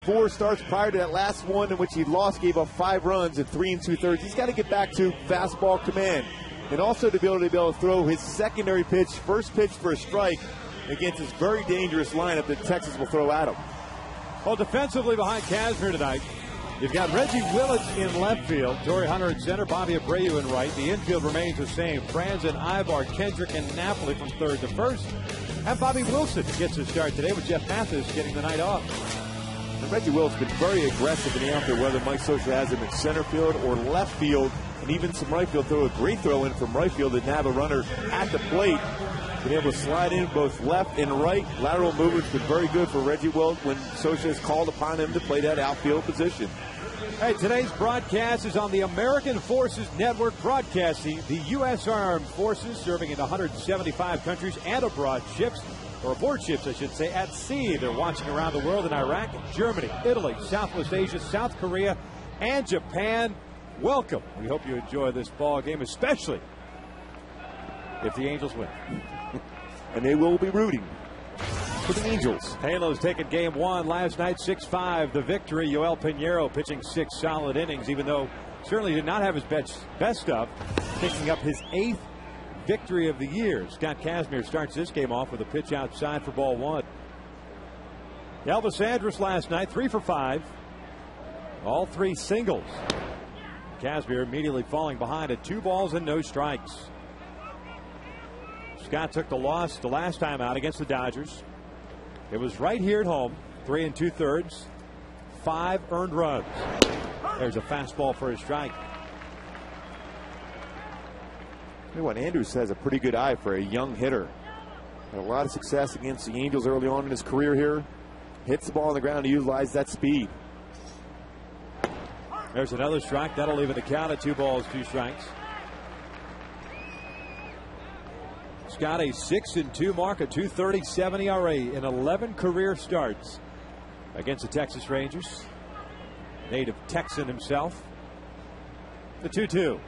4 starts prior to that last one in which he lost, gave up 5 runs in 3 2/3. He's got to get back to fastball command. And also to be able to throw his secondary pitch, first pitch for a strike against this very dangerous lineup that Texas will throw at him. Well, defensively behind Kazmir tonight, you've got Reggie Willits in left field, Torrey Hunter in center, Bobby Abreu in right. The infield remains the same. Franzen, Ibar, Kendrick, and Napoli from third to first. And Bobby Wilson gets his start today with Jeff Mathis getting the night off. And Reggie Willits has been very aggressive in the outfield, whether Mike Scioscia has him in center field or left field, and even some right field. Throw a great throw in from right field and have a runner at the plate. Been able to slide in both left and right. Lateral movement's been very good for Reggie Willits when Scioscia has called upon him to play that outfield position. All right, today's broadcast is on the American Forces Network, broadcasting the U.S. Armed Forces serving in 175 countries and aboard ships, I should say, at sea. They're watching around the world in Iraq, Germany, Italy, Southwest Asia, South Korea, and Japan. Welcome. We hope you enjoy this ball game, especially if the Angels win. And they will be rooting for the Angels. Halos taking game 1 last night, 6-5. The victory. Yoel Pinheiro pitching 6 solid innings, even though certainly did not have his best stuff, picking up his 8th victory of the year. Scott Kazmir starts this game off with a pitch outside for ball 1. Elvis Andrus last night, 3 for 5. All 3 singles. Kazmir immediately falling behind at 2 balls and no strikes. Scott took the loss the last time out against the Dodgers. It was right here at home. 3 2/3, 5 earned runs. There's a fastball for a strike. Andrus has a pretty good eye for a young hitter. Had a lot of success against the Angels early on in his career here. Hits the ball on the ground to utilize that speed. There's another strike. That'll even the count at 2 balls, 2 strikes. Scott, a 6-2 mark, a 2.37 ERA in 11 career starts against the Texas Rangers. Native Texan himself. The 2-2.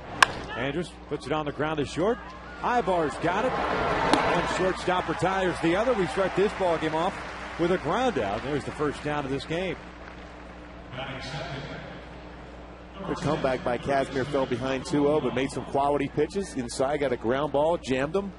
Andrus puts it on the ground to short. Ibar's got it. One shortstop retires the other. We start this ball game off with a ground out. There's the first down of this game. The comeback by Kazmir, fell behind 2-0, but made some quality pitches. Inside, got a ground ball, jammed him.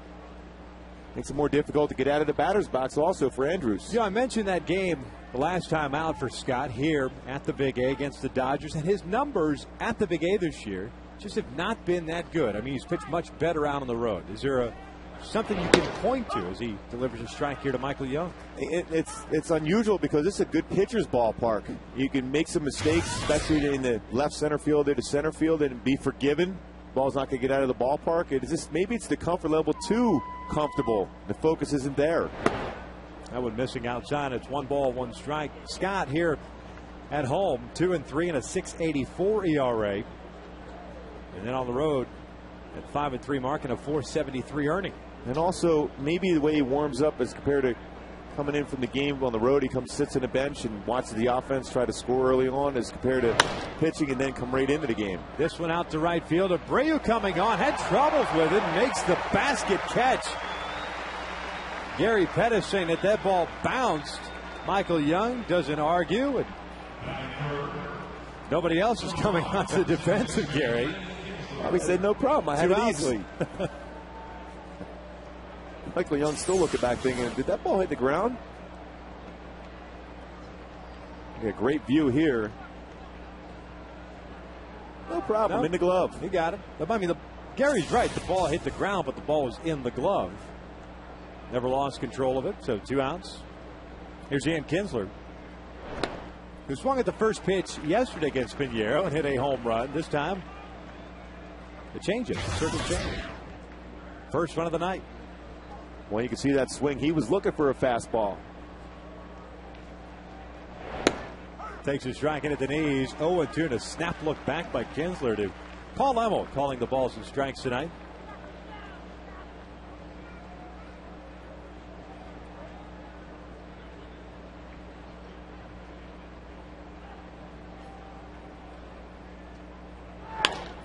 Makes it more difficult to get out of the batter's box also for Andrus. Yeah, I mentioned that game the last time out for Scott here at the Big A against the Dodgers, and his numbers at the Big A this year just have not been that good. I mean, he's pitched much better out on the road. Is there something you can point to as he delivers a strike here to Michael Young? It's unusual because it's a good pitcher's ballpark. You can make some mistakes, especially in the left center field or the center field, and be forgiven. Ball's not going to get out of the ballpark. Maybe it's the comfort level too comfortable. The focus isn't there. That one missing outside. It's 1 ball, 1 strike. Scott here at home, 2-3 and a 6.84 ERA. And then on the road at 5-3 mark and a 4.73 earning. And also maybe the way he warms up as compared to coming in from the game on the road. He sits in the bench and watches the offense try to score early on as compared to pitching and then come right into the game. This one out to right field. Abreu coming on. Had troubles with it. Makes the basket catch. Gary Pettis saying that ball bounced. Michael Young doesn't argue. And nobody else is coming onto the defense of Gary. Probably said no problem. I had it easily. Michael Young still looking back thinking, did that ball hit the ground? Yeah, great view here. No problem. No, in the glove. He got it. I mean, Gary's right. The ball hit the ground, but the ball was in the glove. Never lost control of it, so 2 outs. Here's Ian Kinsler, who swung at the first pitch yesterday against Pinheiro and hit a home run. This time, the changeup, circle change. First run of the night. Well, you can see that swing. He was looking for a fastball. Takes a strike in at the knees. 0-2 and a snap look back by Kinsler to Paul Emmel calling the balls and strikes tonight.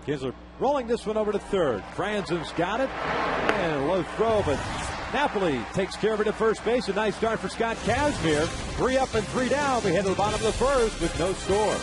Kinsler rolling this one over to third. Franzen's got it. And a low throw, but Napoli takes care of it at first base. A nice start for Scott Kazmir. 3 up and 3 down. We head to the bottom of the first with no score.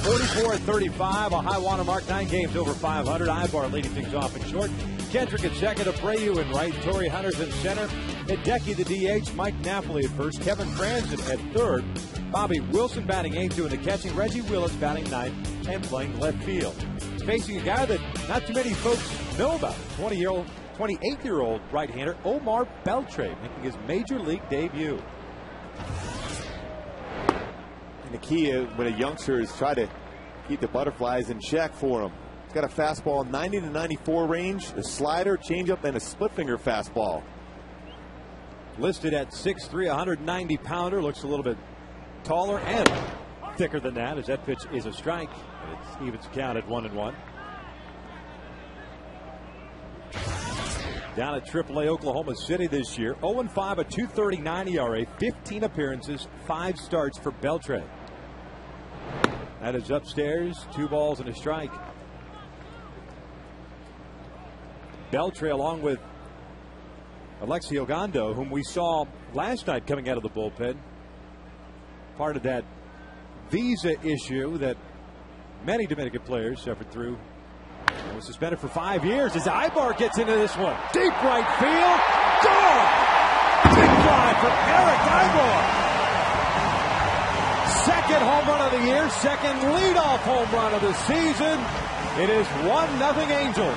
.44-35, a high water mark, 9 games over 500. Ibar leading things off in short. Kendrick at second, Abreu in right, Torrey Hunter's in center. Hideki the DH, Mike Napoli at first, Kevin Franzen at third, Bobby Wilson batting 8th doing the catching, Reggie Willis batting 9th and playing left field. Facing a guy that not too many folks know about, 28-year-old right-hander Omar Beltre making his major league debut. And the key when a youngster is try to keep the butterflies in check for him. He's got a fastball 90 to 94 range, a slider, changeup, and a split finger fastball. Listed at 6'3", 190-pounder. Looks a little bit taller and thicker than that, as that pitch is a strike. And it evens count at 1-1. Down at AAA Oklahoma City this year, 0-5, a .239 ERA, 15 appearances, 5 starts for Beltre. That is upstairs, 2 balls and a strike. Beltre, along with Alexi Ogando, whom we saw last night coming out of the bullpen, part of that visa issue that many Dominican players suffered through. And was suspended for 5 years as Ibar gets into this one. Deep right field. Gone! Big drive for Eric Ibar. Second home run of the year, second leadoff home run of the season. It is 1-0 Angels.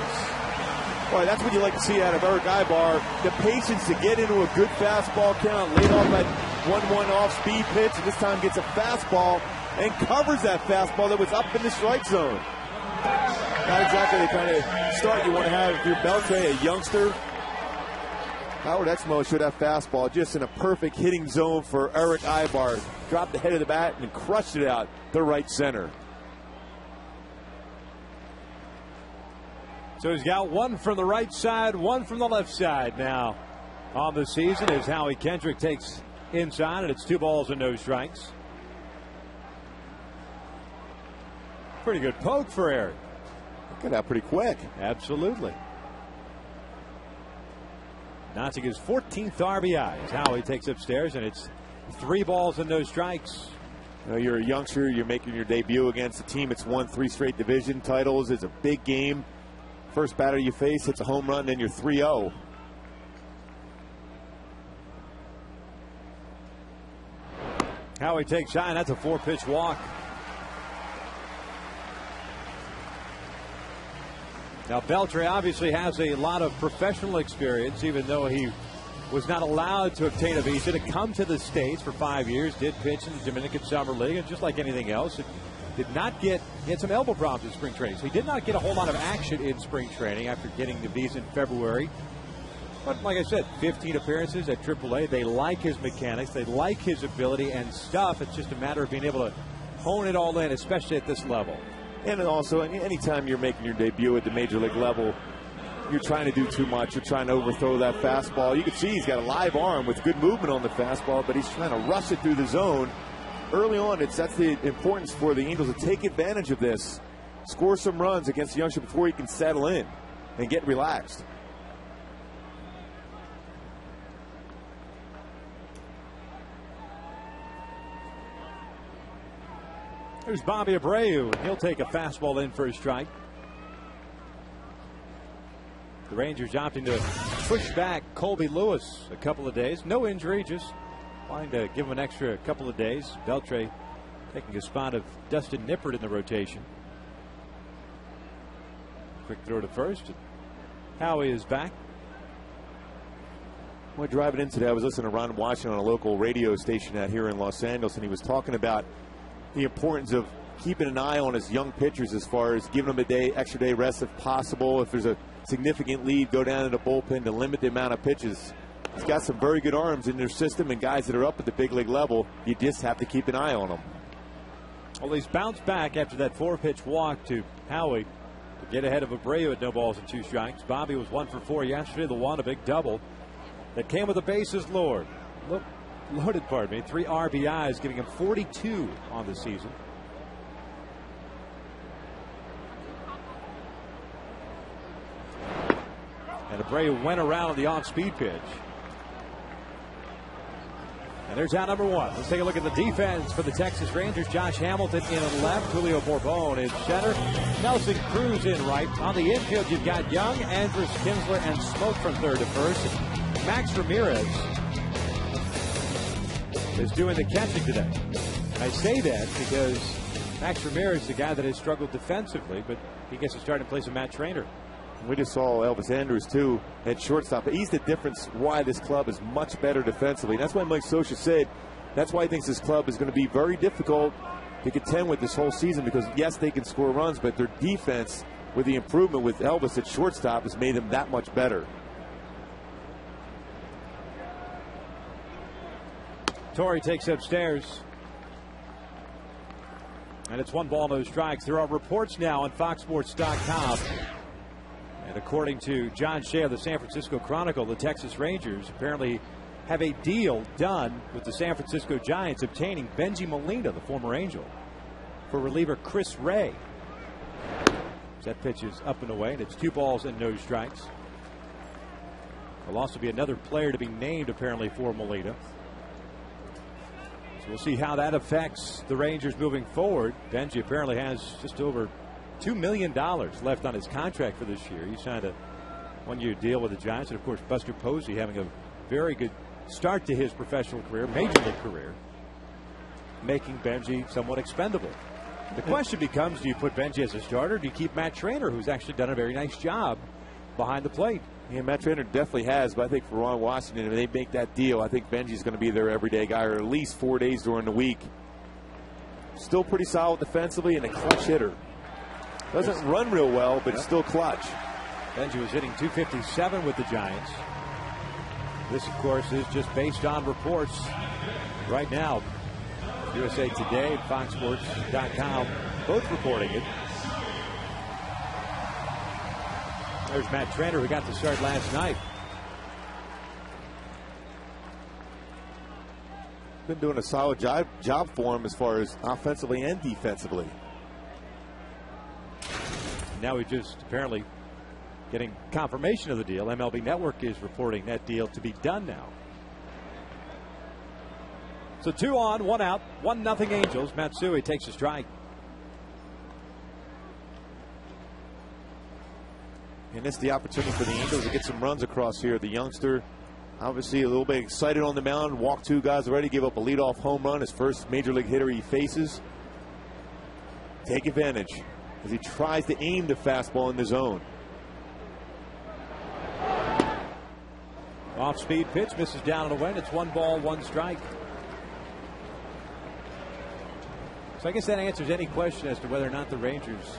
Boy, that's what you like to see out of Eric Ibar. The patience to get into a good fastball count, laid off that 1-1 off-speed pitch, and this time gets a fastball and covers that fastball that was up in the strike zone. Not exactly the kind of start you want to have if you're Beltre, a youngster. Howard Exmo should have fastball just in a perfect hitting zone for Eric Ibar. Dropped the head of the bat and crushed it out to right center. So he's got one from the right side, one from the left side now on the season as Howie Kendrick takes inside, and it's 2 balls and no strikes. Pretty good poke for Eric. Got out pretty quick. Absolutely. Notching his 14th RBI as Howie takes upstairs, and it's 3 balls and no strikes. You know, you're a youngster, you're making your debut against a team that's won 3 straight division titles. It's a big game. First batter you face hits a home run, then you're 3-0. Howie takes shine. That's a 4-pitch walk. Now, Beltre obviously has a lot of professional experience, even though he was not allowed to obtain a visa to come to the States for 5 years, did pitch in the Dominican Summer League, and just like anything else, he had some elbow problems in spring training, so he did not get a whole lot of action in spring training after getting the visa in February. But like I said, 15 appearances at AAA. They like his mechanics. They like his ability and stuff. It's just a matter of being able to hone it all in, especially at this level. And also, anytime you're making your debut at the major league level, you're trying to do too much. You're trying to overthrow that fastball. You can see he's got a live arm with good movement on the fastball, but he's trying to rush it through the zone. Early on, that's the importance for the Angels to take advantage of this, score some runs against the youngster before he can settle in and get relaxed. There's Bobby Abreu. He'll take a fastball in for a strike. The Rangers opting to push back Colby Lewis a couple of days. No injury, just wanting to give him an extra couple of days. Beltre taking a spot of Dustin Nippert in the rotation. Quick throw to first. Howie is back. When driving in today, I was listening to Ron Washington on a local radio station out here in Los Angeles, and he was talking about the importance of keeping an eye on his young pitchers as far as giving them extra day rest if possible. If there's a significant lead, go down to the bullpen to limit the amount of pitches. He's got some very good arms in their system, and guys that are up at the big league level, you just have to keep an eye on them. Well, he's bounced back after that 4-pitch walk to Howie to get ahead of Abreu at 0 2 strikes. Bobby was 1 for 4 yesterday. The one, a big double that came with the bases loaded. 3 RBIs, giving him 42 on the season. And Abreu went around on the off-speed pitch. And there's out number 1. Let's take a look at the defense for the Texas Rangers. Josh Hamilton in at left. Julio Bourbon in center. Nelson Cruz in right. On the infield, you've got Young, Andrus Kinsler, and Smoke from third to first. Max Ramirez is doing the catching today. I say that because Max Ramirez is the guy that has struggled defensively, but he gets to start in place of Matt Trainer. We just saw Elvis Andrus, too, at shortstop. But he's the difference why this club is much better defensively. That's why Mike Scioscia said that's why he thinks this club is going to be very difficult to contend with this whole season, because, yes, they can score runs, but their defense, with the improvement with Elvis at shortstop, has made them that much better. Torrey takes upstairs. And it's 1 ball, no strikes. There are reports now on FoxSports.com. And according to John Shea of the San Francisco Chronicle, the Texas Rangers apparently have a deal done with the San Francisco Giants, obtaining Bengie Molina, the former Angel, for reliever Chris Ray. That pitch is up and away, and it's 2 balls and no strikes. There'll also be another player to be named apparently for Molina. We'll see how that affects the Rangers moving forward. Bengie apparently has just over $2 million left on his contract for this year. He signed a 1-year deal with the Giants. And, of course, Buster Posey having a very good start to his professional career, major league career, making Bengie somewhat expendable. The question becomes, do you put Bengie as a starter, or do you keep Matt Trainer, who's actually done a very nice job behind the plate? Yeah, Matt Trainer definitely has, but I think for Ron Washington, if they make that deal, I think Bengie's going to be their everyday guy, or at least 4 days during the week. Still pretty solid defensively and a clutch hitter. Doesn't run real well, but still clutch. Bengie was hitting .257 with the Giants. This, of course, is just based on reports right now. USA Today and FoxSports.com both reporting it. There's Matt Trainer, who got the start last night. Been doing a solid job for him as far as offensively and defensively. Now we're just apparently getting confirmation of the deal. MLB Network is reporting that deal to be done now. So 2 on, 1 out, 1-0 Angels. Matsui takes a strike. And it's the opportunity for the Angels to get some runs across here. The youngster, obviously a little bit excited on the mound. Walked 2 guys already. Give up a leadoff home run. His first major league hitter he faces. Take advantage as he tries to aim the fastball in the zone. Off-speed pitch, misses down and away. It's 1 ball, 1 strike. So I guess that answers any question as to whether or not the Rangers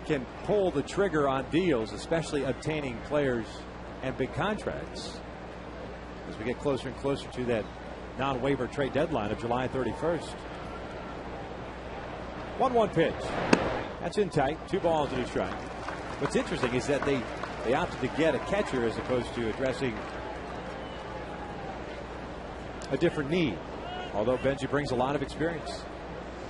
can pull the trigger on deals, especially obtaining players and big contracts, as we get closer and closer to that non-waiver trade deadline of July 31st. 1-1 pitch. That's in tight. 2 balls and a strike. What's interesting is that they opted to get a catcher as opposed to addressing a different need, although Benji brings a lot of experience.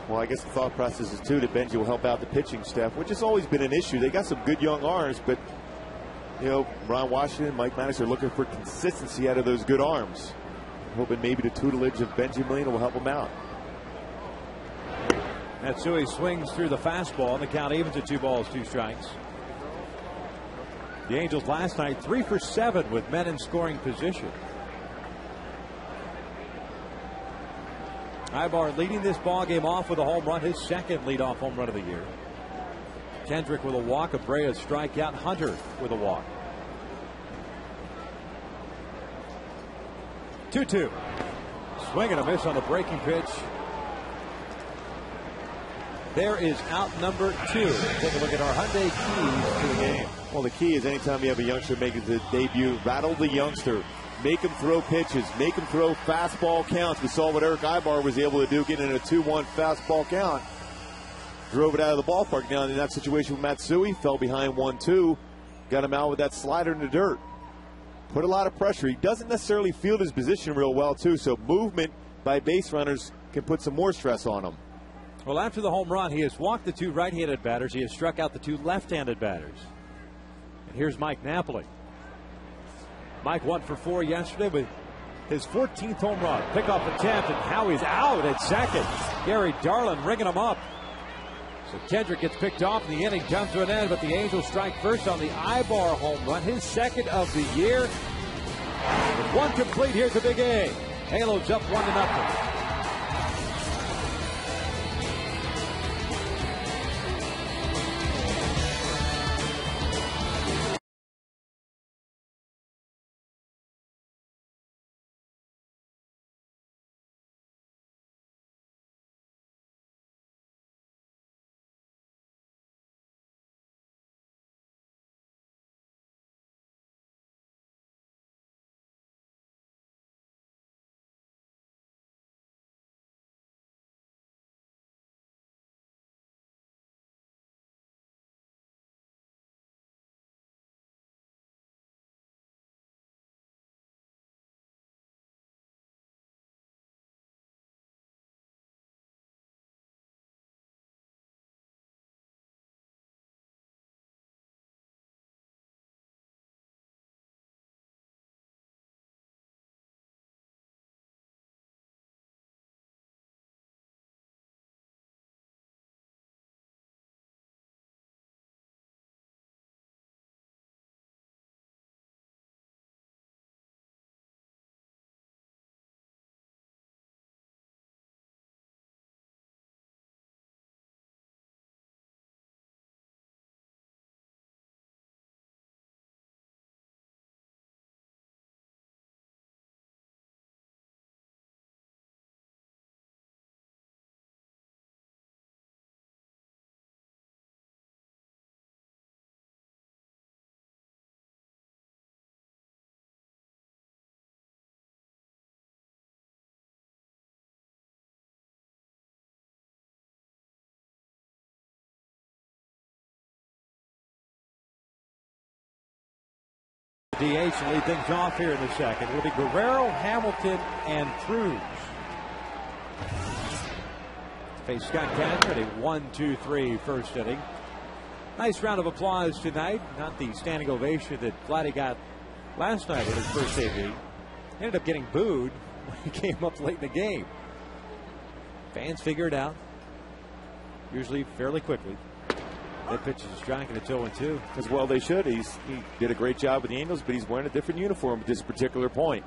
Well, I guess the thought process is, too, that Benji will help out the pitching staff, which has always been an issue. They got some good young arms, but, you know, Ron Washington, Mike Maddox are looking for consistency out of those good arms. Hoping maybe the tutelage of Benji Molina will help them out. Matsui swings through the fastball, and the count evens at 2 balls, 2 strikes. The Angels last night 3 for 7 with men in scoring position. Ibar leading this ball game off with a home run, his 2nd leadoff home run of the year. Kendrick with a walk, Abreu strikeout, Hunter with a walk. 2-2. Swing and a miss on the breaking pitch. There is out number 2. Take a look at our Hyundai keys to the game. Well, the key is anytime you have a youngster make his debut, rattle the youngster. Make him throw pitches. Make him throw fastball counts. We saw what Eric Ibar was able to do, getting in a 2-1 fastball count. Drove it out of the ballpark. Now in that situation with Matsui, fell behind 1-2. Got him out with that slider in the dirt. Put a lot of pressure. He doesn't necessarily field his position real well, too, so movement by base runners can put some more stress on him. Well, after the home run, he has walked the 2 right-handed batters. He has struck out the 2 left-handed batters. And here's Mike Napoli. Mike 1 for 4 yesterday with his 14th home run. Pickoff attempt, and Howie's out at second. Gary Darlin ringing him up. So Kendrick gets picked off, and the inning comes to an end, but the Angels strike first on the Ibar home run, his 2nd of the year. With 1 complete here at the Big A. Halos up 1-0. DH to lead things off here in the 2nd. It'll be Guerrero, Hamilton, and Cruz. Face Scott Kazner, a 1-2-3 first inning. Nice round of applause tonight. Not the standing ovation that Vladdy got last night in his first debut. Ended up getting booed when he came up late in the game. Fans figure it out, usually fairly quickly. That pitch is a strike, and it's 0-2. As well they should. He did a great job with the Angels, but he's wearing a different uniform at this particular point.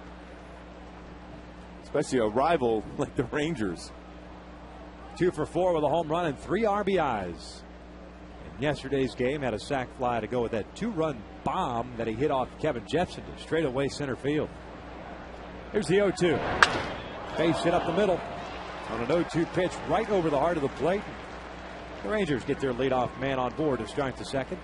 Especially a rival like the Rangers. 2 for 4 with a home run and 3 RBIs. And yesterday's game. Had a sac fly to go with that 2-run bomb that he hit off Kevin Jepson to straightaway center field. Here's the 0-2. Base hit up the middle on an 0-2 pitch right over the heart of the plate. The Rangers get their leadoff man on board to start the second.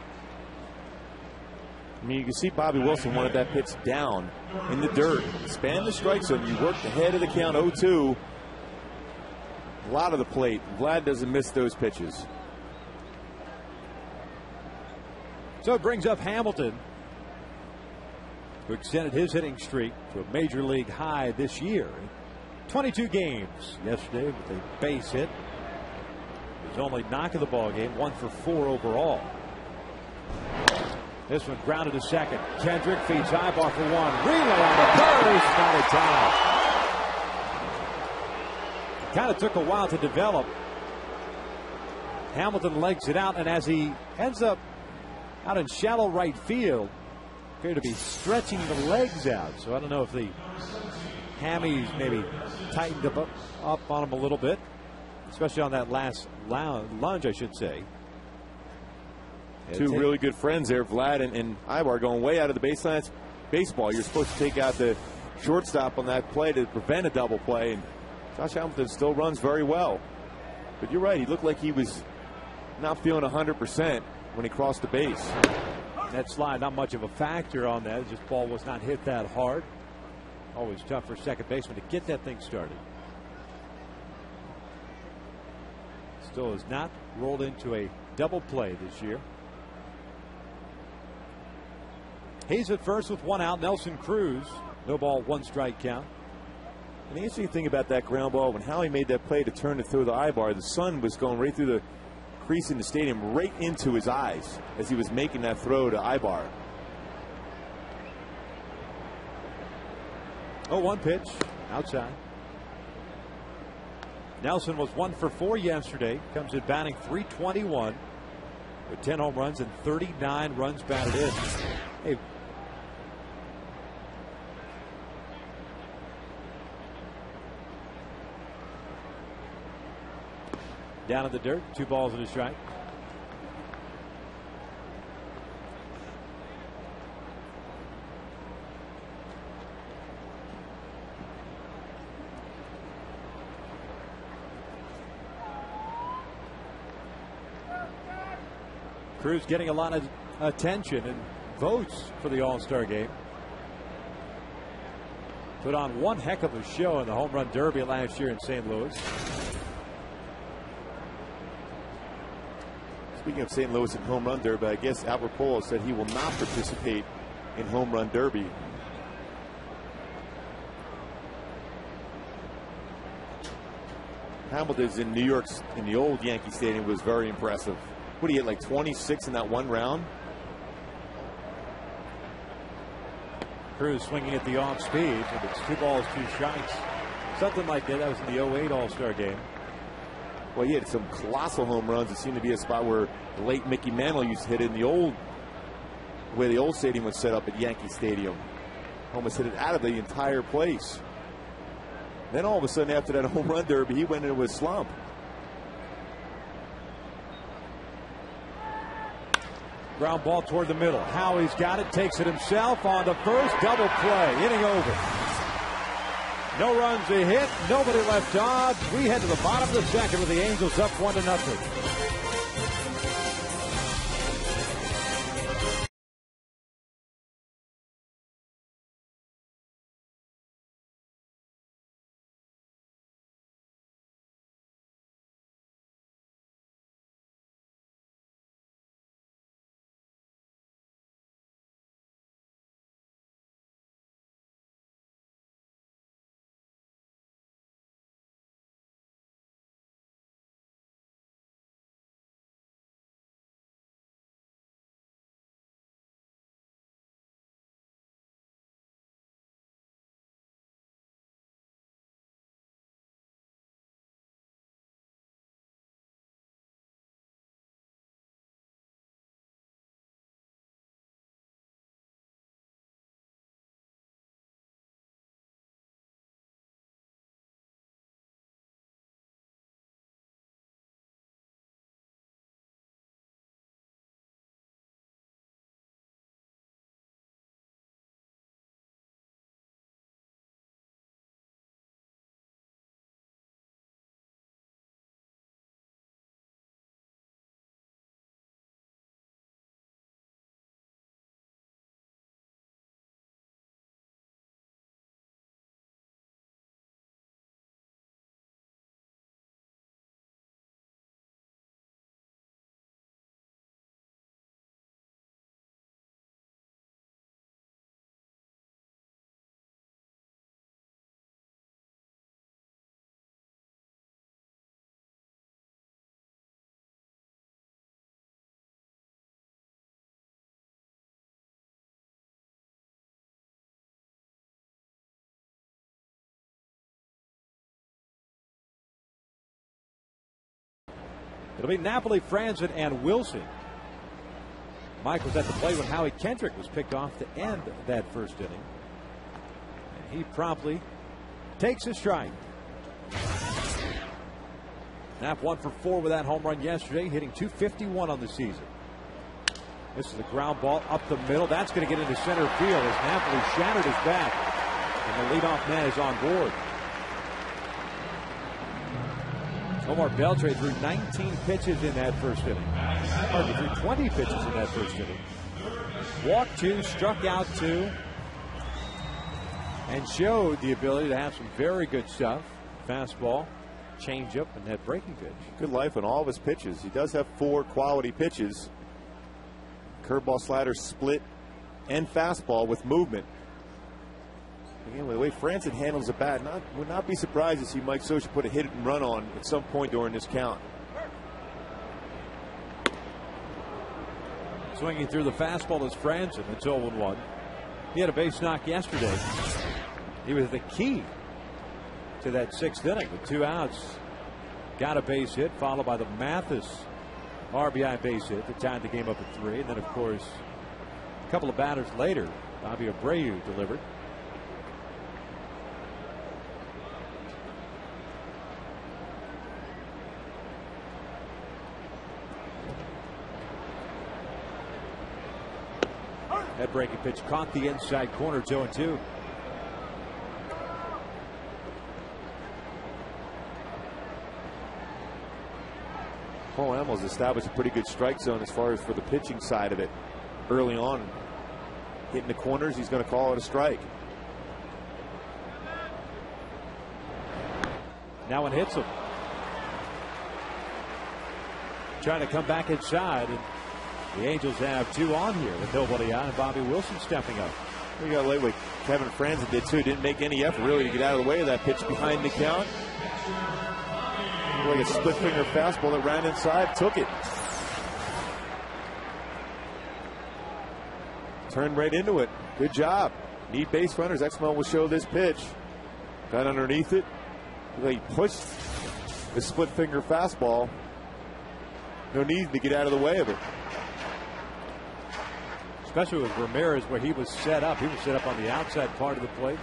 I mean, you can see Bobby Wilson wanted that pitch down in the dirt. Span the strike zone. You work the head of the count, 0-2. A lot of the plate. Vlad doesn't miss those pitches. So it brings up Hamilton, who extended his hitting streak to a major league high this year. 22 games yesterday with a base hit. His only knock of the ball game, 1 for 4 overall. This one grounded to second. Kendrick feeds Ibar for 1. Relay on the first, not in time. Kind of took a while to develop. Hamilton legs it out, and as he ends up out in shallow right field, appear to be stretching the legs out. So I don't know if the hammies maybe tightened up on him a little bit, especially on that last lunge, I should say. Two really good friends there, Vlad and Ibar, going way out of the baseline. It's baseball. You're supposed to take out the shortstop on that play to prevent a double play. And Josh Hamilton still runs very well. But you're right. He looked like he was not feeling 100% when he crossed the base. That slide, not much of a factor on that. Just ball was not hit that hard. Always tough for second baseman to get that thing started. Still has not rolled into a double play this year. He's at first with 1 out. Nelson Cruz, no ball, 1 strike count. And the interesting thing about that ground ball, when Howie made that play to turn it through the Ibar, the sun was going right through the crease in the stadium, right into his eyes as he was making that throw to Ibar. 0-1 pitch outside. Nelson was 1 for 4 yesterday. Comes in batting .321 with 10 home runs and 39 runs batted in. Hey, down in the dirt, 2 balls and a strike. Cruz getting a lot of attention and votes for the All-Star game. Put on one heck of a show in the home run derby last year in St. Louis. Speaking of St. Louis and home run derby, I guess Albert Pujols said he will not participate in home run derby. Hamilton's in New York in the old Yankee Stadium was very impressive. What do you get, like 26 in that one round? Cruz swinging at the off speed, and it's 2 balls, 2 strikes. Something like that. That was in the 08 All-Star game. Well, he had some colossal home runs. It seemed to be a spot where the late Mickey Mantle used to hit it in the way the old stadium was set up at Yankee Stadium. Almost hit it out of the entire place. Then all of a sudden, after that home run derby, he went into a slump. Ground ball toward the middle. Howie's got it, takes it himself on the first, double play, inning over. No runs a hit, nobody left on. We head to the bottom of the second with the Angels up 1-0. It'll be Napoli, Franzen, and Wilson. Mike was at the plate when Howie Kendrick was picked off to end that first inning. And he promptly takes a strike. Knapp 1 for 4 with that home run yesterday, hitting .251 on the season. This is a ground ball up the middle. That's going to get into center field as Napoli shattered his back. And the leadoff man is on board. Omar Beltre threw 19 pitches in that first inning. Or he threw 20 pitches in that first inning. Walked 2, struck out 2, and showed the ability to have some very good stuff. Fastball, changeup, and that breaking pitch. Good life on all of his pitches. He does have 4 quality pitches. Curveball, slider, split, and fastball with movement. Again, with the way Franzen handles the bat, would not be surprised to see Mike Scioscia put a hit and run on at some point during this count. Swinging through the fastball is Franzen. It's 0-1. He had a base knock yesterday. He was the key to that 6th inning with 2 outs. Got a base hit, followed by the Mathis RBI base hit that tied the game up at 3. And then, of course, a couple of batters later, Bobby Abreu delivered. That breaking pitch caught the inside corner. 0-2. Paul Hamels established a pretty good strike zone as far as for the pitching side of it early on. Hitting the corners, he's going to call it a strike. Now one hits him. Trying to come back inside. And the Angels have 2 on here with nobody on, and Bobby Wilson stepping up. We got late what Kevin Franzen did too. Didn't make any effort really to get out of the way of that pitch behind the count. Like a split finger fastball that ran inside, took it. Turned right into it. Good job. Need base runners. Exmo will show this pitch. Got underneath it. He pushed the split finger fastball. No need to get out of the way of it. Especially with Ramirez where he was set up. He was set up on the outside part of the plate.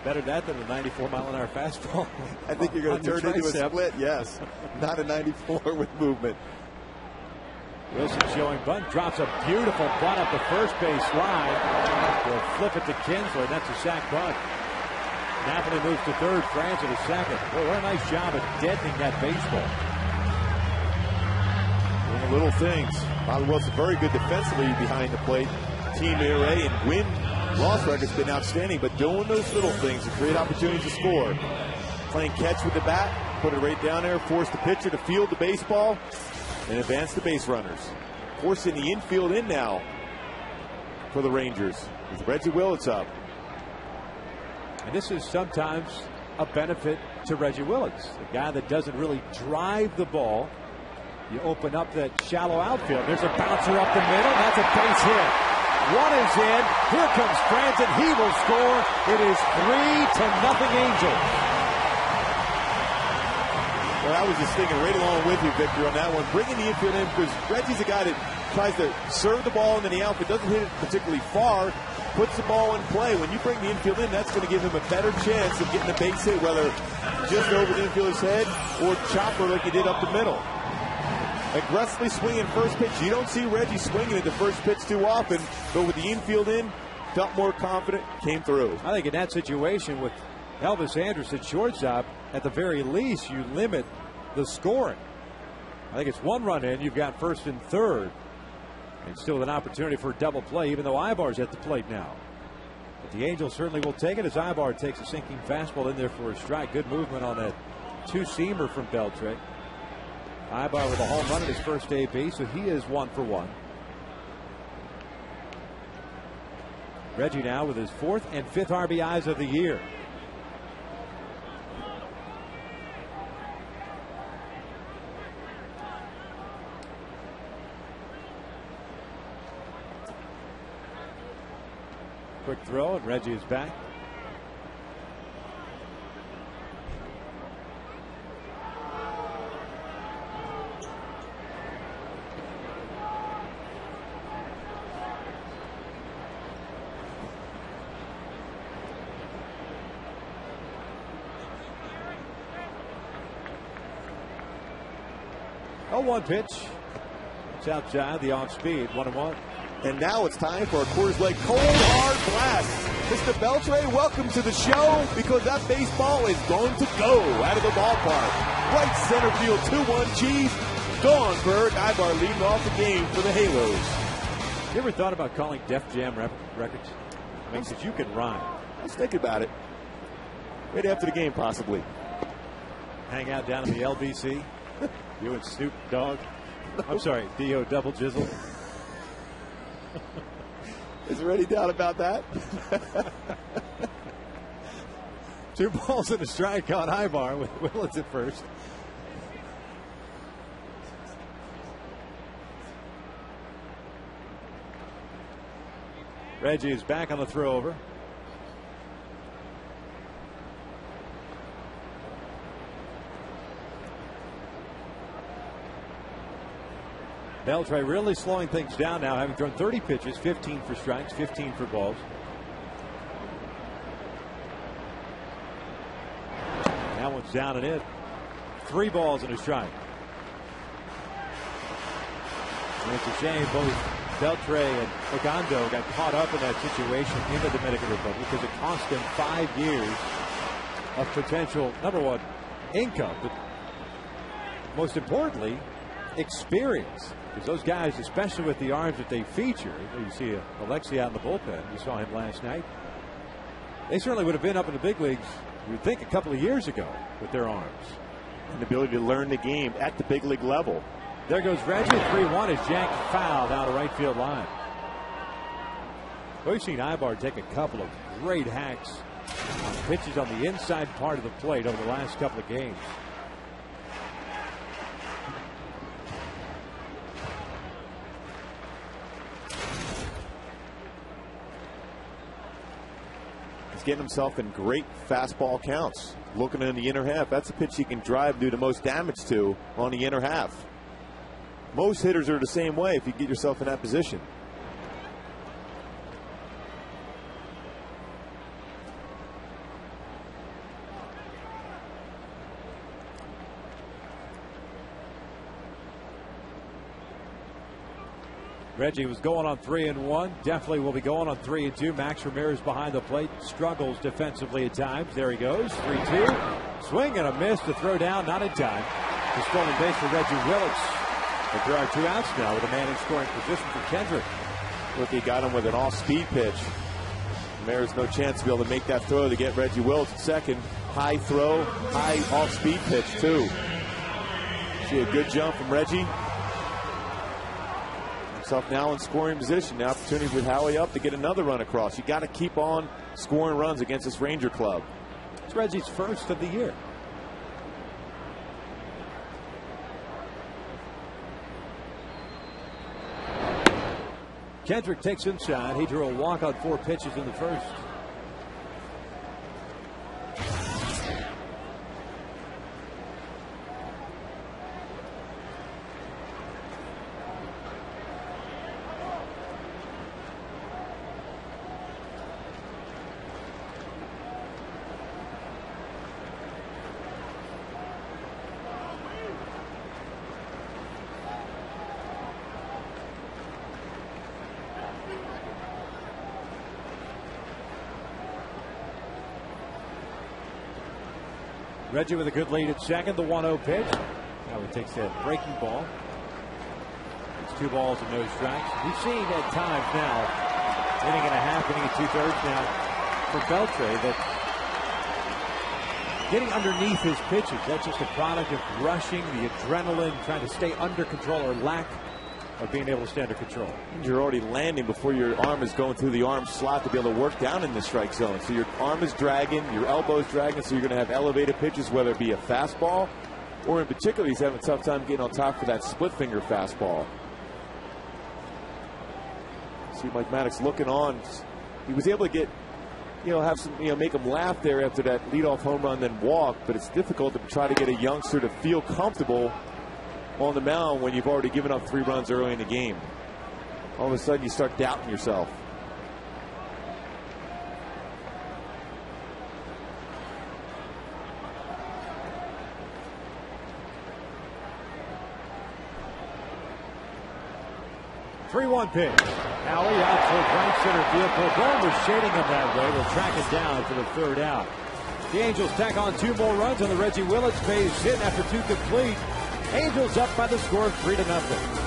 Better that than a 94-mile-an-hour fastball. I think you're going to turn into a split, yes. Not a 94 with movement. Wilson showing bunt, drops a beautiful bunt up the first base line. Will flip it to Kinsler, and that's a sac bunt. Napoli moves to third, Franzen to second. Boy, what a nice job of deadening that baseball. Doing the little things. Bobby Wilson very good defensively behind the plate. Team ERA and win-loss record's been outstanding, but doing those little things to create opportunities to score. Playing catch with the bat, put it right down there, force the pitcher to field the baseball, and advance the base runners. Forcing the infield in now for the Rangers with Reggie Willits up. And this is sometimes a benefit to Reggie Willits, the guy that doesn't really drive the ball. You open up that shallow outfield. There's a bouncer up the middle. That's a base hit. One is in. Here comes Franzen. He will score. It is 3-0 Angels. Well, I was just thinking right along with you, Victor, on that one. Bringing the infield in because Reggie's a guy that tries to serve the ball into the outfield, doesn't hit it particularly far, puts the ball in play. When you bring the infield in, that's going to give him a better chance of getting a base hit, whether just over the infielder's head or chopper like he did up the middle. Aggressively swinging first pitch. You don't see Reggie swinging at the first pitch too often, but with the infield in, felt more confident, came through. I think in that situation with Elvis Andrus at shortstop, at the very least, you limit the scoring. I think it's 1 run in. You've got first and third, and still with an opportunity for a double play, even though Ibar's at the plate now. But the Angels certainly will take it as Ibar takes a sinking fastball in there for a strike. Good movement on that 2-seamer from Beltre. Ibar with a home run at his first AB, so he is 1 for 1. Reggie now with his 4th and 5th RBIs of the year. Quick throw, and Reggie is back. 0-1 pitch. It's outside the off speed. 1-1. And now it's time for a Coors Light Cold Hard Blast. Mr. Beltre, welcome to the show, because that baseball is going to go out of the ballpark. Right center field, 2-1 Chiefs. Gone, Bird. Ibar leading off the game for the Halos. You ever thought about calling Def Jam records? I mean, because you can rhyme. Let's think about it. Right after the game, possibly. Hang out down in the LBC. You and Snoop Dogg. I'm sorry, D.O. Double Jizzle. Is there any doubt about that? 2 balls and a strike on Ibar with Willits at first. Reggie is back on the throw over. Beltre really slowing things down now, having thrown 30 pitches, 15 for strikes, 15 for balls. That one's down and in. 3 balls and a strike. And it's a shame both Beltre and Ogando got caught up in that situation in the Dominican Republic, because it cost them 5 years of potential, number one, income, but most importantly, experience. Because those guys, especially with the arms that they feature, you see Alexi out in the bullpen, you saw him last night, they certainly would have been up in the big leagues, you would think, a couple of years ago with their arms. And the ability to learn the game at the big league level. There goes Reggie. 3-1 is jacked foul down the right field line. We've seen Ibar take a couple of great hacks on pitches on the inside part of the plate over the last couple of games. He's getting himself in great fastball counts. Looking in the inner half, that's a pitch he can drive, do the most damage to on the inner half. Most hitters are the same way if you get yourself in that position. Reggie was going on 3-1. Definitely will be going on 3-2. Max Ramirez behind the plate, struggles defensively at times. There he goes. 3-2. Swing and a miss to throw down, not in time. The stolen base for Reggie Willits. But there are 2 outs now with a man in scoring position for Kendrick. Look, he got him with an off-speed pitch. Ramirez no chance to be able to make that throw to get Reggie Willits at second. High throw, high off-speed pitch too. See a good jump from Reggie. Himself now in scoring position. The opportunity with Howie up to get another run across. You got to keep on scoring runs against this Ranger club. It's Reggie's first of the year. Kendrick takes inside. He drew a walk on 4 pitches in the first. Reggie with a good lead at second. The 1-0 pitch. Now he takes that breaking ball. It's 2 balls and no strikes. We've seen at times now, inning and a half, inning and 2/3 now for Beltre, that getting underneath his pitches, that's just a product of rushing, the adrenaline, trying to stay under control, or lack of being able to stay under control. You're already landing before your arm is going through the arm slot to be able to work down in the strike zone. So your arm is dragging, your elbow is dragging, so you're going to have elevated pitches, whether it be a fastball, or in particular, he's having a tough time getting on top for that split finger fastball. See Mike Maddox looking on. He was able to get, have some, make him laugh there after that leadoff home run, then walk, but it's difficult to try to get a youngster to feel comfortable on the mound when you've already given up 3 runs early in the game. All of a sudden you start doubting yourself. 3-1 pitch. Howie out towards right center field. Cordon was shading him that way. Will track it down for the third out. The Angels tack on 2 more runs on the Reggie Willits base hit after 2 complete. Angels up by the score of 3-0.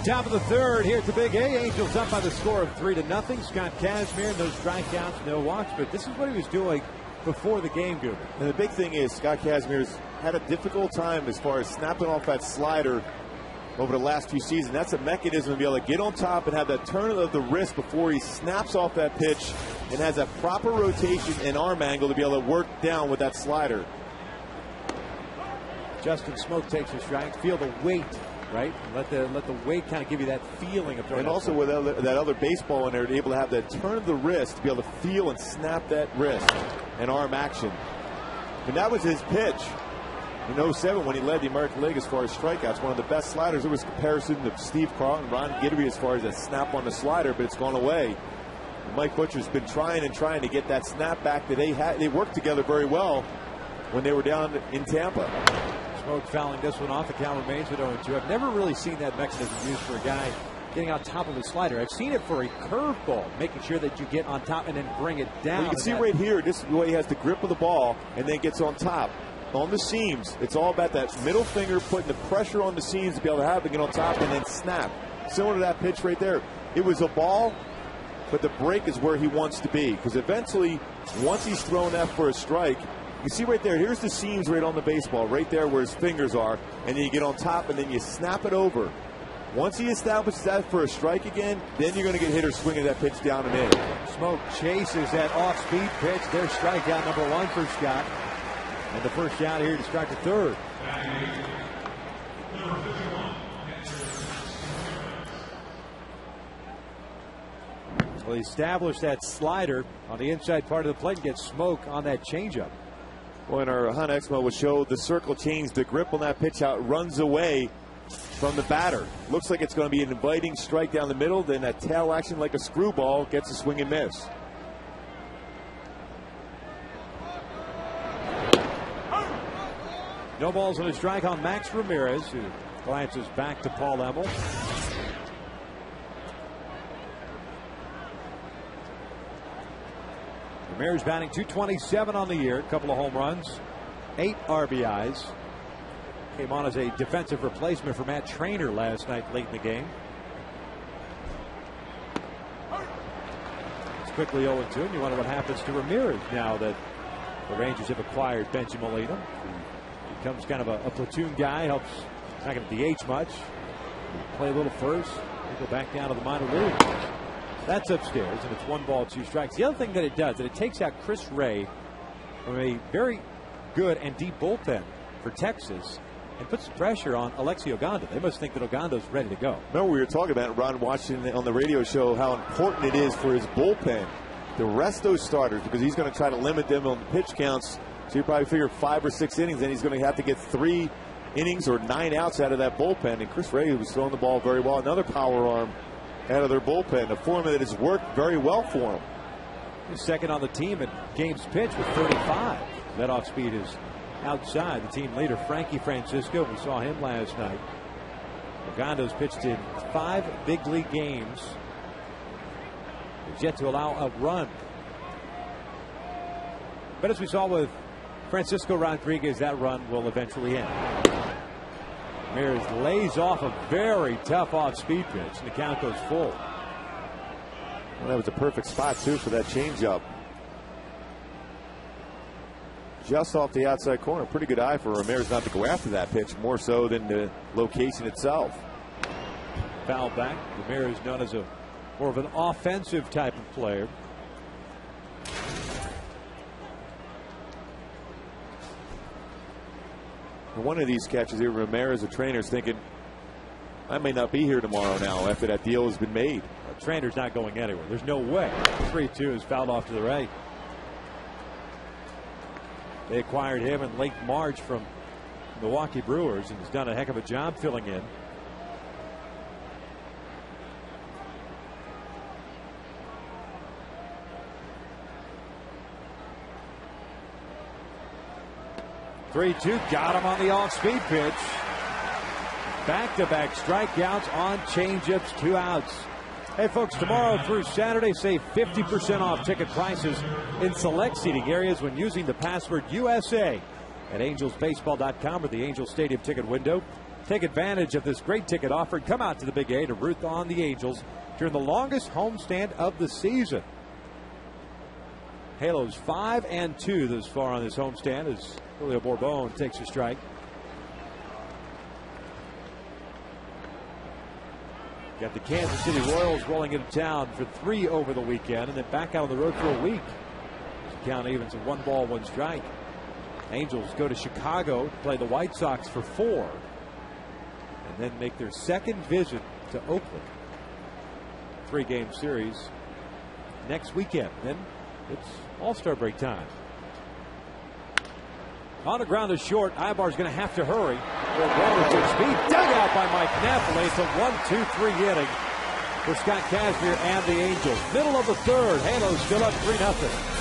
Top of the third here at the Big A. Angels up by the score of 3-0. Scott Kazmir, no strikeouts, no walks, but this is what he was doing before the game, Goober. And the big thing is Scott Kazmir's had a difficult time as far as snapping off that slider over the last 2 seasons. That's a mechanism to be able to get on top and have that turn of the wrist before he snaps off that pitch and has a proper rotation and arm angle to be able to work down with that slider. Justin Smoak takes a strike. Feel the weight, right? Let the weight kind of give you that feeling of throwing. And also with that other baseball in there, to be able to have that turn of the wrist to be able to feel and snap that wrist and arm action. And that was his pitch in 07 when he led the American League as far as strikeouts. One of the best sliders. There was comparison to Steve Carlton, Ron Gidry as far as a snap on the slider, but it's gone away. And Mike Butcher's been trying to get that snap back that they had. They worked together very well when they were down in Tampa. Smoak fouling this one off. The count remains at 0-2. I've never really seen that mechanism used for a guy getting on top of a slider. I've seen it for a curveball, making sure that you get on top and then bring it down. Well, you can see right here, this is the way he has the grip of the ball and then gets on top. On the seams, it's all about that middle finger putting the pressure on the seams to be able to have it get on top and then snap. Similar to that pitch right there. It was a ball, but the break is where he wants to be, because eventually, once he's thrown that for a strike, you see right there, here's the seams right on the baseball, right there where his fingers are, and then you get on top and then you snap it over. Once he establishes that for a strike again, then you're going to get hitters swinging that pitch down and in. Smoak chases that off-speed pitch. There's strikeout number 1 for Scott. And the first out here to start the third. Well, he established that slider on the inside part of the plate and gets Smoak on that changeup. Well, in our Hunt Expo will show the circle change, the grip on that pitch out runs away from the batter. Looks like it's going to be an inviting strike down the middle, then that tail action like a screwball gets a swing and miss. No balls on a strike on Max Ramirez, who glances back to Paul Emmel. Ramirez batting .227 on the year, a couple of home runs, 8 RBIs. Came on as a defensive replacement for Matt Trainer last night late in the game. It's quickly 0-2, and you wonder what happens to Ramirez now that the Rangers have acquired Benji Molina. He becomes kind of a platoon guy, helps, not going to DH much. Play a little first, go back down to the minor league. That's upstairs, and it's 1 ball, 2 strikes. The other thing that it does, that it takes out Chris Ray from a very good and deep bullpen for Texas and put some pressure on Alexi Ogando. They must think that Ogando's ready to go. Remember, we were talking about Ron watching on the radio show how important it is for his bullpen to rest those starters, because he's going to try to limit them on the pitch counts. So you probably figure 5 or 6 innings, and he's going to have to get 3 innings or 9 outs out of that bullpen. And Chris Ray, was throwing the ball very well, another power arm out of their bullpen, a formula that has worked very well for him. He's second on the team in games pitched with 35. That off speed is outside. The team leader, Frankie Francisco, we saw him last night. Ogando's pitched in 5 big league games. He's yet to allow a run. But as we saw with Francisco Rodriguez, that run will eventually end. Ramirez lays off a very tough off-speed pitch, and the count goes full. Well, that was a perfect spot, too, for that changeup. Just off the outside corner. Pretty good eye for Ramirez not to go after that pitch, more so than the location itself. Foul back. Ramirez known as more of an offensive type of player. One of these catches here, Ramirez, a trainer, is thinking, I may not be here tomorrow now after that deal has been made. The trainer's not going anywhere. There's no way. 3-2 is fouled off to the right. They acquired him in late March from Milwaukee Brewers, and he's done a heck of a job filling in. Got him on the off-speed pitch. Back-to-back strikeouts on changeups, 2 outs. Hey, folks, tomorrow through Saturday, save 50% off ticket prices in select seating areas when using the password USA at angelsbaseball.com or the Angels Stadium ticket window. Take advantage of this great ticket offer and come out to the Big A to root on the Angels during the longest homestand of the season. Halos 5-2 thus far on this homestand as Julio Bourbon takes a strike. Got the Kansas City Royals rolling into town for 3 over the weekend, and then back out on the road for a week. The count evens at 1 ball, 1 strike. Angels go to Chicago to play the White Sox for 4, and then make their second visit to Oakland. 3-game series next weekend. Then it's All-Star break time. On the ground is short. Ibar's going to have to hurry. Speed dug out by Mike Napoli. It's a 1-2-3 inning for Scott Kazmir and the Angels. Middle of the third. Halos still up 3-0.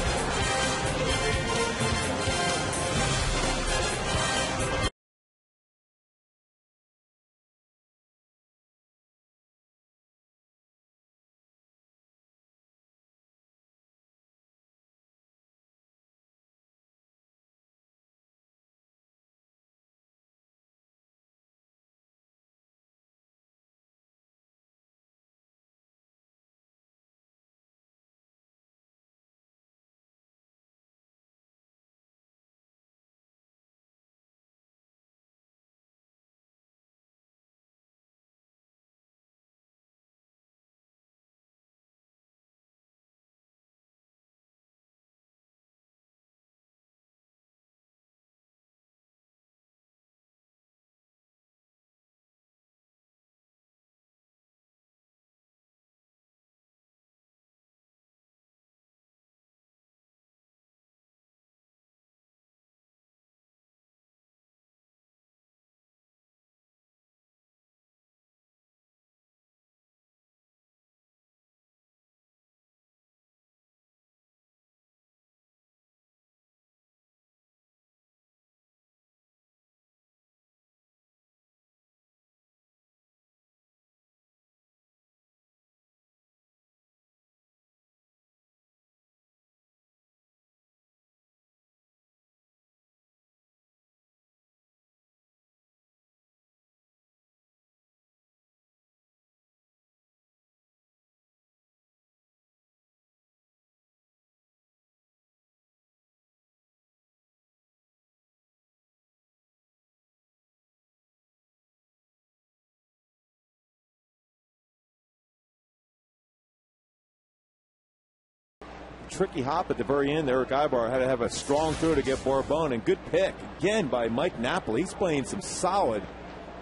tricky hop at the very end. Eric Ibar had to have a strong throw to get Barbone, and good pick again by Mike Napoli. He's playing some solid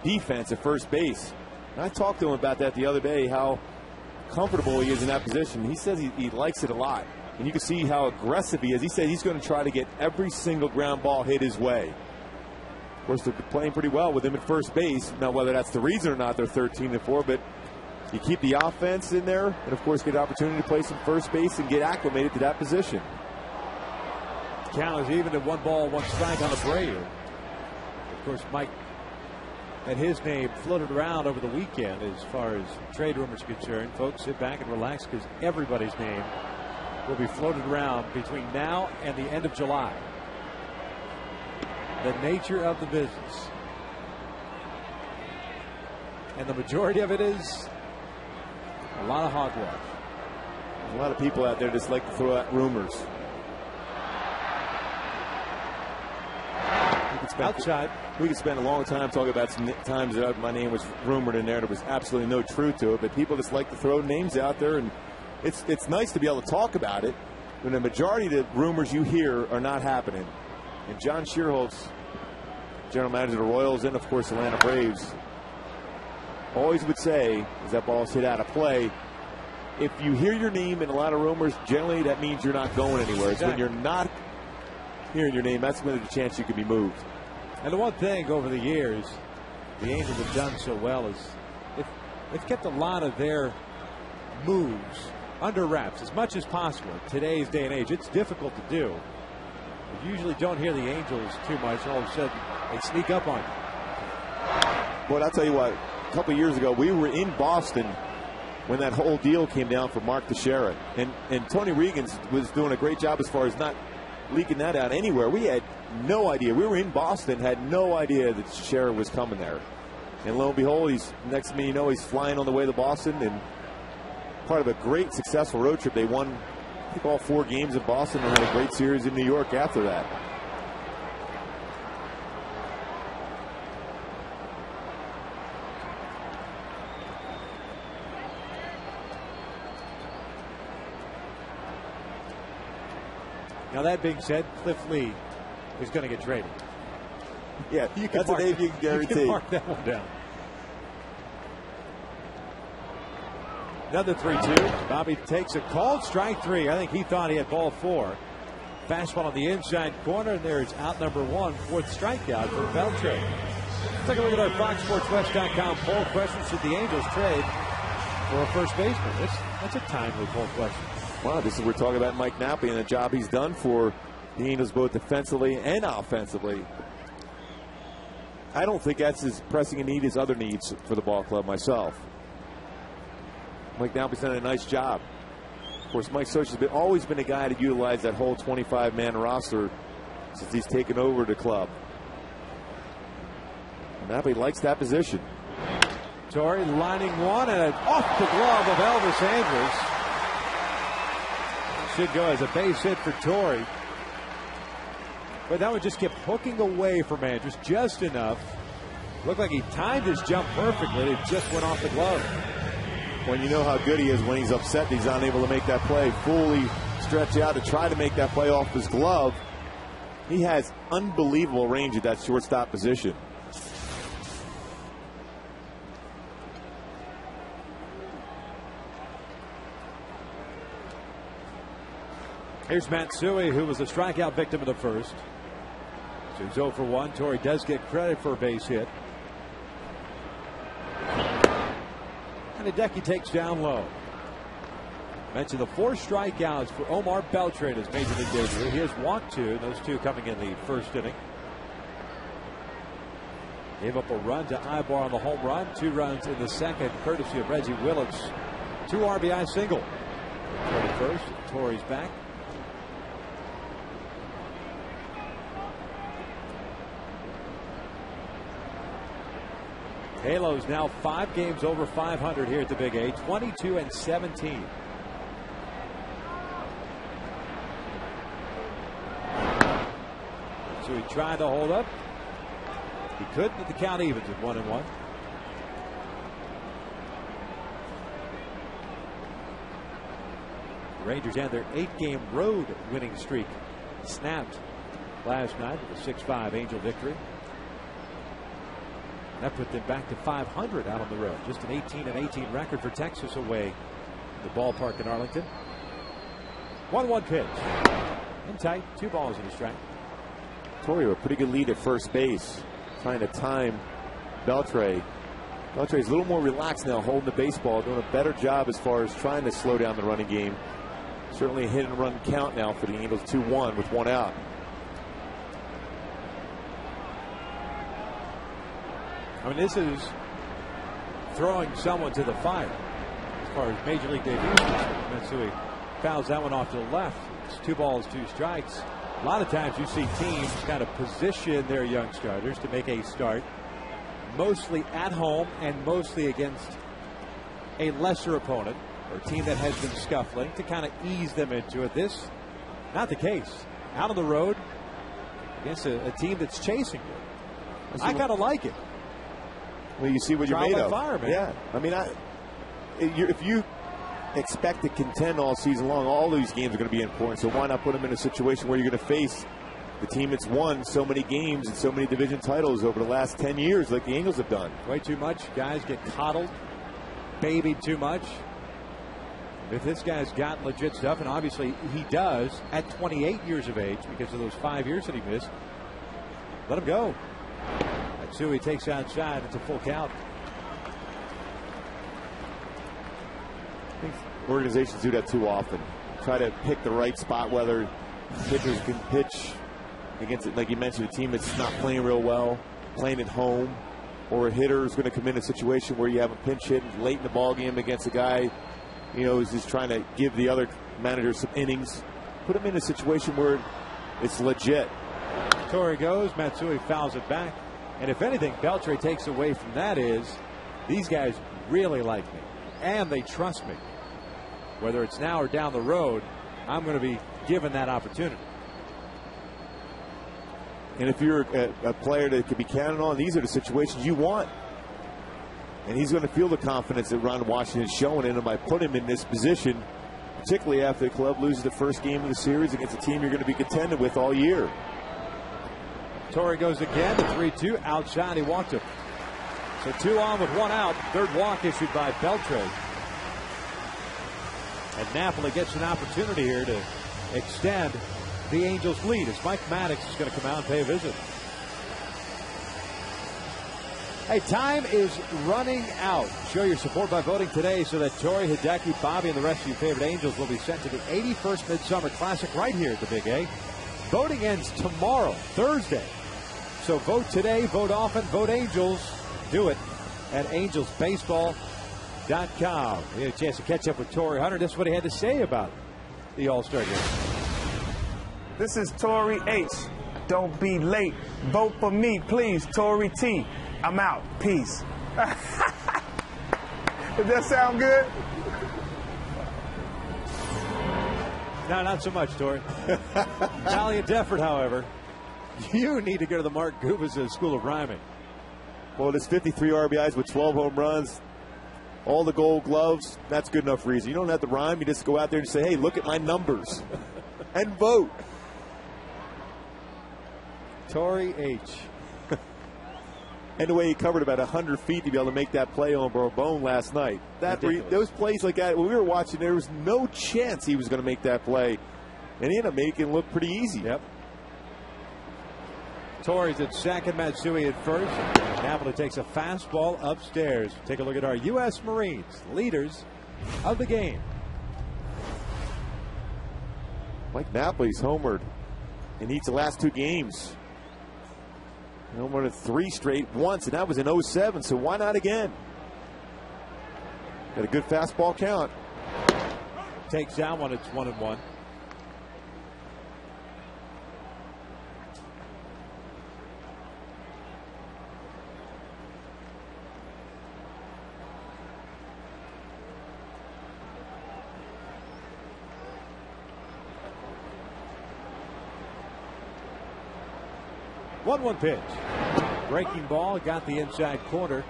defense at first base. And I talked to him about that the other day, how comfortable he is in that position. He says he likes it a lot, and you can see how aggressive he is. He said he's going to try to get every single ground ball hit his way. Of course, they're playing pretty well with him at first base. Now, whether that's the reason or not, they're 13-4, but you keep the offense in there, and of course get an opportunity to play some first base and get acclimated to that position. Count is even at 1 ball, 1 strike on the Braves. Of course, Mike had his name floated around over the weekend as far as trade rumors are concerned. Folks, sit back and relax, because everybody's name will be floated around between now and the end of July. The nature of the business. And the majority of it is a lot of hogwash. A lot of people out there just like to throw out rumors. Outside. We could spend a long time talking about some times that my name was rumored in there. There was absolutely no truth to it, but people just like to throw names out there, and it's nice to be able to talk about it when the majority of the rumors you hear are not happening. And John Shearholtz, general manager of the Royals and, of course, Atlanta Braves, always would say, as that ball's hit out of play, if you hear your name in a lot of rumors, generally that means you're not going anywhere. It's when you're not hearing your name, that's when there's a chance you could be moved. And the one thing over the years the Angels have done so well is they've kept a lot of their moves under wraps as much as possible. In today's day and age, it's difficult to do. You usually don't hear the Angels too much. All of a sudden, they sneak up on you. Boy, I'll tell you what, a couple of years ago, we were in Boston when that whole deal came down for Mark Teixeira. And Tony Regan was doing a great job as far as not leaking that out anywhere. We had no idea. We were in Boston, had no idea that Teixeira was coming there. And lo and behold, next thing you know, he's flying on the way to Boston, and part of a great, successful road trip. They won, I think, all 4 games in Boston and had a great series in New York after that. Now, that being said, Cliff Lee is going to get traded. Yeah, that's a name you can guarantee. You can mark that one down. Another 3-2. Bobby takes a called strike 3. I think he thought he had ball 4. Fastball on the inside corner, and there's out number 1, 4th strikeout for Beltran. Let's take a look at our FoxSportsWest.com poll question. Should the Angels trade for a first baseman? That's a timely poll question. Wow, we're talking about Mike Napoli and the job he's done for the Angels both defensively and offensively. I don't think that's as pressing a need as other needs for the ball club myself. Mike Napoli's done a nice job. Of course, Mike Scioscia's always been a guy to utilize that whole 25-man roster since he's taken over the club. Napoli likes that position. Torrey lining one, and off the glove of Elvis Andrus. Should go as a base hit for Torrey. But that one just kept hooking away from Andrus just enough. Looked like he timed his jump perfectly. It just went off the glove. When you know how good he is when he's upset, he's unable to make that play. Fully stretch out to try to make that play off his glove. He has unbelievable range at that shortstop position. Here's Matsui, who was a strikeout victim of the first. So he's 0 for 1. Torrey does get credit for a base hit. And Hideki takes down low. Mentioned the 4 strikeouts for Omar Beltran as major league debut. Here's walk 2, those 2 coming in the first inning. Gave up a run to Ibar on the home run. 2 runs in the second, courtesy of Reggie Willits. 2 RBI single. Torrey first, Torrey's back. Halos now 5 games over 500 here at the Big A, 22-17. So he tried to hold up. He couldn't, but the count evens at 1-1. The Rangers and their 8-game road winning streak snapped last night with a 6-5 Angel victory. That put them back to 500 out on the road. Just an 18-18 record for Texas away in the ballpark in Arlington. 1-1 pitch. In tight, 2 balls and a strike. Torrey, a pretty good lead at first base, trying to time Beltre. Beltre's a little more relaxed now, holding the baseball, doing a better job as far as trying to slow down the running game. Certainly a hit and run count now for the Angels, 2-1 with 1 out. I mean, this is throwing someone to the fire as far as Major League debut. Matsui fouls that one off to the left. It's 2 balls, 2 strikes. A lot of times you see teams kind of position their young starters to make a start, mostly at home and mostly against a lesser opponent or a team that has been scuffling, to kind of ease them into it. This, not the case. Out on the road against a team that's chasing you. I kind of like it. Well, you see what you're Trial made by of. fire, man. Yeah, I mean, if you expect to contend all season long, all these games are going to be important. So why not put them in a situation where you're going to face the team that's won so many games and so many division titles over the last 10 years, like the Angels have done? Way too much. Guys get coddled, babied too much. If this guy's got legit stuff, and obviously he does at 28 years of age because of those 5 years that he missed, let him go. Matsui takes outside. It's a full count. I think organizations do that too often. Try to pick the right spot, whether pitchers can pitch against it, like you mentioned, a team that's not playing real well, playing at home, or a hitter is going to come in a situation where you have a pinch hit late in the ball game against a guy, you know, who's just trying to give the other manager some innings. Put him in a situation where it's legit. Torrey goes. Matsui fouls it back. And if anything, Beltre takes away from that is these guys really like me and they trust me. Whether it's now or down the road, I'm going to be given that opportunity. And if you're a player that can be counted on, these are the situations you want. And he's going to feel the confidence that Ron Washington is showing in him by putting him in this position, particularly after the club loses the first game of the series against a team you're going to be contending with all year. Torrey goes again, the 3-2 outside. He walked him. So 2 on with 1 out. Third walk issued by Beltre. And Napoli gets an opportunity here to extend the Angels' lead as Mike Maddox is going to come out and pay a visit. Hey, time is running out. Show your support by voting today so that Torrey, Hideki, Bobby, and the rest of your favorite Angels will be sent to the 81st Midsummer Classic right here at the Big A. Voting ends tomorrow, Thursday. So vote today, vote often, vote Angels. Do it at angelsbaseball.com. We had a chance to catch up with Torrey Hunter. This is what he had to say about the All-Star game. This is Torrey H. Don't be late. Vote for me, please. Torrey T. I'm out. Peace. Does that sound good? No, not so much, Torrey. Valiant effort, however. You need to go to the Mark Gubas School of Rhyming. Well, there's 53 RBIs with 12 home runs, all the Gold Gloves. That's good enough reason. You don't have to rhyme. You just go out there and say, hey, look at my numbers and vote. Torrey H. And the way he covered about 100 feet to be able to make that play on Bourbon last night. Those plays like that, when we were watching, there was no chance he was going to make that play. And he ended up making it look pretty easy. Yep. Torrey's at second, Matsui at first. Napoli takes a fastball upstairs. Take a look at our U.S. Marines, leaders of the game. Mike Napoli's homered in each of the last 2 games. He homered 3 straight once, and that was in 07, so why not again? Got a good fastball count. Takes down one, it's 1-1. One pitch. Breaking ball, got the inside corner.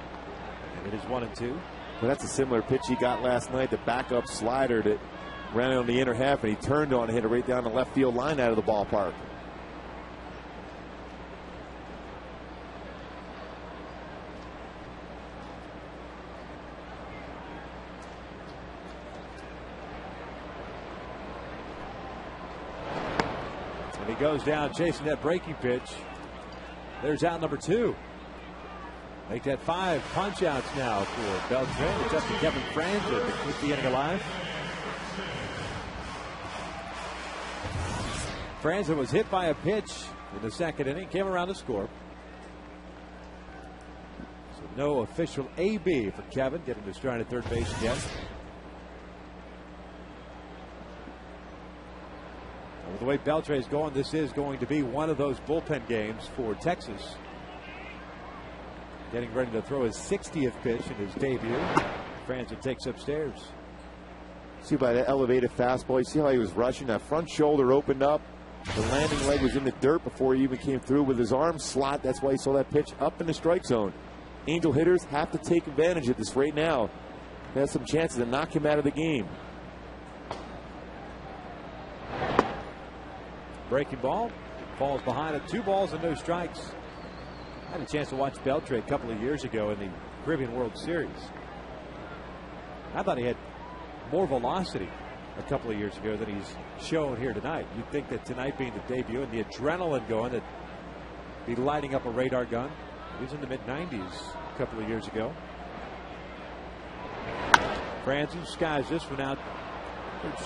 And it is 1-2. Well, that's a similar pitch he got last night, the backup slider that ran on the inner half, and he turned on and hit it right down the left field line out of the ballpark. And he goes down chasing that breaking pitch. There's out number 2. Make that 5 punch outs now for Beltran. It's up to Kevin Franzen to keep the inning alive. Franzen was hit by a pitch in the second inning, came around to score. So no official AB for Kevin, getting to stride at third base again. With the way Beltran is going, this is going to be one of those bullpen games for Texas. Getting ready to throw his 60th pitch in his debut. Franzen takes upstairs. See by that elevated fastball, you see how he was rushing. That front shoulder opened up. The landing leg was in the dirt before he even came through with his arm slot. That's why he saw that pitch up in the strike zone. Angel hitters have to take advantage of this right now. They have some chances to knock him out of the game. Breaking ball. Falls behind it. 2 balls and no strikes. I had a chance to watch Beltran a couple of years ago in the Caribbean World Series. I thought he had more velocity a couple of years ago than he's shown here tonight. You'd think that tonight being the debut and the adrenaline going, that be lighting up a radar gun. He was in the mid-90s a couple of years ago. Franzen skies this one out.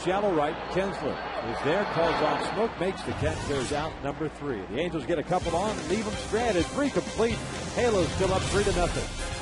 Shallow right. Kinsler is there, calls on Smoke, makes the catch. There's out number 3. The Angels get a couple on, leave them stranded. 3 complete. Halo's still up 3-0.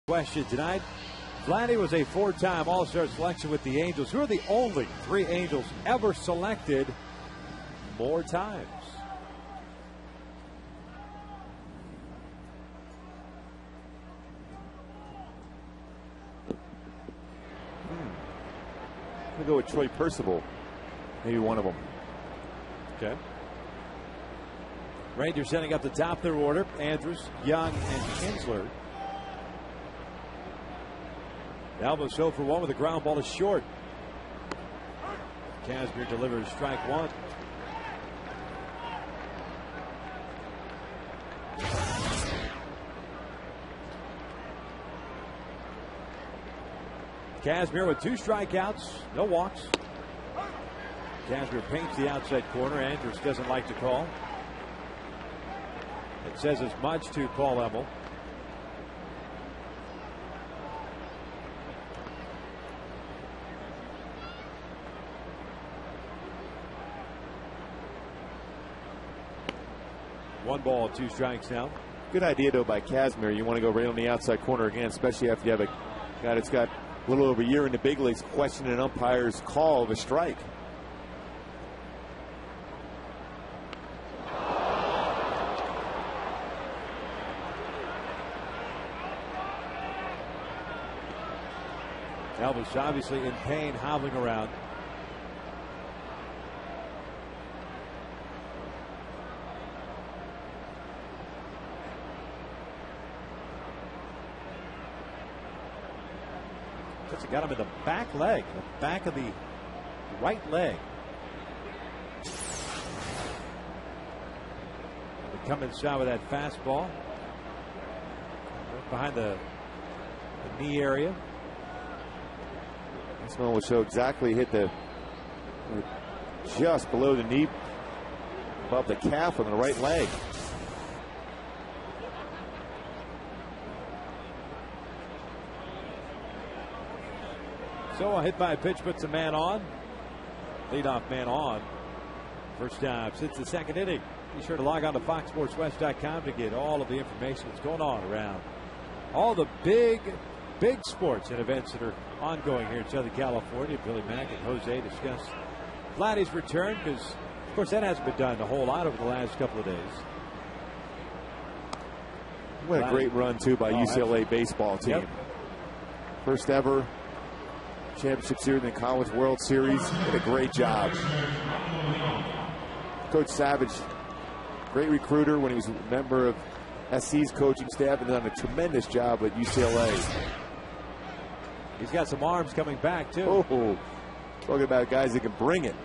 Question tonight. Vladdy was a 4-time All-Star selection with the Angels. Who are the only 3 Angels ever selected more times? I'm going to go with Troy Percival. Maybe one of them. Okay. Rangers setting up the top of their order. Andrus, Young, and Kinsler. Almost 0 for 1 with a ground ball to short. Kazmir delivers strike 1. Kazmir with 2 strikeouts, no walks. Kazmir paints the outside corner. Andrus doesn't like to call. It says as much to Paul Emmel. One ball, 2 strikes now. Good idea, though, by Kazmir. You want to go right on the outside corner again, especially after you have a guy that's got a little over a year in the big leagues, questioning an umpire's call of a strike. Elvis obviously in pain, hobbling around. Just got him in the back leg, the back of the right leg. They come inside with that fastball right behind the knee area. This one will show exactly hit the just below the knee, above the calf on the right leg. So a hit by a pitch puts a man on. Leadoff man on. First time since the second inning. Be sure to log on to FoxSportsWest.com to get all of the information that's going on around all the big sports and events that are ongoing here in Southern California. Billy Mack and Jose discuss Vladdy's return, because, of course, that hasn't been done a whole lot over the last couple of days. What a great run, too, by UCLA baseball team. Yep. First ever championship series in the College World Series. Did a great job. Coach Savage, great recruiter when he was a member of SC's coaching staff, and done a tremendous job at UCLA. He's got some arms coming back, too. Oh, talking about guys that can bring it.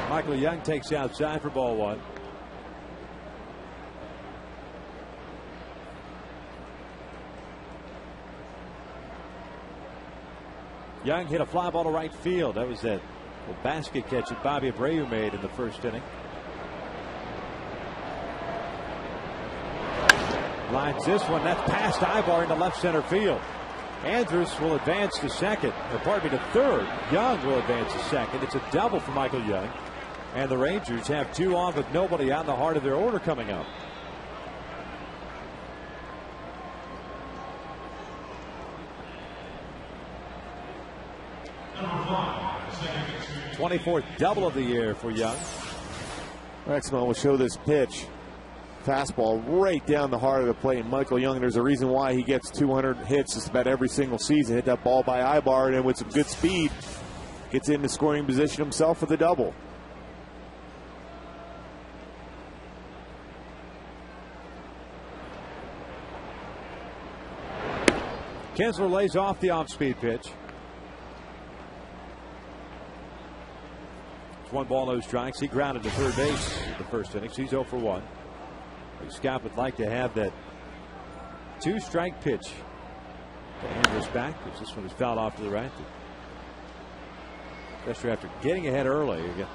Michael Young takes outside for ball one. Young hit a fly ball to right field. That was that basket catch that Bobby Abreu made in the first inning. Lines this one. That's past Ibar into left center field. Andrus will advance to second. Or pardon me, to third. Young will advance to second. It's a double for Michael Young. And the Rangers have two on with nobody out in the heart of their order coming up. #5, 24th double of the year for Young. Rexman will show this pitch. Fastball right down the heart of the plate. And Michael Young, there's a reason why he gets 200 hits just about every single season. Hit that ball by Ibar, and then with some good speed, gets into scoring position himself for the double. Kinsler lays off the off-speed pitch. It's 1 ball, no strikes. He grounded to third base in the first inning. He's 0 for 1. Scott would like to have that 2-strike pitch to Andrus back, because this one is fouled off to the right. Especially after getting ahead early, you get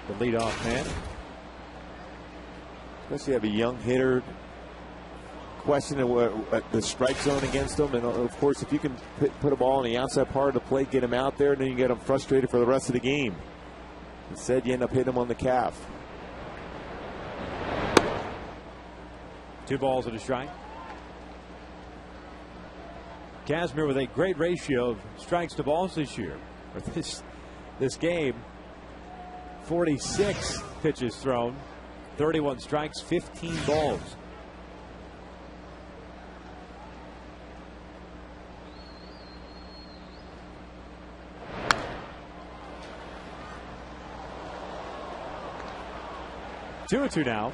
the leadoff man. Especially have a young hitter questioning the strike zone against him, and of course, if you can put a ball on the outside part of the plate, get him out there, and then you get him frustrated for the rest of the game. Instead, you end up hitting him on the calf. 2 balls and a strike. Casimir with a great ratio of strikes to balls this year. Or this game, 46 pitches thrown, 31 strikes, 15 balls. Two and two now.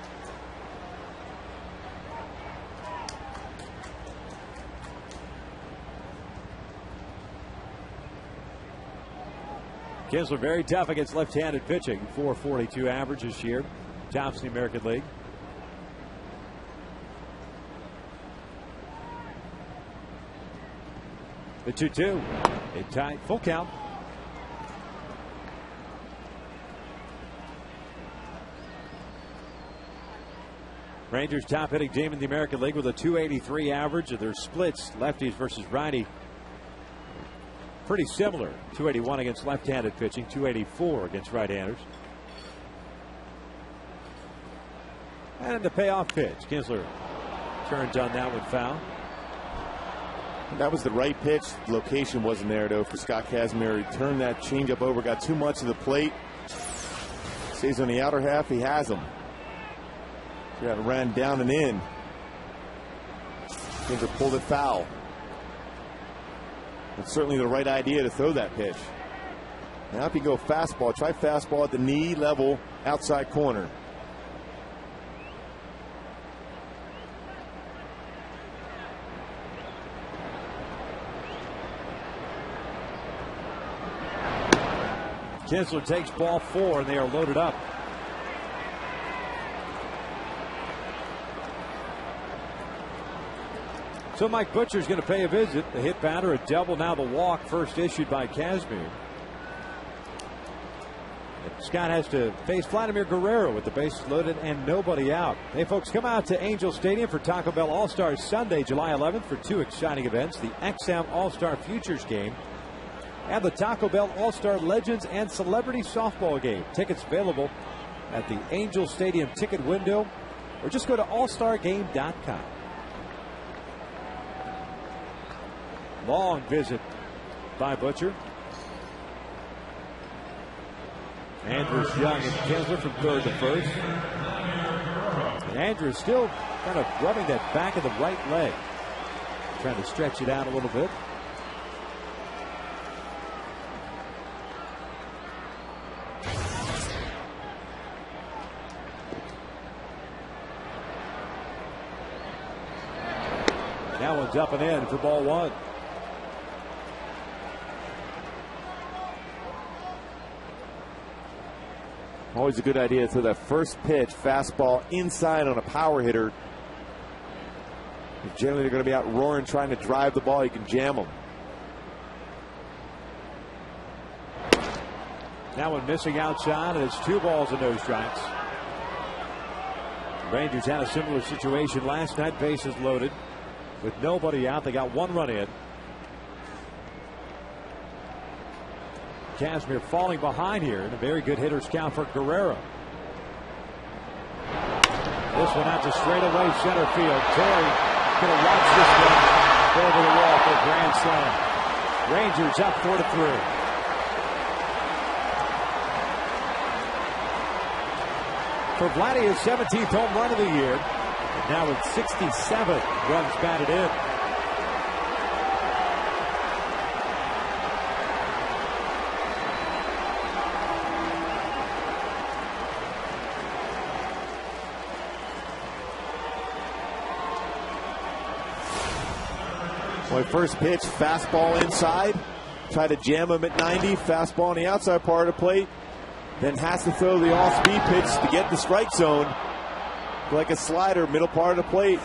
Kinsler very tough against left-handed pitching. 4.42 average this year. Tops in the American League. The 2-2. A tight full count. Rangers top hitting team in the American League with a 283 average, and their splits, lefties versus righty, pretty similar. 281 against left-handed pitching, 284 against right-handers. And the payoff pitch. Kinsler turns on that one foul. That was the right pitch. Location wasn't there, though, for Scott Kazmir. He turned that changeup over, got too much of the plate. Stays on the outer half. He has him. Got ran down and in. Kinder pulled it foul. It's certainly the right idea to throw that pitch. Now if you go fastball, try fastball at the knee level, outside corner. Kinsler takes ball 4, and they are loaded up. So Mike Butcher's going to pay a visit. The hit batter, a double, now the walk, first issued by Kazmir. Scott has to face Vladimir Guerrero with the bases loaded and nobody out. Hey, folks, come out to Angel Stadium for Taco Bell All-Stars Sunday, July 11th for 2 exciting events, the XM All-Star Futures Game and the Taco Bell All-Star Legends and Celebrity Softball Game. Tickets available at the Angel Stadium ticket window or just go to allstargame.com. Long visit by Butcher. Andrews, Young, and Kinsler from third to first. And Andrews still kind of rubbing that back of the right leg. Trying to stretch it out a little bit. That one's up and in for ball 1. Always a good idea to throw that first pitch, fastball inside on a power hitter. Generally, they're going to be out roaring, trying to drive the ball. You can jam them. That one missing outside, and it's 2 balls and no strikes. The Rangers had a similar situation last night, bases loaded. With nobody out, they got 1 run in. Kazmir falling behind here, and a very good hitter's count for Guerrero. This one out to straightaway center field. Terry could have watched this one go over the wall for a grand slam. Rangers up 4-3. For Vladdy, his 17th home run of the year. Now with 67 runs batted in. Well, first pitch, fastball inside. Try to jam him at 90. Fastball on the outside part of the plate. Then has to throw the off-speed pitch to get the strike zone. Like a slider, middle part of the plate.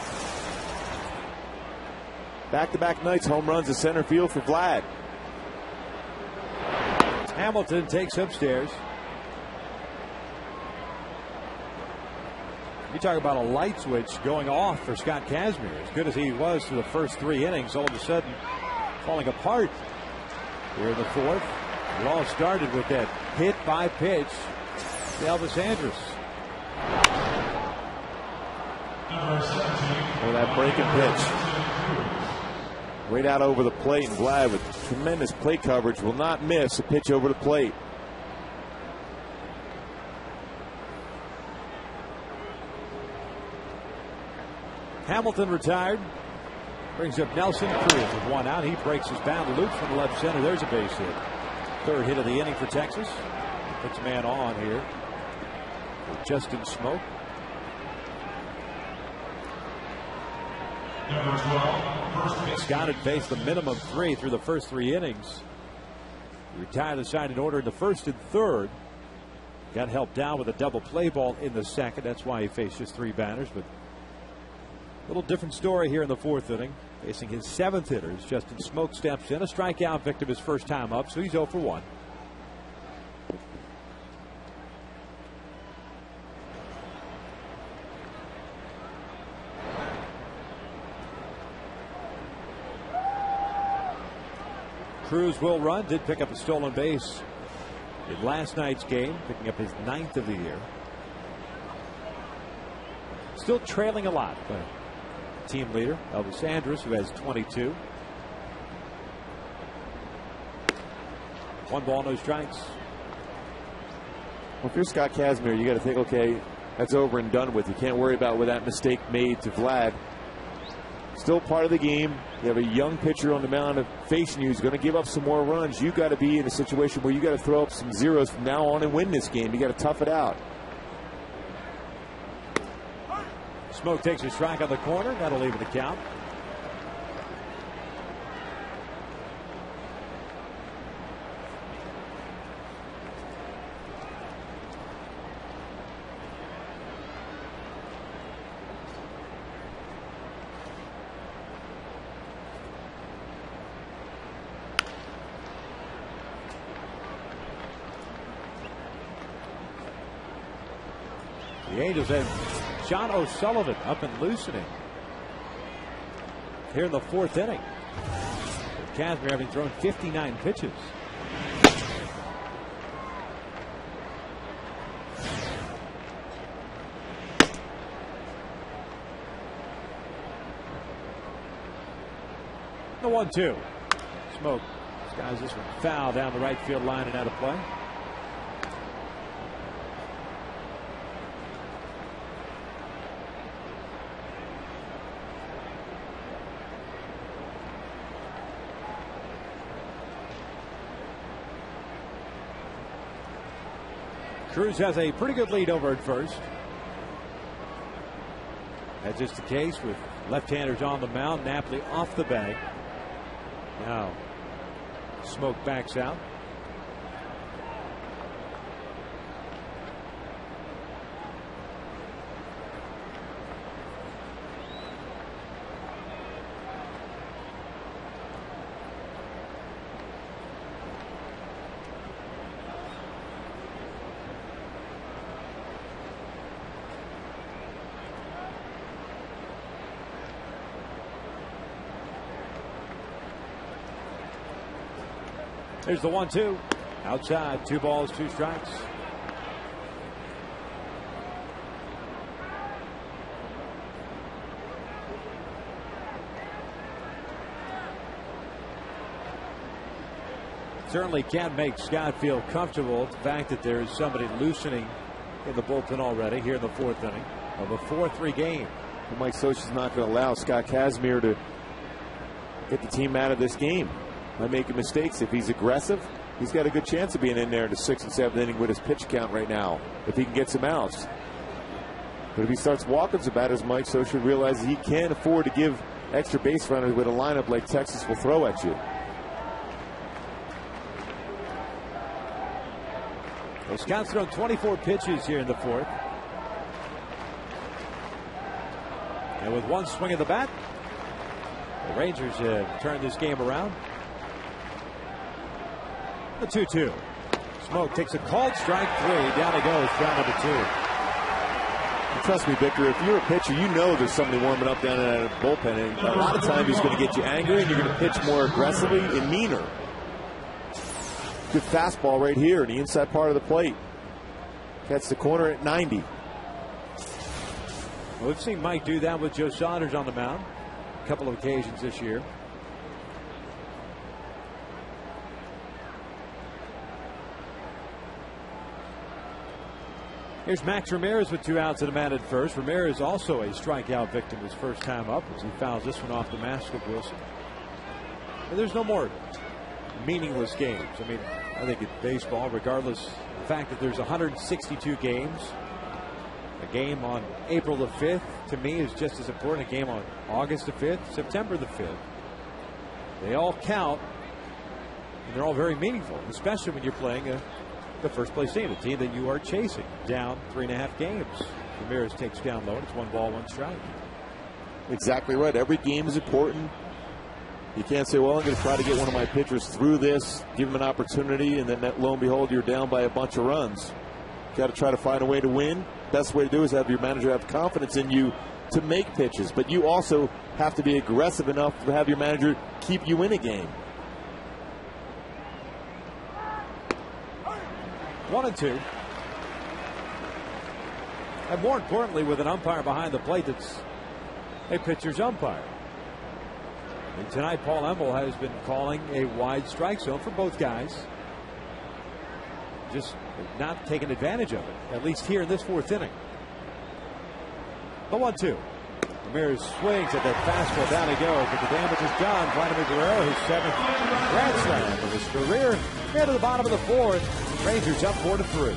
Back-to-back nights, home runs to center field for Vlad. Hamilton takes upstairs. You talk about a light switch going off for Scott Kazmir. As good as he was through the first 3 innings, all of a sudden falling apart here in the 4th. It all started with that hit by pitch to Elvis Andrus. Well, that breaking pitch. Right out over the plate, and Vlad with tremendous plate coverage will not miss a pitch over the plate. Hamilton retired. Brings up Nelson Cruz with 1 out. He breaks his bound, loops from the left center. There's a base hit. 3rd hit of the inning for Texas. Puts a man on here with Justin Smoak. Scott had faced the minimum 3 through the first 3 innings. He retired the side in order in the 1st and 3rd. Got helped down with a double play ball in the 2nd. That's why he faced just 3 batters. But a little different story here in the 4th inning. Facing his 7th hitters, Justin Smoak steps in. A strikeout victim his first time up, so he's 0 for 1. Cruz will run. Did pick up a stolen base in last night's game, picking up his 9th of the year. Still trailing a lot. But team leader Elvis Andrus, who has 22. 1 ball, no strikes. Well, if you're Scott Kazmir, you got to think, okay, that's over and done with. You can't worry about what that mistake made to Vlad. Still part of the game. You have a young pitcher on the mound facing you who's going to give up some more runs. You got to be in a situation where you got to throw up some zeros from now on and win this game. You got to tough it out. Smoke takes a strike on the corner. That'll even the count. The Angels have John O'Sullivan up and loosening here in the 4th inning. Kazmir having thrown 59 pitches. The 1-2. Smoke skies this one foul down the right field line and out of play. Cruz has a pretty good lead over at first. That's just the case with left-handers on the mound. Napoli off the bag. Now, Smoke backs out. There's the 1-2. Outside, 2 balls, 2 strikes. Certainly can't make Scott feel comfortable with the fact that there is somebody loosening in the bullpen already here in the 4th inning of a 4-3 game. Well, Mike Scioscia's not going to allow Scott Kazmir to get the team out of this game by making mistakes. If he's aggressive, he's got a good chance of being in there in the 6th and 7th inning with his pitch count right now, if he can get some outs. But if he starts walking some batters, Mike Scioscia realizes he can't afford to give extra base runners with a lineup like Texas will throw at you. Well, Scott's thrown 24 pitches here in the 4th. And with 1 swing of the bat, the Rangers have turned this game around. The 2-2. Smoke takes a called strike 3. Down he goes. Round number 2. And trust me, Victor, if you're a pitcher, you know there's somebody warming up down in that bullpen. And a lot of times he's going to get you angry and you're going to pitch more aggressively and meaner. Good fastball right here in the inside part of the plate. Catch the corner at 90. Well, we've seen Mike do that with Joe Saunders on the mound a couple of occasions this year. Here's Max Ramirez with 2 outs and a man at first. Ramirez also a strikeout victim his first time up as he fouls this one off the mask of Wilson. And there's no more meaningless games. I mean, I think in baseball, regardless of the fact that there's 162 games, a game on April the 5th to me is just as important. A game on August the 5th, September the 5th. They all count, and they're all very meaningful, especially when you're playing the first place team, a team that you are chasing down 3.5 games. Ramirez takes down low, and it's 1 ball, 1 strike. Exactly right. Every game is important. You can't say, well, I'm going to try to get one of my pitchers through this, give him an opportunity, and then lo and behold, you're down by a bunch of runs. Got to try to find a way to win. Best way to do is have your manager have confidence in you to make pitches, but you also have to be aggressive enough to have your manager keep you in a game. 1-2. And more importantly, with an umpire behind the plate that's a pitcher's umpire. And tonight, Paul Emmel has been calling a wide strike zone for both guys. just not taken advantage of it, at least here in this fourth inning. The 1-2. Ramirez swings at that fastball. Down he goes, but the damage is done. Vladimir Guerrero, his 7th grand slam of his career. Near to the bottom of the fourth. Rangers up 4-3.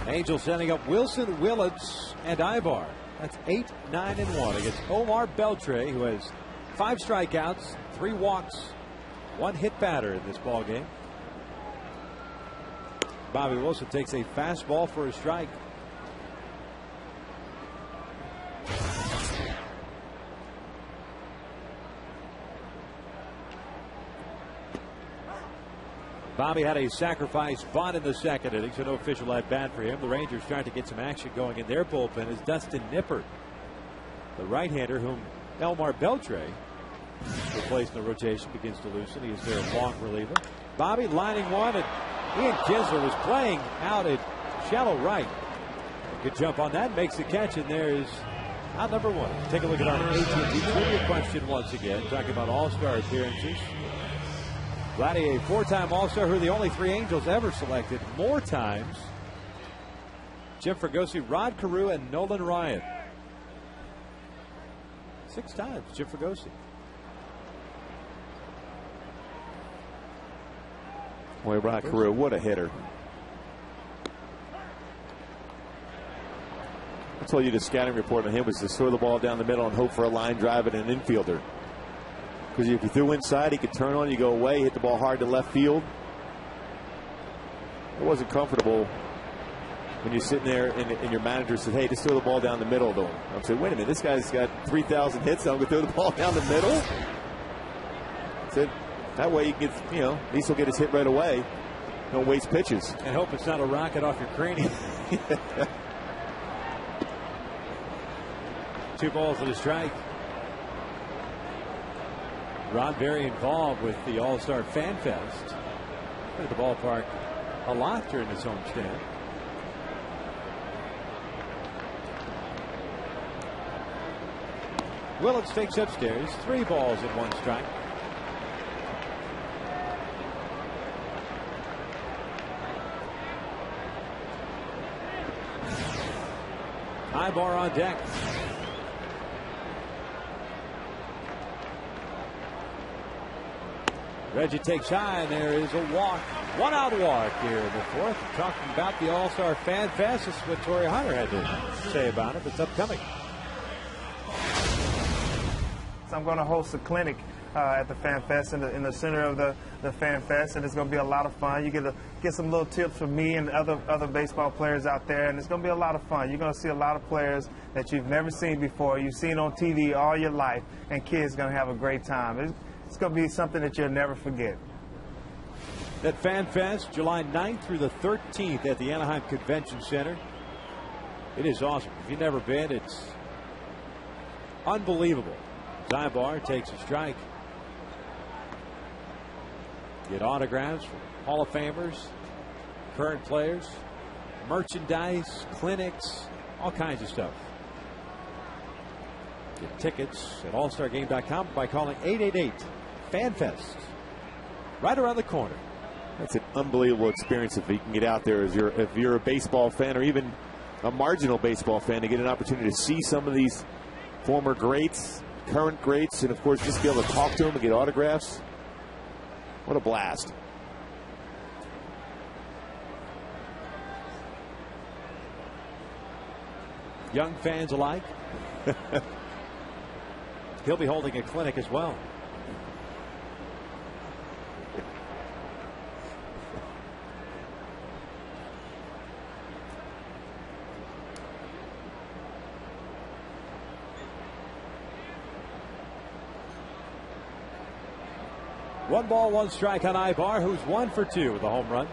Angels sending up Wilson, Willits, and Ibar. That's 8, 9, and 1 against Omar Beltre, who has 5 strikeouts, 3 walks, 1 hit batter in this ball game. Bobby Wilson takes a fastball for a strike. Bobby had a sacrifice bunt in the second inning, so no official at bat for him. The Rangers trying to get some action going in their bullpen is Dustin Nippert, the right-hander whom Elmar Beltre replaced in the rotation, begins to loosen. He is their long reliever. Bobby lining one, and Ian Kinsler was playing out at shallow right. Good jump on that, makes the catch, and there is out number 1. Take a look at our AT&T trivia question once again, talking about all-star appearances. Vladdy, a 4-time All-Star, who are the only 3 Angels ever selected more times. Jim Fregosi, Rod Carew, and Nolan Ryan. 6 times, Jim Fregosi. Boy, Rod Carew, what a hitter. I told you the scouting report on him was to throw the ball down the middle and hope for a line drive and an infielder. Because if you threw inside, he could turn on you, go away, hit the ball hard to left field. It wasn't comfortable when you're sitting there and your manager said, hey, just throw the ball down the middle, though. I'm saying, wait a minute, this guy's got 3,000 hits, I'm going to throw the ball down the middle? I said, that way you can get, at least he'll get his hit right away. Don't waste pitches. And hope it's not a rocket off your cranium. 2 balls and a strike. Ron very involved with the All-Star Fan Fest. At the ballpark a lot during his homestand. Willits takes upstairs. 3 balls and 1 strike. Ibar on deck. Reggie takes high, and there is a walk. 1-out walk here in the 4th. Talking about the All-Star Fan Fest, this is what Torrey Hunter had to say about it. It's upcoming. So I'm going to host a clinic at the Fan Fest in the center of the Fan Fest, and it's going to be a lot of fun. You get some little tips from me and other baseball players out there, and it's going to be a lot of fun. You're going to see a lot of players that you've never seen before. You've seen on TV all your life, and kids are going to have a great time. It's going to be something that you'll never forget. That Fan Fest, July 9th through the 13th at the Anaheim Convention Center. It is awesome. If you've never been, it's unbelievable. Zybar takes a strike. Get autographs from Hall of Famers, current players, merchandise, clinics, all kinds of stuff. Get tickets at allstargame.com by calling 888-FANFEST. Right around the corner. That's an unbelievable experience if you can get out there if you're a baseball fan or even a marginal baseball fan, to get an opportunity to see some of these former greats, current greats, and of course just be able to talk to them and get autographs. What a blast. Young fans alike. He'll be holding a clinic as well. One ball, one strike on Ibar, who's 1 for 2 with a home run.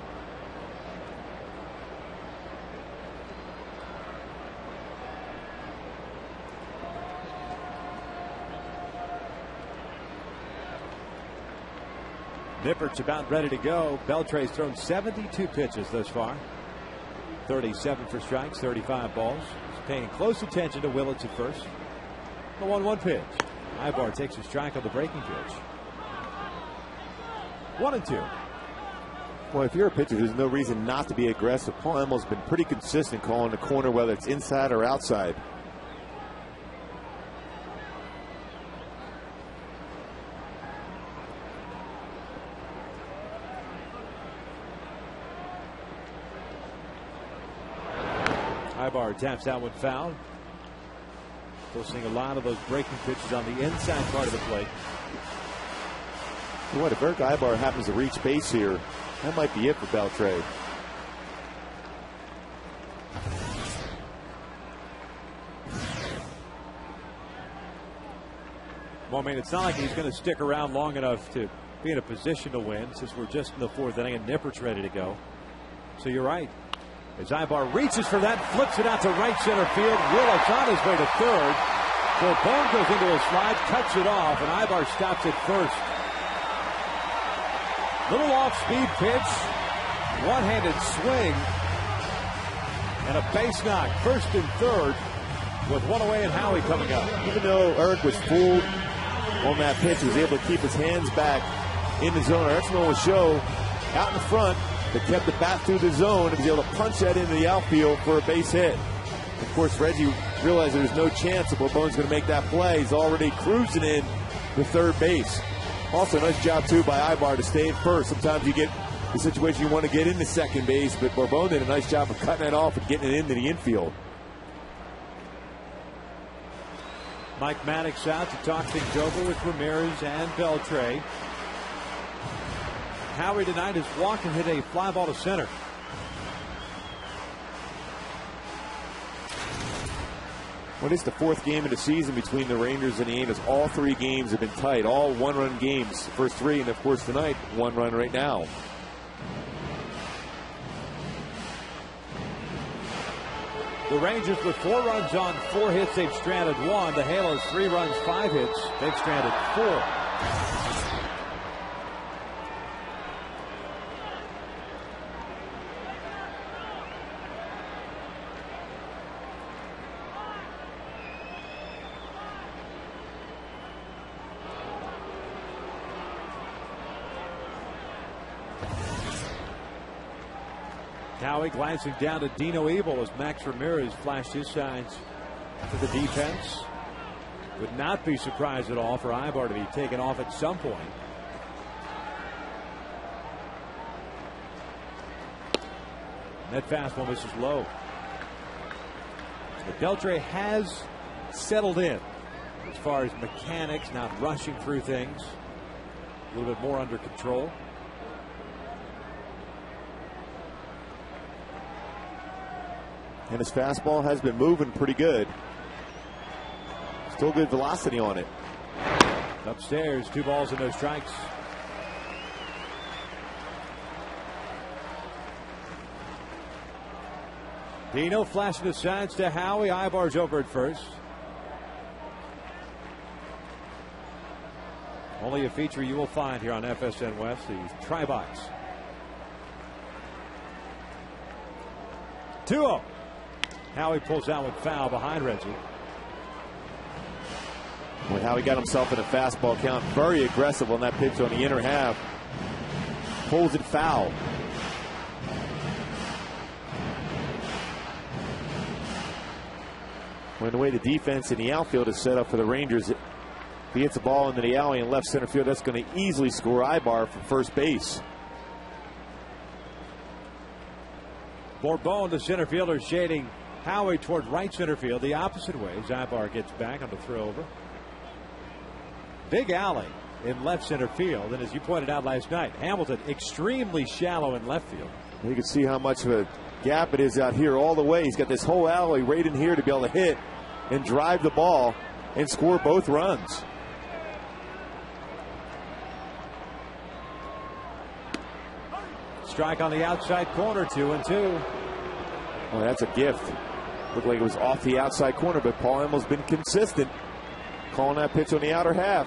Nippert's about ready to go. Beltre's thrown 72 pitches thus far. 37 for strikes, 35 balls. He's paying close attention to Willits at first. The 1-1 pitch. Ibar takes a strike on the breaking pitch. 1-2. Well, if you're a pitcher, there's no reason not to be aggressive. Paul Emmel's been pretty consistent calling the corner, whether it's inside or outside. Ibar taps that one foul. Still seeing a lot of those breaking pitches on the inside part of the plate. What if Eric Ibar happens to reach base here? That might be it for Beltre. Well, I mean, it's not like he's going to stick around long enough to be in a position to win, since we're just in the 4th inning and Nippert's ready to go. So you're right. As Ibar reaches for that, flips it out to right center field. Willits on his way to 3rd. Bourbon goes into a slide, cuts it off, and Ibar stops at 1st. Little off-speed pitch, one-handed swing, and a base knock. 1st and 3rd with one away and Howie coming up. Even though Eric was fooled on that pitch, he was able to keep his hands back in the zone. Our X-Men will show out in front that kept the bat through the zone and was able to punch that into the outfield for a base hit. Of course, Reggie realized there's no chance that Bourbon's going to make that play. He's already cruising in to 3rd base. Also, nice job, too, by Ibar to stay at 1st. Sometimes you get the situation you want to get into 2nd base, but Bourbon did a nice job of cutting it off and getting it into the infield. Mike Maddox out to talk things over with Ramirez and Beltre. Howie tonight has walked and hit a fly ball to center. Well, it's the 4th game of the season between the Rangers and the Angels. All 3 games have been tight. All one-run games. First 3, and of course tonight, 1 run right now. The Rangers with 4 runs on 4 hits. They've stranded 1. The Halos 3 runs, 5 hits. They've stranded 4. Howie glancing down to Dino Ebel as Max Ramirez flashed his signs to the defense. Would not be surprised at all for Ibar to be taken off at some point. That fastball misses low. But Beltre has settled in as far as mechanics, not rushing through things. a little bit more under control. And his fastball has been moving pretty good. Still good velocity on it. Upstairs, 2 balls and no strikes. Dino flashing the sides to Howie. Ibar's over at first. Only a feature you will find here on FSN West, the Tri-Box. 2-0. Howie pulls out with foul behind Reggie. Boy, Howie got himself in a fastball count. Very aggressive on that pitch on the inner half. Pulls it foul. Well, the way the defense in the outfield is set up for the Rangers, if he hits the ball into the alley in left center field, that's going to easily score Ibar from first base. Bourbon, the center fielder, shading Howie toward right center field the opposite way. Ibar gets back on the throw over. Big alley in left center field, and as you pointed out last night, Hamilton extremely shallow in left field. You can see how much of a gap it is out here all the way. He's got this whole alley right in here to be able to hit and drive the ball and score both runs. Strike on the outside corner, 2-2. Well, that's a gift. Looked like it was off the outside corner, but Paul Emmel's been consistent calling that pitch on the outer half.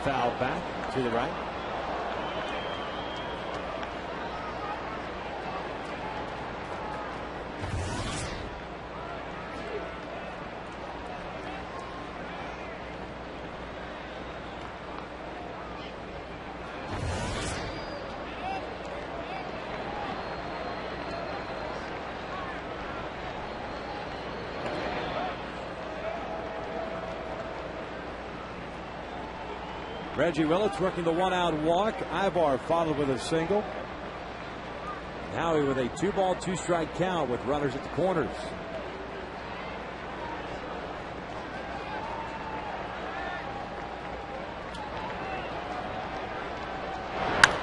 Foul back to the right. Reggie Willits working the 1-out walk. Ibar followed with a single. Howie with a 2-ball, 2-strike count with runners at the corners.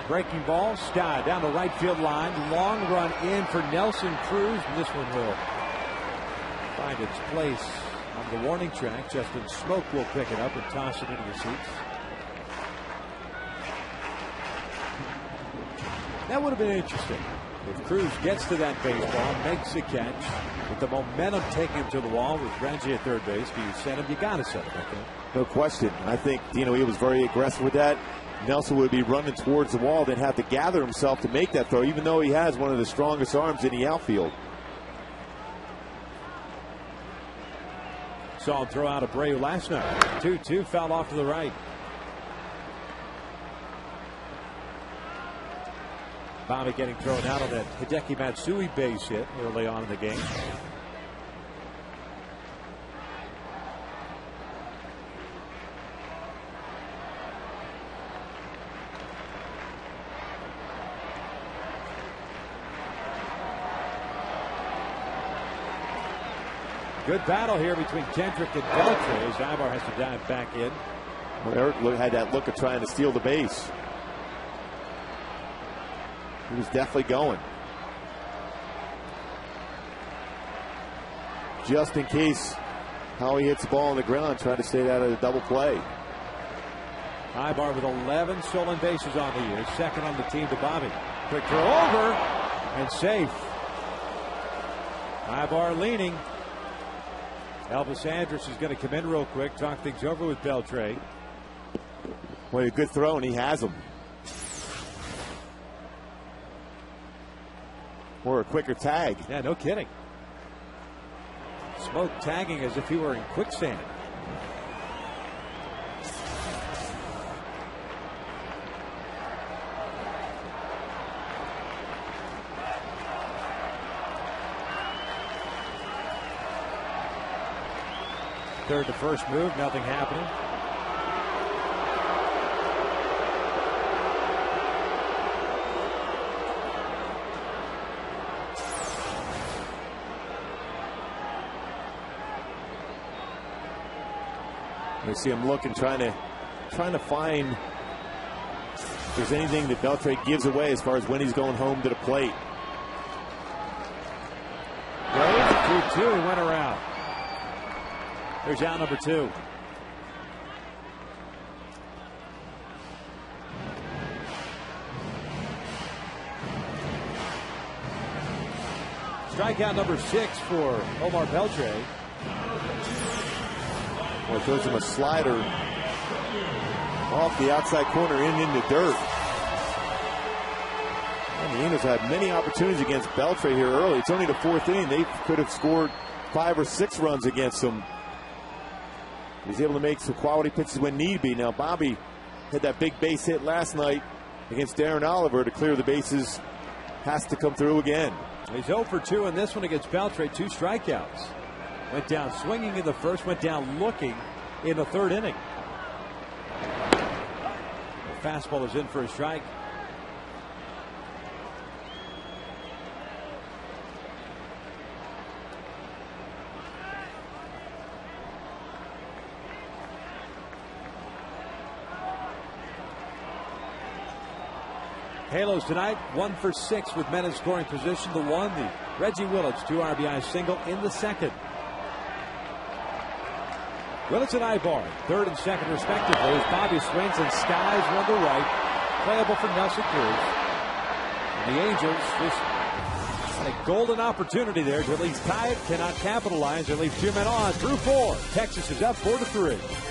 Breaking ball, Sky down the right field line. Long run in for Nelson Cruz. And this one will find its place on the warning track. Justin Smoke will pick it up and toss it into the seats. That would have been interesting if Cruz gets to that baseball, makes a catch, with the momentum taking him to the wall with Reggie at third base. Do you send him? You got to send him, I think. No question. I think he was very aggressive with that. Nelson would be running towards the wall, then have to gather himself to make that throw, even though he has one of the strongest arms in the outfield. Saw him throw out Abreu last night. 2-2, fouled off to the right. Bobby getting thrown out on that Hideki Matsui base hit early on in the game. Good battle here between Kendrick and Beltre as Ibar has to dive back in. Well, Eric had that look of trying to steal the base. He was definitely going. Just in case Howie hits the ball on the ground, trying to stay out of the double play. Ibar with 11 stolen bases on the year. Second on the team to Bobby. Quick throw over and safe. Ibar leaning. Elvis Andrus is going to come in real quick, talk things over with Beltre. Well, a good throw, and he has him. Or a quicker tag. Yeah, no kidding. Smoke tagging as if he were in quicksand. Third to first move, nothing happening. You see him looking, trying to find if there's anything that Beltre gives away as far as when he's going home to the plate. Well, 2-2, he went around. Here's out number 2. Strikeout number 6 for Omar Beltre. Well, throws him a slider off the outside corner in the dirt. And the Angels had many opportunities against Beltre here early. It's only the 4th inning. They could have scored 5 or 6 runs against him. He's able to make some quality pitches when need be. Now, Bobby had that big base hit last night against Darren Oliver to clear the bases. Has to come through again. He's 0 for 2 in this one against Beltre. 2 strikeouts. Went down swinging in the first, went down looking in the 3rd inning. The fastball is in for a strike. Halos tonight, 1 for 6 with men in scoring position. The one, the Reggie Willits 2 RBI single in the 2nd. Willits and Ibar, 3rd and 2nd respectively, as Bobby swings and skies one to right. Playable for Nelson Cruz. And the Angels just had a golden opportunity there to at least tie it, cannot capitalize. They leave 2 men on through 4. Texas is up 4-3.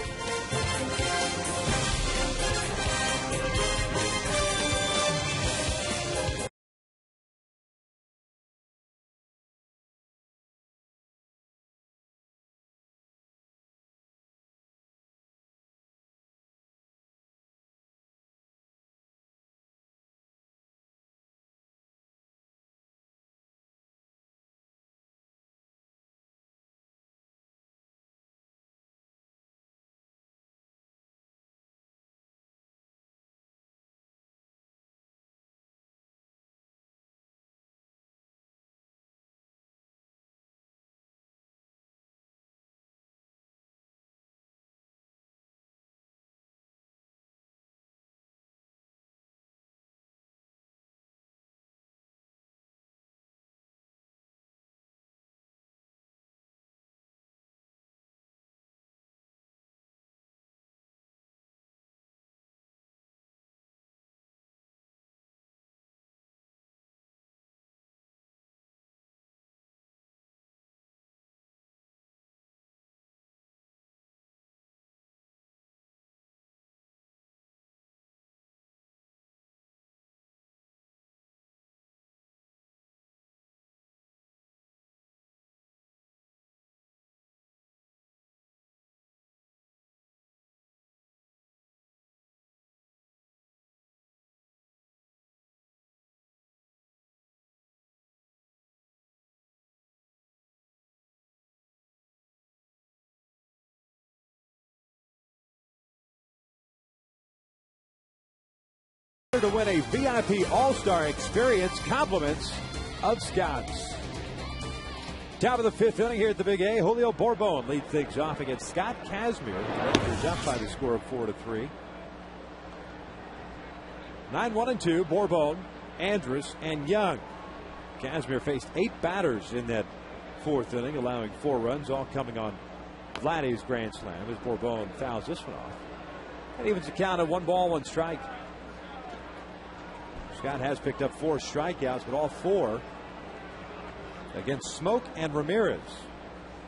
To win a VIP All-Star experience, compliments of Scott's. Top of the 5th inning here at the Big A. Julio Borbon leads things off against Scott Kazmir. The Rangers up by the score of 4-3. 9-1-2. Borbon, Andrus, and Young. Kazmir faced 8 batters in that 4th inning, allowing 4 runs, all coming on Vladdy's grand slam as Borbon fouls this one off. And evens the count at 1 ball, 1 strike. Scott has picked up 4 strikeouts, but all 4 against Smoke and Ramirez.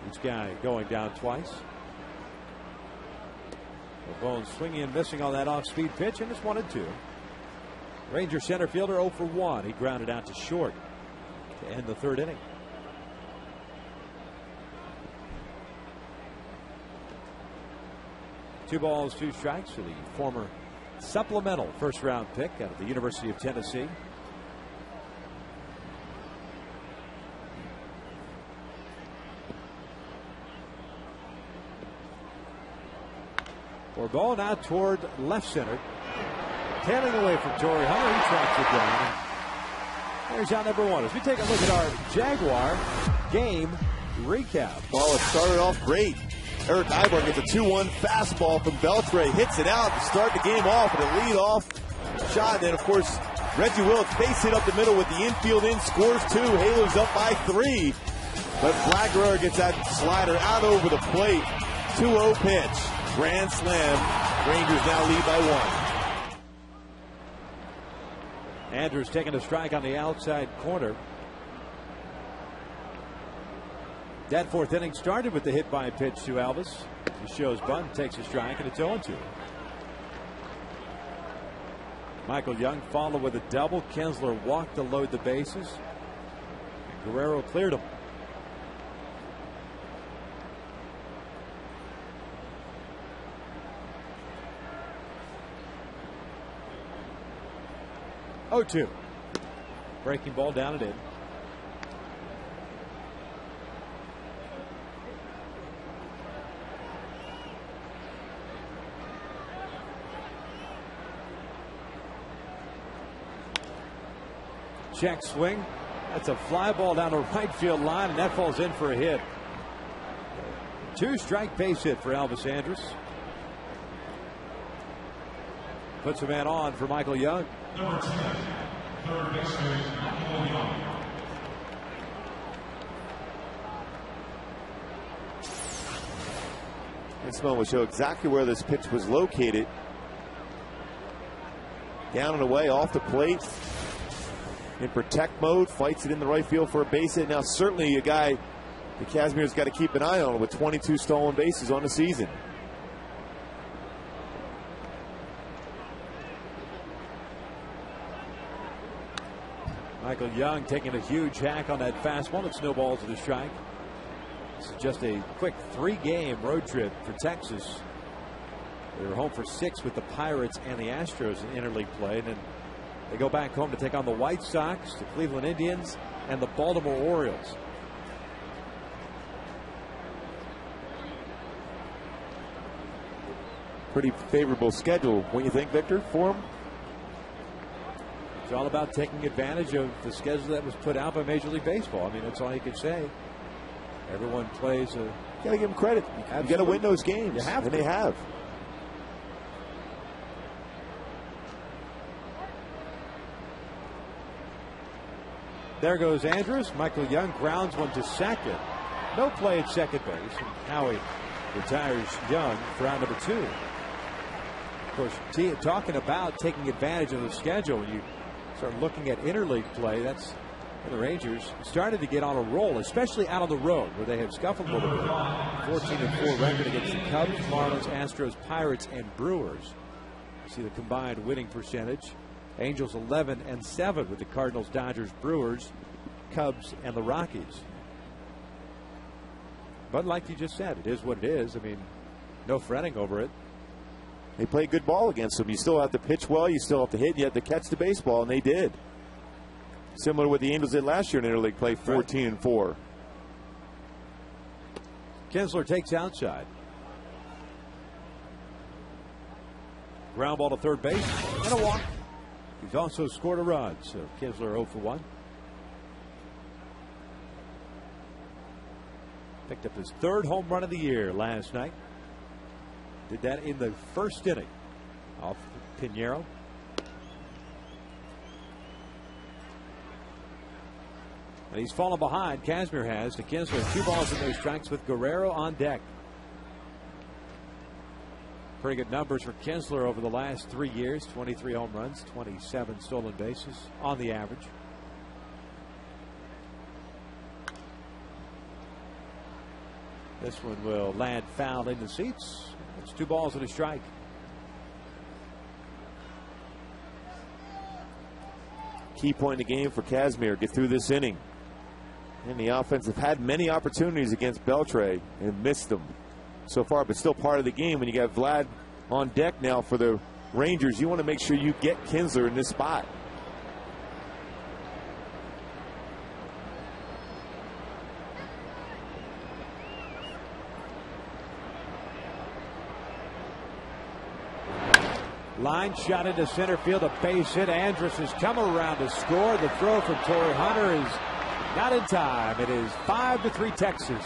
Each guy going down twice. Bones swinging and missing on that off-speed pitch, and it's 1-2. Ranger center fielder 0 for 1. He grounded out to short to end the 3rd inning. Two balls, 2 strikes for the former supplemental first-round pick out of the University of Tennessee. Borbon out toward left center. Tailing away from Torrey Hunter. He tracks it down. There's out number 1. As we take a look at our Jaguar game recap. Well, it started off great. Eric Ibar gets a 2-1 fastball from Beltre, hits it out to start the game off with a lead-off shot. And then, of course, Reggie Wilkes face hit up the middle with the infield in, scores 2. Halos up by 3. But Vlad Guerrero gets that slider out over the plate. 2-0 pitch. Grand slam. Rangers now lead by 1. Andrews taking a strike on the outside corner. That fourth inning started with the hit by pitch to Alvis. He shows bunt, takes a strike, and it's 0-2. Michael Young followed with a double. Kinsler walked to load the bases. And Guerrero cleared him. Oh, 2. Breaking ball down and in. Check swing. That's a fly ball down the right field line, and that falls in for a hit. 2-strike base hit for Elvis Andrus. Puts a man on for Michael Young. Number 10, third baseman, Michael Young. This moment will show exactly where this pitch was located. Down and away off the plate. In protect mode, fights it in the right field for a base hit. Now certainly a guy that Kazmier's got to keep an eye on with 22 stolen bases on the season. Michael Young taking a huge hack on that fastball. It snowballs to the strike. This is just a quick 3-game road trip for Texas. They were home for 6 with the Pirates and the Astros in interleague play. And then they go back home to take on the White Sox, the Cleveland Indians, and the Baltimore Orioles. Pretty favorable schedule, what you think, Victor, for him? It's all about taking advantage of the schedule that was put out by Major League Baseball. I mean, that's all you can say. Everyone plays a... You got to give them credit. You got to win those games. You have to. And they have. There goes Andrus. Michael Young grounds one to second. No play at second base. And Howie retires Young for round number 2. Of course, talking about taking advantage of the schedule, when you start looking at interleague play, that's where the Rangers started to get on a roll, especially out on the road, where they have scuffled a little bit. 14-4 record against the Cubs, Marlins, Astros, Pirates, and Brewers. See the combined winning percentage. Angels 11-7 with the Cardinals, Dodgers, Brewers, Cubs, and the Rockies. But like you just said, it is what it is. I mean, no fretting over it. They play good ball against them. You still have to pitch well. You still have to hit. You have to catch the baseball, and they did. Similar to what the Angels did last year in interleague play, 14-4. Kinsler takes outside. Ground ball to third base and a walk. He's also scored a run, so Kinsler 0 for 1. Picked up his 3rd home run of the year last night. Did that in the first inning off Pinheiro. And he's fallen behind. Kazmier has to Kinsler. 2 balls and no strikes with Guerrero on deck. Pretty good numbers for Kinsler over the last 3 years. 23 home runs, 27 stolen bases on the average. This one will land foul in the seats. It's 2 balls and a strike. Key point in the game for Kazmier. Get through this inning. And the offense have had many opportunities against Beltre and missed them so far, but still part of the game. When you got Vlad on deck now for the Rangers, you want to make sure you get Kinsler in this spot. Line shot into center field, a base hit. Andrus has come around to score. The throw from Torrey Hunter is not in time. It is 5-3 Texas.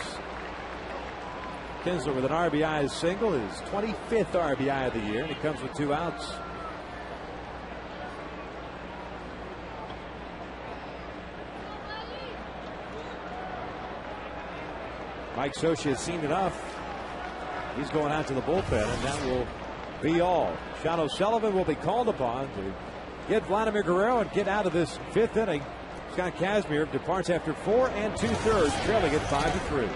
Kinsler with an RBI single, his 25th RBI of the year, and he comes with 2 outs. Mike Scioscia has seen enough. He's going out to the bullpen, and that will be all. Sean O'Sullivan will be called upon to get Vladimir Guerrero and get out of this 5th inning. Scott Kazmir departs after 4 2/3, trailing at 5-3.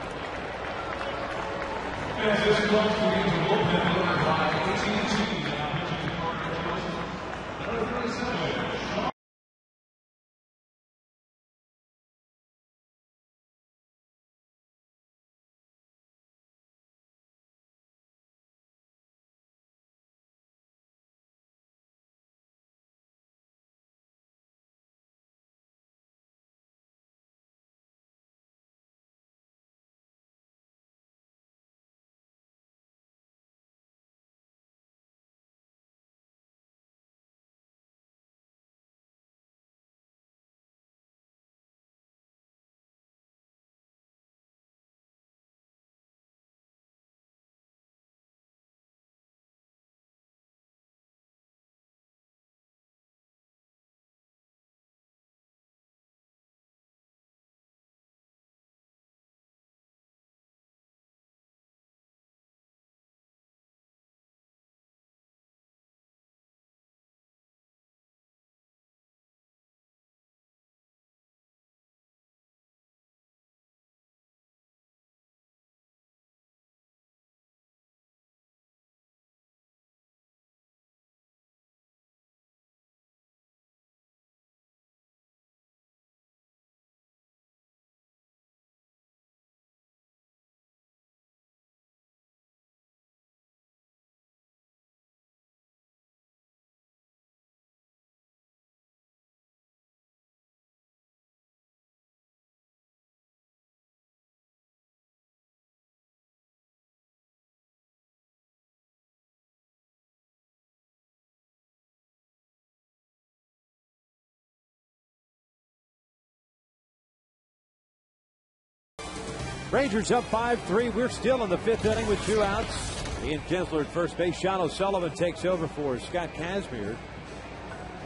Rangers up 5-3. We're still in the 5th inning with 2 outs. Ian Kinsler at first base. Sean O'Sullivan takes over for Scott Kazmir.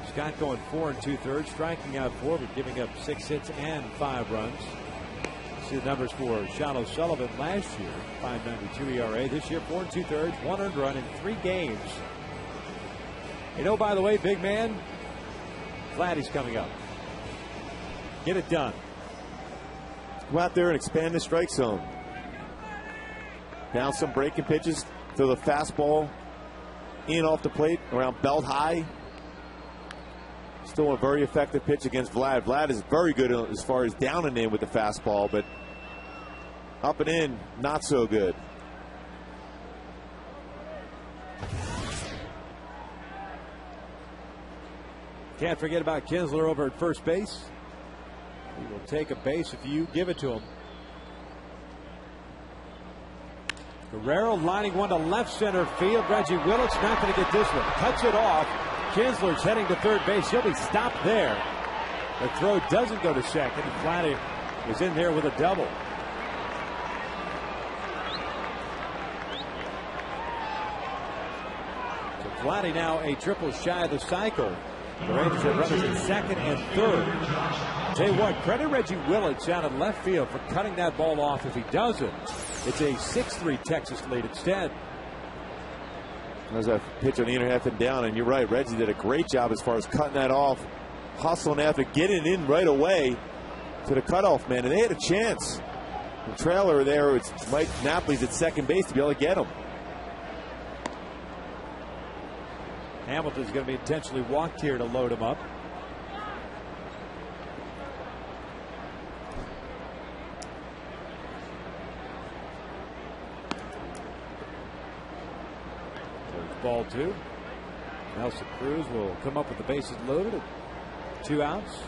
Scott going 4 2/3, striking out 4, but giving up 6 hits and 5 runs. See the numbers for Sean O'Sullivan last year: 5.92 ERA. This year 4 2/3, 1 earned run in 3 games. You know, by the way, big man, Vladdy's coming up. Get it done. Go out there and expand the strike zone. Down some breaking pitches, throw the fastball in off the plate around belt high. Still a very effective pitch against Vlad. Vlad is very good as far as down and in with the fastball, but up and in, not so good. Can't forget about Kinsler over at first base. He will take a base if you give it to him. Guerrero lining one to left center field. Reggie Willetts not going to get this one. Cuts it off. Kinsler's heading to third base. He'll be stopped there. The throw doesn't go to second. Vladdy is in there with a double. So Vladdy now a triple shy of the cycle. The Rangers have runners at second and third. Tell you what, credit Reggie Willetts out in left field for cutting that ball off. If he doesn't, it's a 6-3 Texas lead instead. There's a pitch on the inner half and down, and you're right, Reggie did a great job as far as cutting that off, hustling after, getting in right away to the cutoff man, and they had a chance. The trailer there, it's Mike Napoli's at second base to be able to get him. Hamilton's going to be intentionally walked here to load him up. There's ball 2. Nelson Cruz will come up with the bases loaded at 2 outs.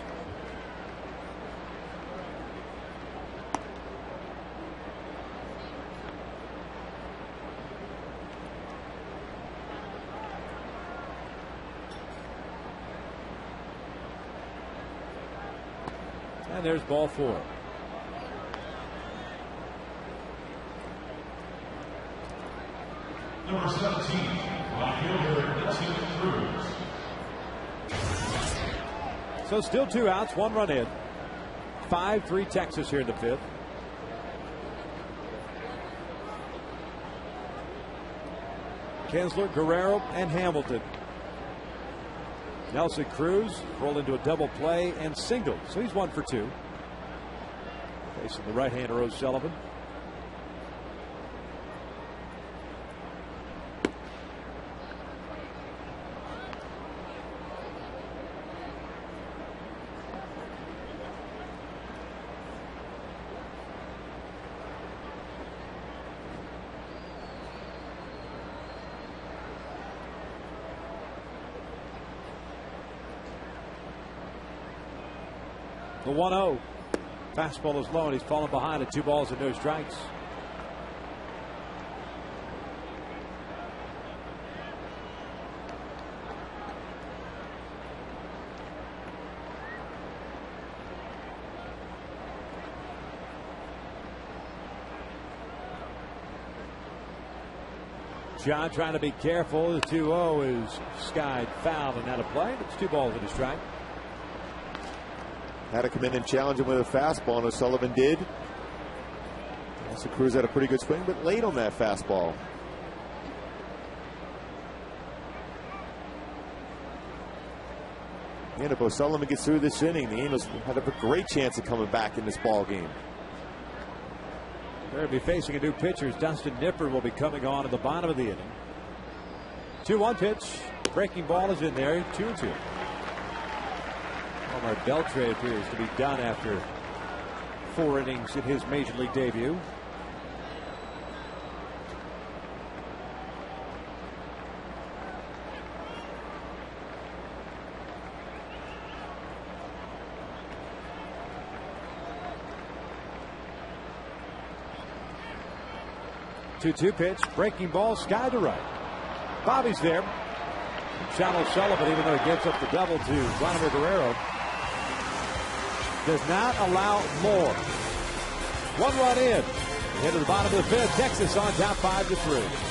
And there's ball 4. Number 17, right fielder, Cruz. So still 2 outs, 1 run in. 5-3 Texas here in the 5th. Kinsler, Guerrero, and Hamilton. Nelson Cruz rolled into a double play and singled, so he's 1 for 2. Facing the right-hander O'Sullivan. The 1-0. Fastball is low, and he's fallen behind at 2 balls and no strikes. John trying to be careful. The 2-0 is skied foul and out of play. It's 2 balls and a strike. Had to come in and challenge him with a fastball, and O'Sullivan did. Also, Cruz had a pretty good swing, but late on that fastball. And if O'Sullivan gets through this inning, the Angels have a great chance of coming back in this ball game. They're going to be facing a new pitcher. Dustin Nipper will be coming on at the bottom of the inning. 2-1 pitch. Breaking ball is in there. 2-2. Omar Beltre appears to be done after 4 innings in his major league debut. Two pitch, breaking ball, sky to right. Bobby's there. Shallow Sullivan, even though he gets up the double to Vladimir Guerrero, does not allow more. 1 run in. Hit to the bottom of the 5th. Texas on top 5-3.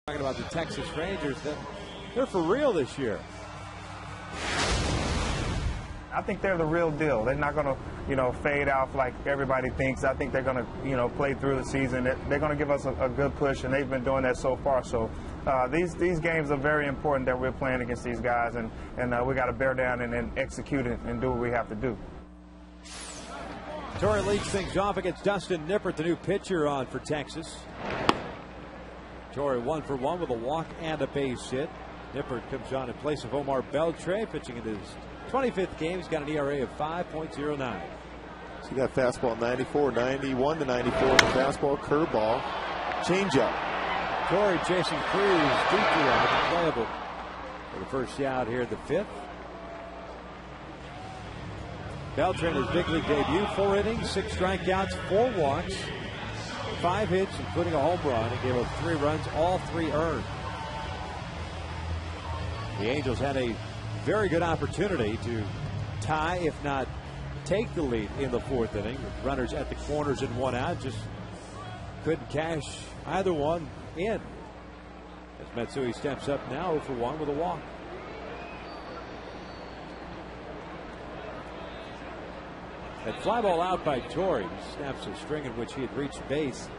Talking about the Texas Rangers, they're for real this year. I think they're the real deal. They're not going to, fade out like everybody thinks. I think they're going to, play through the season. They're going to give us a good push, and they've been doing that so far. So these games are very important that we're playing against these guys, and we got to bear down and execute it and do what we have to do. Torrey leads things off against Dustin Nippert, the new pitcher on for Texas. Torrey 1 for 1 with a walk and a base hit. Nippert comes on in place of Omar Beltre, pitching in his 25th game. He's got an ERA of 5.09. So you got fastball 94, 91 to 94. Fastball, curveball, changeup. Torrey chasing Cruz deeply out, playable for the first out here in the 5th. Beltre in his big league debut, 4 innings, 6 strikeouts, 4 walks, 5 hits, including a home run. He gave up 3 runs, all 3 earned. The Angels had a very good opportunity to tie, if not take the lead in the 4th inning, with runners at the corners and 1 out. Just couldn't cash either one in. As Matsui steps up now 0 for 1 with a walk. That fly ball out by Torrey snaps a string in which he had reached base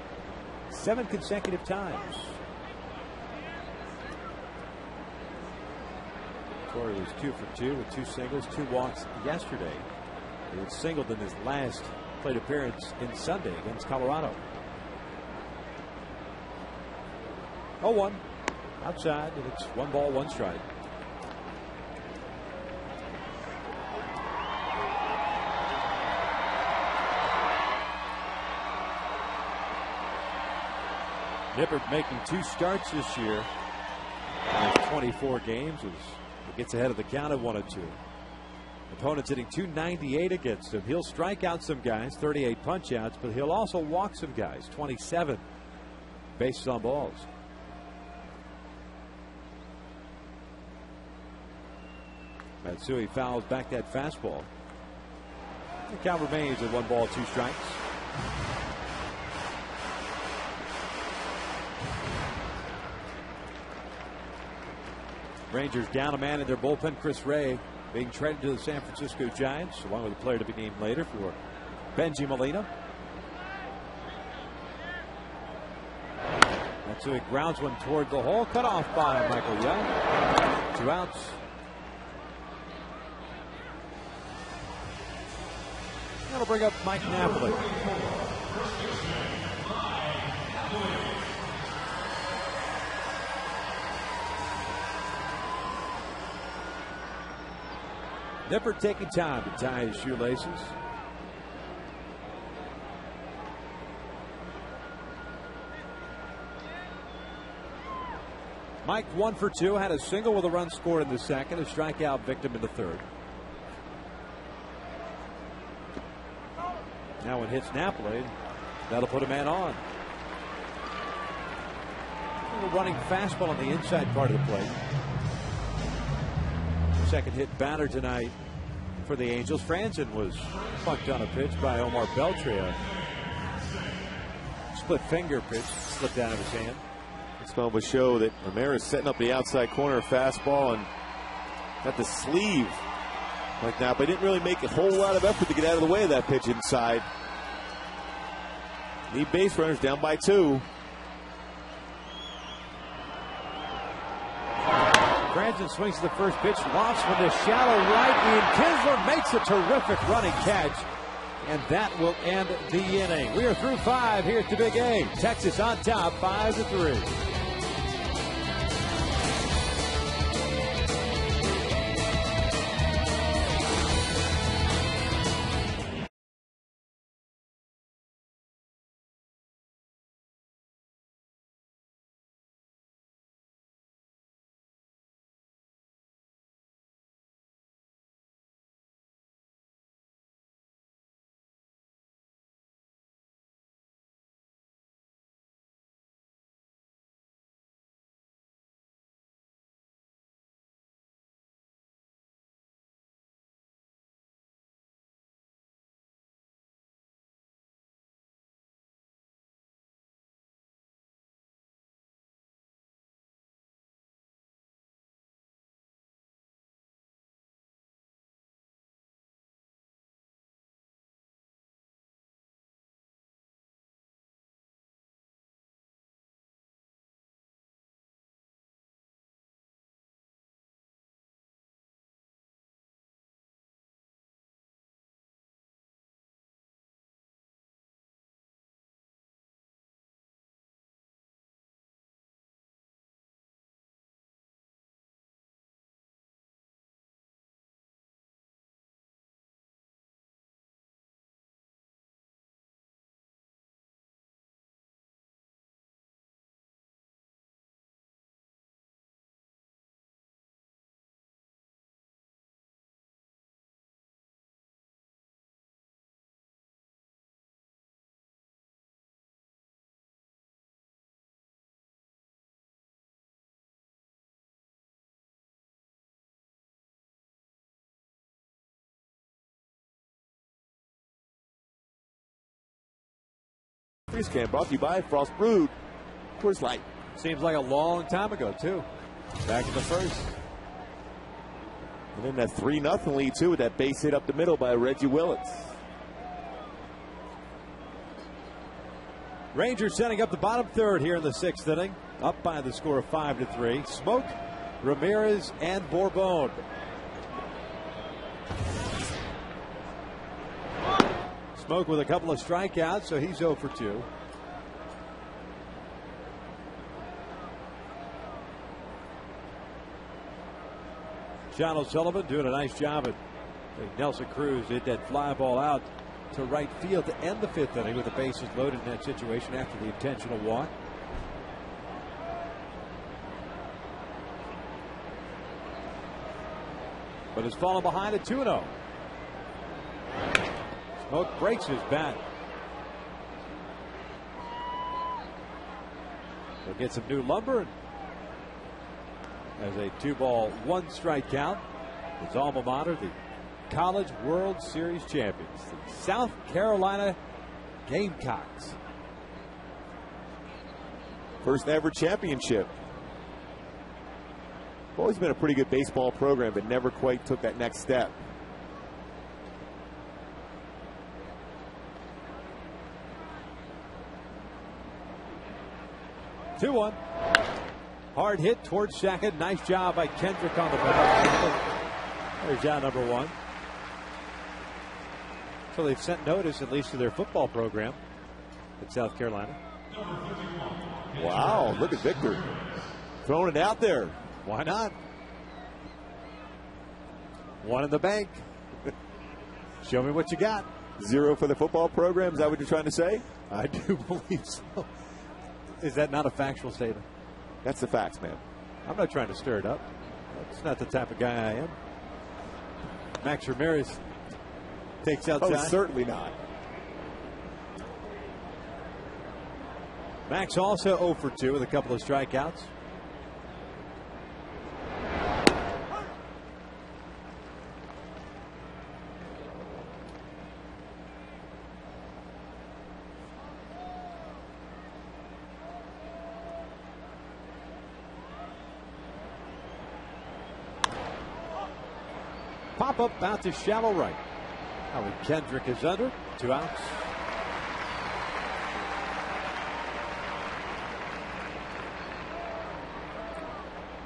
7 consecutive times. Torrey was 2 for 2 with 2 singles, 2 walks yesterday. He had singled in his last plate appearance in Sunday against Colorado. 0-1 outside, and it's 1 ball, 1 strike. Nippert making 2 starts this year in 24 games as he gets ahead of the count at 1-2. Opponents hitting .298 against him. He'll strike out some guys, 38 punch outs, but he'll also walk some guys, 27 bases on balls. Matsui fouls back that fastball. The count remains at 1 ball, 2 strikes. Rangers down a man in their bullpen. Chris Ray being traded to the San Francisco Giants, along with a player to be named later for Benji Molina. Matsui grounds one toward the hole, cut off by Michael Young. 2 outs. That'll bring up Mike Napoli. Nippert taking time to tie his shoelaces. Mike 1 for 2, had a single with a run scored in the 2nd, a strikeout victim in the 3rd. Now when hits Napoli, that'll put a man on. A running fastball on the inside part of the plate. Second hit batter tonight for the Angels. Franzen was punked on a pitch by Omar Beltre. Split finger pitch slipped out of his hand. This one will show that Ramirez setting up the outside corner fastball and got the sleeve like that, but didn't really make a whole lot of effort to get out of the way of that pitch inside. Need base runners, down by 2. Franzen swings to the first pitch, lofts from the shallow right. Ian Kinsler makes a terrific running catch, and that will end the inning. We are through 5 here at the Big A. Texas on top, 5-3. Freeze Can brought to you by Frost Brewed Coors Light. Seems like a long time ago, too. Back in the first. And then that 3-0 lead, too, with that base hit up the middle by Reggie Willits. Rangers setting up the bottom third here in the 6th inning. Up by the score of 5-3. Smoke, Ramirez, and Bourbon. Smoke with a couple of strikeouts, so he's 0 for 2. John O'Sullivan doing a nice job at Nelson Cruz hit that fly ball out to right field to end the 5th inning with the bases loaded in that situation after the intentional walk. But has fallen behind at 2-0. Smoke breaks his bat. He'll get some new lumber as a 2-ball, 1-strike count. His alma mater, the College World Series champions, the South Carolina Gamecocks. First ever championship. Always been a pretty good baseball program, but never quite took that next step. Two one. Hard hit towards second. Nice job by Kendrick on the back. There's out number 1. So they've sent notice, at least to their football program at South Carolina. Wow, look at Victor throwing it out there. Why not? One in the bank. Show me what you got. 0 for the football program. Is that what you're trying to say? I do believe so. Is that not a factual statement? That's the facts, man. I'm not trying to stir it up. That's not the type of guy I am. Max Ramirez takes outside. Oh, certainly not. Max also 0 for 2 with a couple of strikeouts. Pop up out to shallow right. Howie Kendrick is under. 2 outs.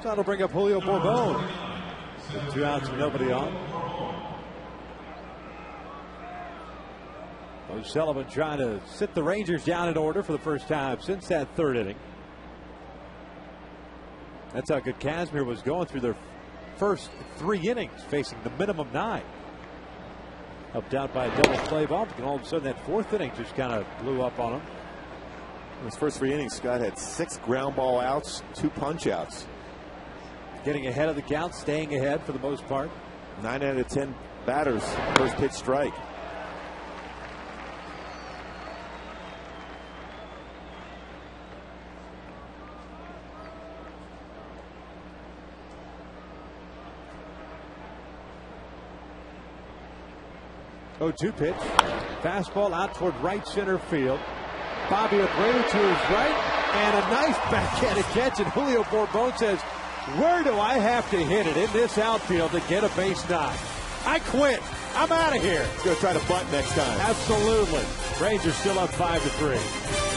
So that'll bring up Julio Bourbon. With 2 outs and nobody on. O'Sullivan trying to sit the Rangers down in order for the first time since that 3rd inning. That's how good Kazmir was going through their first 3 innings, facing the minimum 9. Helped out by a double play bump, and all of a sudden that 4th inning just kind of blew up on him. In his first 3 innings, Scott had 6 ground ball outs, 2 punch outs. Getting ahead of the count, staying ahead for the most part. 9 out of 10 batters, first pitch strike. Oh, 2 pitch. Fastball out toward right center field. Bobby Abreu to his right. And a nice backhanded catch. And Julio Bourbon says, where do I have to hit it in this outfield to get a base knock? I quit. I'm out of here. He's going to try to bunt next time. Absolutely. Rangers still up 5-3.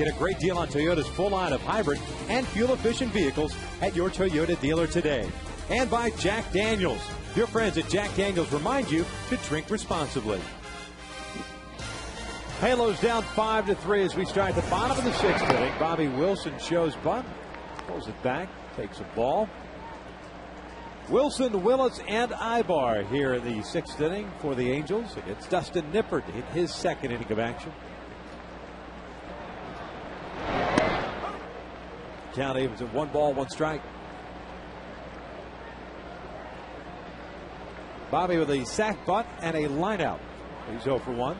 Get a great deal on Toyota's full line of hybrid and fuel-efficient vehicles at your Toyota dealer today. And by Jack Daniels. Your friends at Jack Daniels remind you to drink responsibly. Halos down 5-3 as we start the bottom of the 6th inning. Bobby Wilson shows bunt, pulls it back, takes a ball. Wilson, Willis, and Ibar here in the 6th inning for the Angels against Dustin Nippert in his 2nd inning of action. Count evens at 1 ball, 1 strike. Bobby with a sac bunt and a line out. He's 0 for 1.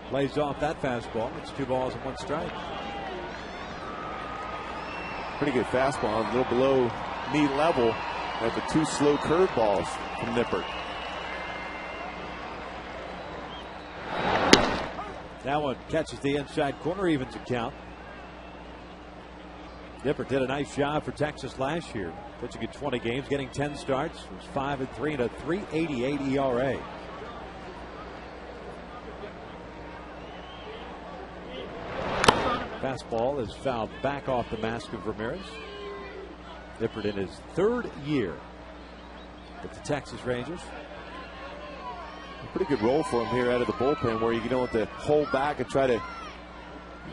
Plays off that fastball. It's 2 balls and 1 strike. Pretty good fastball, a little below knee level at the 2 slow curveballs from Nippert. That one catches the inside corner, evens the count. Nippert did a nice job for Texas last year, pitching in 20 games, getting 10 starts. It was 5-3 and a 3.88 ERA. Fastball is fouled back off the mask of Ramirez. Nippert in his 3rd year with the Texas Rangers. A pretty good role for him here out of the bullpen, where you don't have to hold back and try to,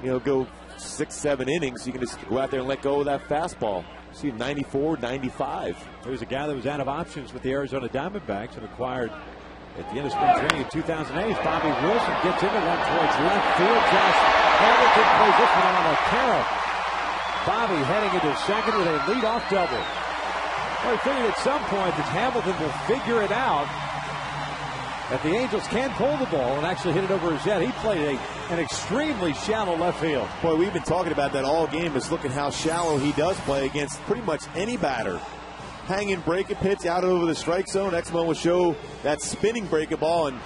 go 6-7 innings. You can just go out there and let go of that fastball. See 94, 95. There was a guy that was out of options with the Arizona Diamondbacks and acquired at the end of spring training in 2008. Bobby Wilson gets into one towards left field. Josh Hamilton plays this one on a tear. Bobby heading into second with a leadoff double. Well, he figured at some point that Hamilton will figure it out, that the Angels can pull the ball and actually hit it over his head. He played an extremely shallow left field. Boy, we've been talking about that all game, is look at how shallow he does play against pretty much any batter. Hanging breaking pitch out over the strike zone. Next one will show that spinning breaking ball, and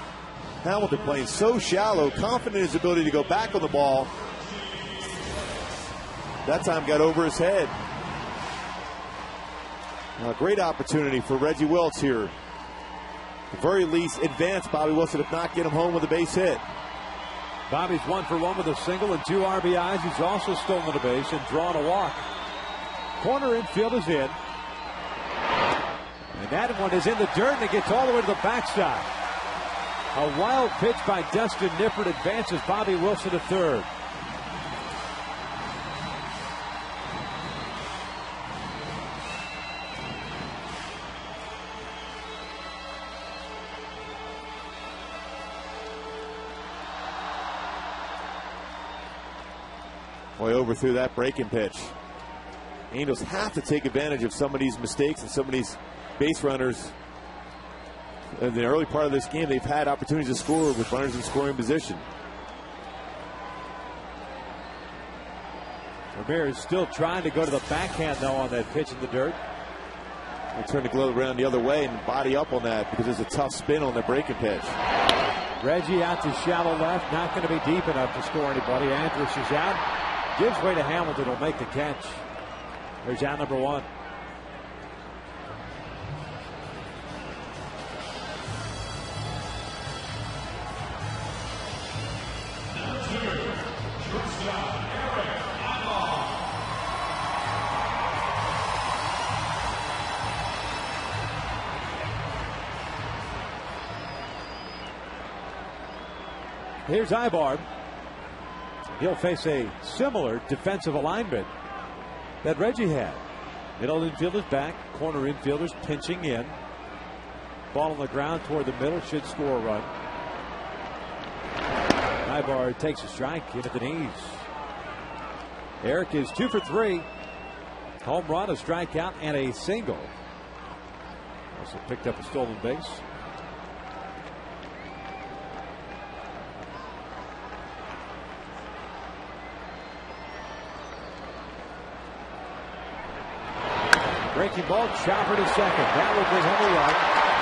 Hamilton playing so shallow, confident in his ability to go back on the ball. That time got over his head. A great opportunity for Reggie Welts here. At the very least, advance Bobby Wilson, if not get him home with a base hit. Bobby's 1 for 1 with a single and 2 RBIs. He's also stolen a base and drawn a walk. Corner infield is in. And that one is in the dirt, and it gets all the way to the backstop. A wild pitch by Dustin Nippert advances Bobby Wilson to 3rd. Boy, overthrew that breaking pitch. Angels have to take advantage of some of these mistakes and some of these base runners. In the early part of this game, they've had opportunities to score with runners in scoring position. Ramirez still trying to go to the backhand, though, on that pitch in the dirt. They turn the glove around the other way and body up on that because there's a tough spin on the breaking pitch. Reggie out to shallow left, not going to be deep enough to score anybody. Andrus is out. Gives way to Hamilton, will make the catch. There's out number 1. Here's Ibar. He'll face a similar defensive alignment that Reggie had. Middle infielders back, corner infielders pinching in. Ball on the ground toward the middle, should score a run. Ibar takes a strike, hit at the knees. Eric is 2 for 3. Home run, a strikeout, and a single. Also picked up a stolen base. Breaking ball, chopper to second. That will bring home a run.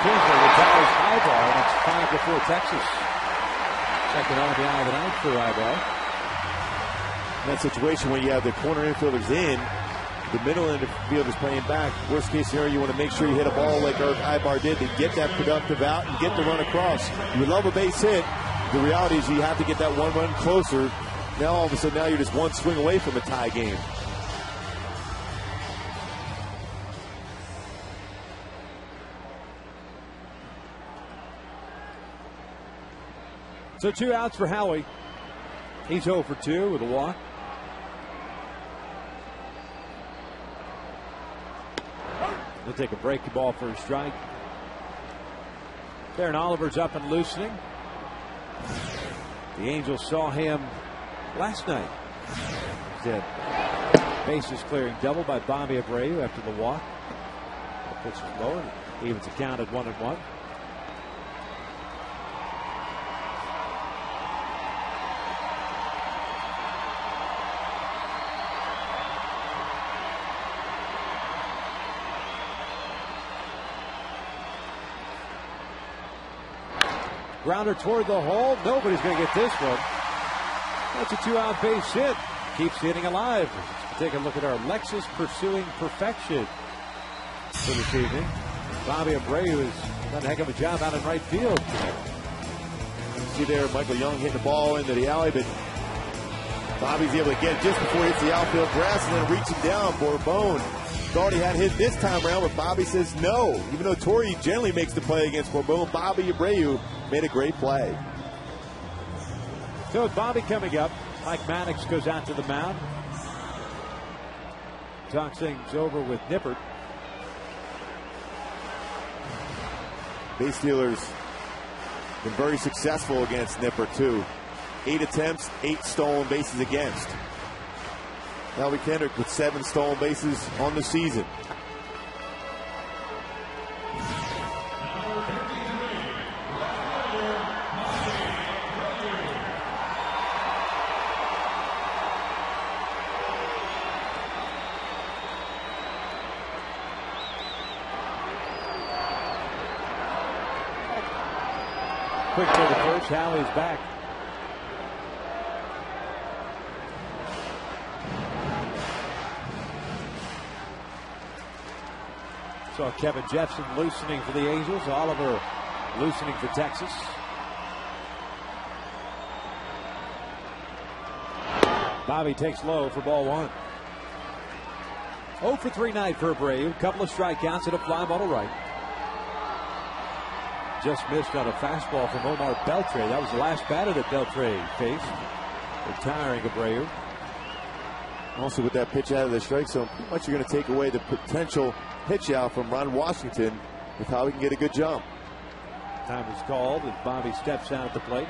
Kinsler retires Ibar, and it's 5-4 Texas. Second RBI of the night for Ibar. In that situation where you have the corner infielders in, the middle infielders playing back, worst case scenario, you want to make sure you hit a ball like Ibar did to get that productive out and get the run across. You would love a base hit, the reality is you have to get that one run closer. Now all of a sudden, now you're just one swing away from a tie game. So 2 outs for Howie. He's 0 for 2 with a walk. He'll take a breaking ball for a strike. Darren Oliver's up and loosening. The Angels saw him last night. Did bases clearing double by Bobby Abreu after the walk. The pitch is low and evens the count at 1-1. Grounder toward the hole. Nobody's going to get this one. That's a 2-out base hit. Keeps hitting alive. Let's take a look at our Lexus Pursuing Perfection for this evening. Bobby Abreu has done a heck of a job out in right field. You see there Michael Young hitting the ball into the alley, but Bobby's able to get it just before he hits the outfield grass and then reaching down for a bone. Thought he had hit this time around, but Bobby says no. Even though Torrey generally makes the play against Corbone, Bobby Abreu made a great play. So with Bobby coming up, Mike Maddox goes out to the mound. Talks things over with Nippert. Base stealers been very successful against Nippert too. 8 attempts, 8 stolen bases against. Howie Kendrick with 7 stolen bases on the season. Quick to the first. Howie's back. Saw Kevin Jepson loosening for the Angels. Oliver loosening for Texas. Bobby takes low for ball 1. 0 for 3 night for Abreu. Couple of strikeouts and a fly ball to right. Just missed on a fastball from Omar Beltre. That was the last batter that Beltre faced. Retiring Abreu. Also with that pitch out of the strike zone, pretty much you're going to take away the potential pitch out from Ron Washington with how he can get a good jump. Time is called as Bobby steps out at the plate.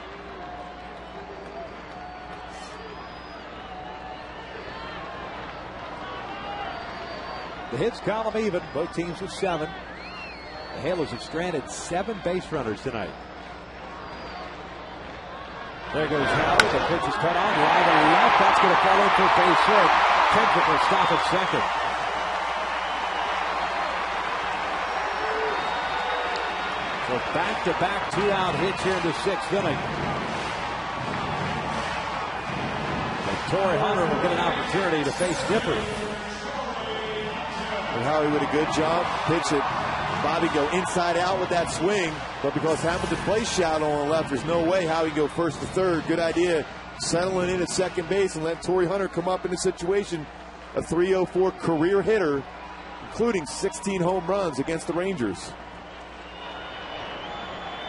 The hits column even. Both teams with 7. The Halos have stranded 7 base runners tonight. There goes Howard. The pitch is cut on. Line to left. That's going to fall in for a base hit. Kendrick will stop at second. So back-to-back 2-out hits here in the 6th inning. And Torrey Hunter will get an opportunity to face Nippert. And Howie with a good job. Pitch it. Bobby go inside out with that swing, but because Hamilton plays shallow on the left, there's no way Howie go first to third. Good idea. Settling in at second base and let Torrey Hunter come up in the situation. A .304 career hitter, including 16 home runs against the Rangers.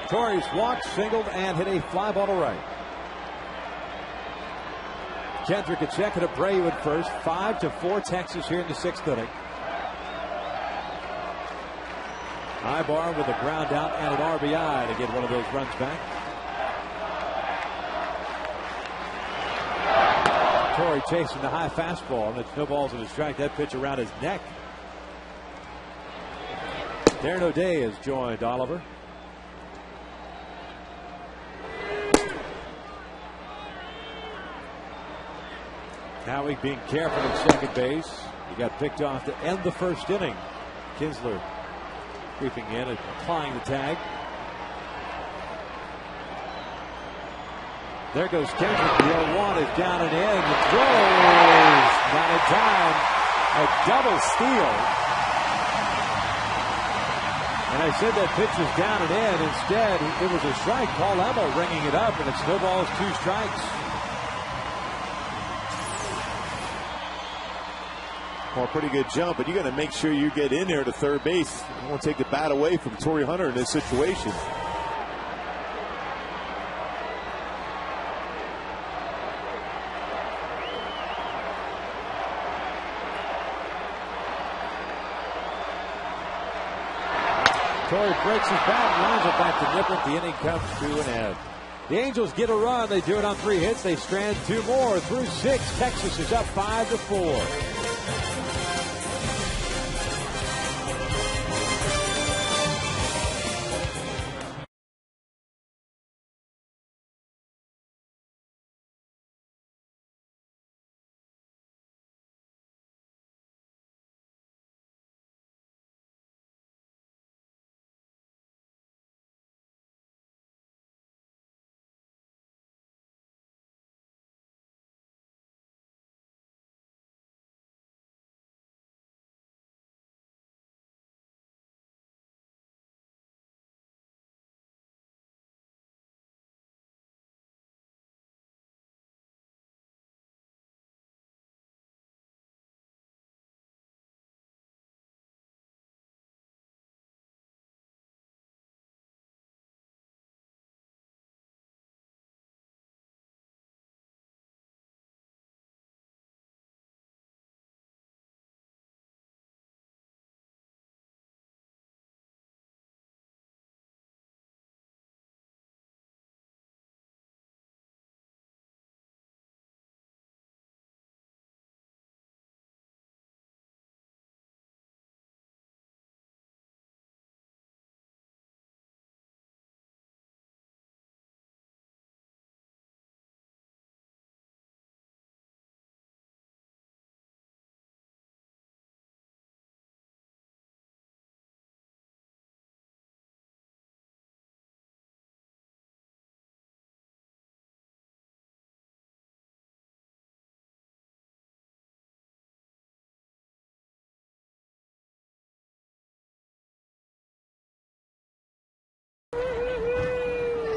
Torrey's walked, singled, and hit a fly ball to right. Kendrick at second, Abreu at first. 5-4 Texas here in the 6th inning. Ibar with a ground out and an RBI to get one of those runs back. Torrey chasing the high fastball, and it's no balls in a strike. That pitch around his neck. Darren O'Day has joined Oliver. Howie being careful at second base. He got picked off to end the 1st inning. Kinsler creeping in and applying the tag. There goes Kendrick. The 0-1 is down and in. The throw is not in time. A double steal. And I said that pitch was down and in. Instead, it was a strike. Paul Emmel ringing it up, and it snowballs 2 strikes. Well, pretty good jump, but you got to make sure you get in there to third base. You won't take the bat away from Torrey Hunter in this situation. Torrey breaks his bat and lines it back to Nippert. The inning comes to an end. The Angels get a run. They do it on 3 hits. They strand 2 more through 6. Texas is up 5-4.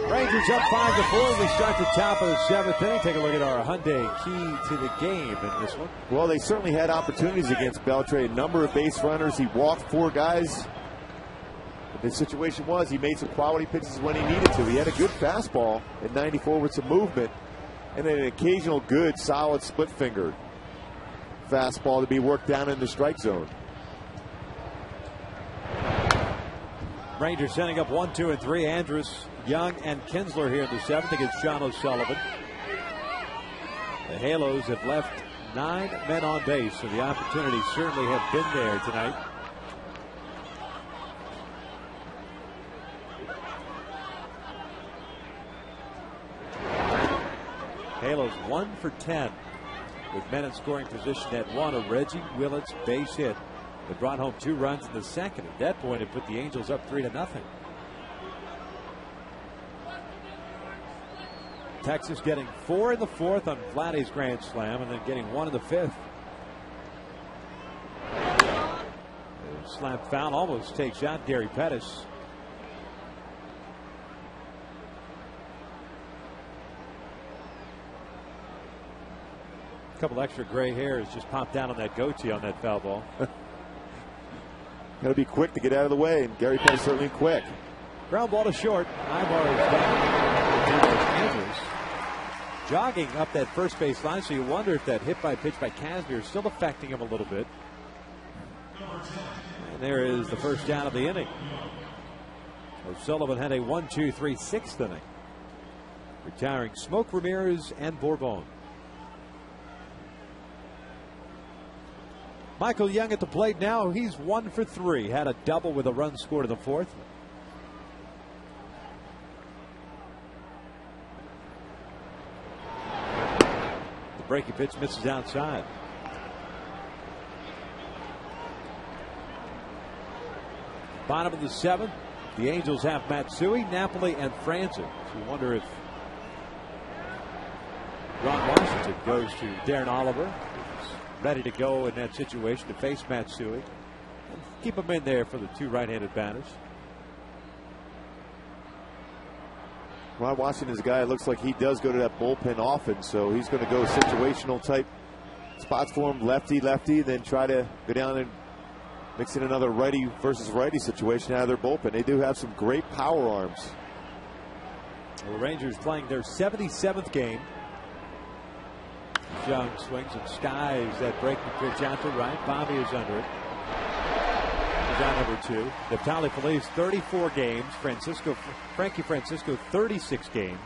Rangers up 5-4. We start the top of the 7th inning. Take a look at our Hyundai key to the game in this one. Well, they certainly had opportunities against Beltre. A number of base runners. He walked 4 guys. But the situation was he made some quality pitches when he needed to. He had a good fastball at 94 with some movement. And then an occasional good, solid split finger fastball to be worked down in the strike zone. Rangers sending up 1, 2, and 3. Andrus, Young, and Kinsler here in the 7th against John O'Sullivan. The Halos have left 9 men on base, so the opportunities certainly have been there tonight. Halos 1 for 10 with men in scoring position at 1. A Reggie Willits base hit that brought home 2 runs in the 2nd. At that point, it put the Angels up 3-0. Texas getting 4 in the 4th on Vladdy's grand slam, and then getting 1 in the 5th. Slam foul almost takes out Gary Pettis. A couple extra gray hairs just popped down on that goatee on that foul ball. Got to be quick to get out of the way, and Gary Pettis certainly quick. Ground ball to short. Ibar is down. Andrews jogging up that first base line, so you wonder if that hit by pitch by Kazmir is still affecting him a little bit. And there is the first down of the inning. O'Sullivan had a 1-2-3 6th inning, retiring Smoke, Ramirez, and Bourbon. Michael Young at the plate now. He's 1 for 3. Had a double with a run scored in the 4th. The breaking pitch misses outside. Bottom of the 7th. The Angels have Matsui, Napoli, and Franzen. So you wonder if Ron Washington goes to Darren Oliver, ready to go in that situation to face Matsui and keep him in there for the 2 right-handed batters. Ron Washington's a guy that looks like he does go to that bullpen often, so he's going to go situational type spots for him, lefty, then try to go down and mix in another righty versus righty situation out of their bullpen. They do have some great power arms. The Rangers playing their 77th game. Young swings and skies that breaking pitch out to right. Bobby is under it. He's on number 2. Neftali Feliz 34 games. Frankie Francisco 36 games.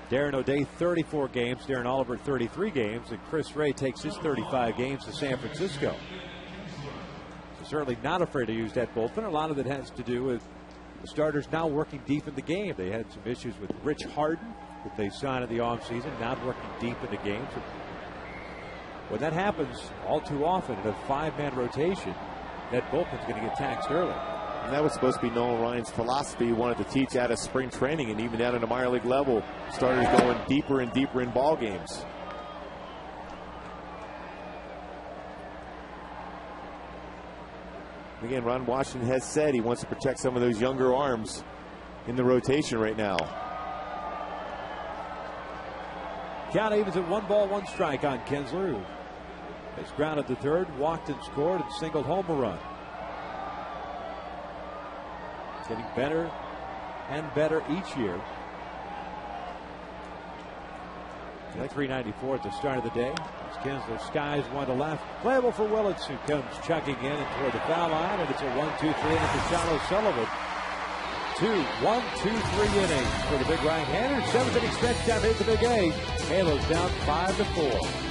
Darren O'Day 34 games. Darren Oliver 33 games. And Chris Ray takes his 35 games to San Francisco. So certainly not afraid to use that bullpen. A lot of it has to do with the starters now working deep in the game. They had some issues with Rich Harden that they signed in the offseason, not working deep in the game. So when that happens all too often in a 5-man rotation, that bullpen's going to get taxed early. And that was supposed to be Nolan Ryan's philosophy he wanted to teach out of spring training and even down at the minor league level. Starters going deeper and deeper in ball games. Again, Ron Washington has said he wants to protect some of those younger arms in the rotation right now. Count evens at 1 ball, 1 strike on Kinsler, who has grounded to third, walked and scored, and singled home a run. It's getting better and better each year. At 394 at the start of the day. As Kinsler skies one to left. Playable for Willits, who comes chugging in and toward the foul line. And it's a 1-2-3 inning for Sean O'Sullivan. 1-2-3 innings for the big right-hander. 7th inning stretch down hit the big 8. Halos down 5-4.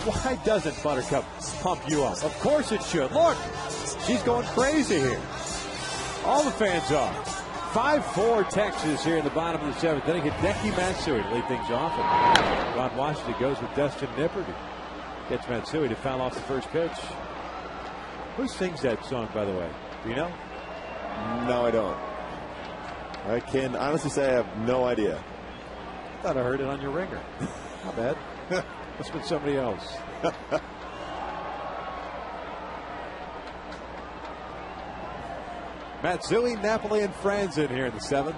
Why doesn't Buttercup pump you up? Of course it should. Look, she's going crazy here. All the fans are. 5-4 Texas here in the bottom of the 7th inning. Hideki Matsui to lead things off. And Ron Washington goes with Dustin Nippert. Gets Matsui to foul off the first pitch. Who sings that song, by the way? Do you know? No, I don't. I can honestly say I have no idea. I thought I heard it on your ringer. Not bad. Must have been somebody else. Matsui, Napoli, and Franz in here in the 7th.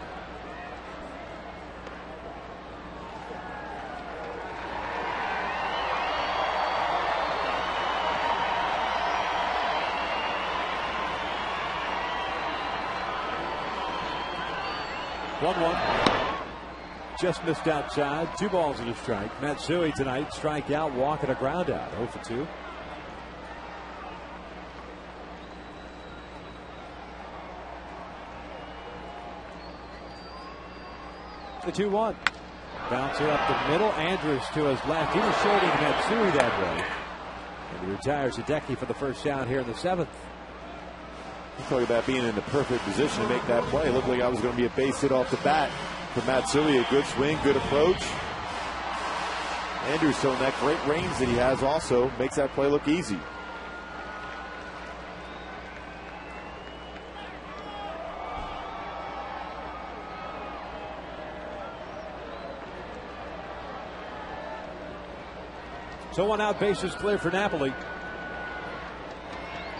Just missed outside. 2 balls and a strike. Matsui tonight strike out, walk, and a ground out. 0 for 2. The 2-1. Bouncer up the middle. Andrus to his left. He was shading Matsui that way. And he retires Hideki for the first down here in the 7th. You talk about being in the perfect position to make that play. It looked like I was going to be a base hit off the bat for Matsui. A good swing, good approach. Andrews showing that great range that he has also makes that play look easy. So 1 out, bases clear for Napoli.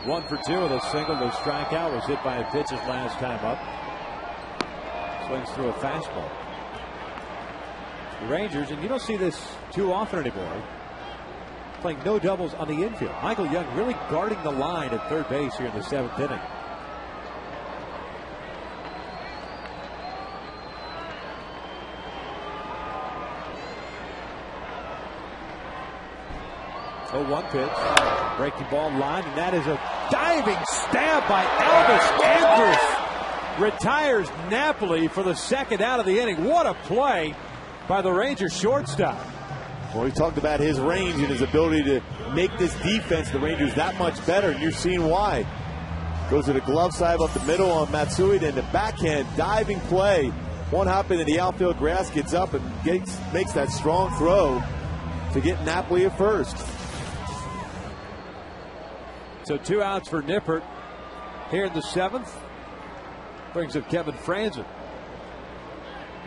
1 for 2 with a single. The strikeout was hit by a pitch his last time up. Swings through a fastball. The Rangers, and you don't see this too often anymore, playing no doubles on the infield. Michael Young really guarding the line at third base here in the 7th inning. Oh, 1 pitch. Breaking ball line, and that is a diving stab by Elvis Andrus. Retires Napoli for the 2nd out of the inning. What a play by the Rangers shortstop. Well, we talked about his range and his ability to make this defense, the Rangers, that much better, and you're seeing why. Goes to the glove side up the middle on Matsui, then the backhand diving play. One hop into the outfield grass, gets up and makes that strong throw to get Napoli at first. So 2 outs for Nippert here in the 7th. Brings up Kevin Franzen.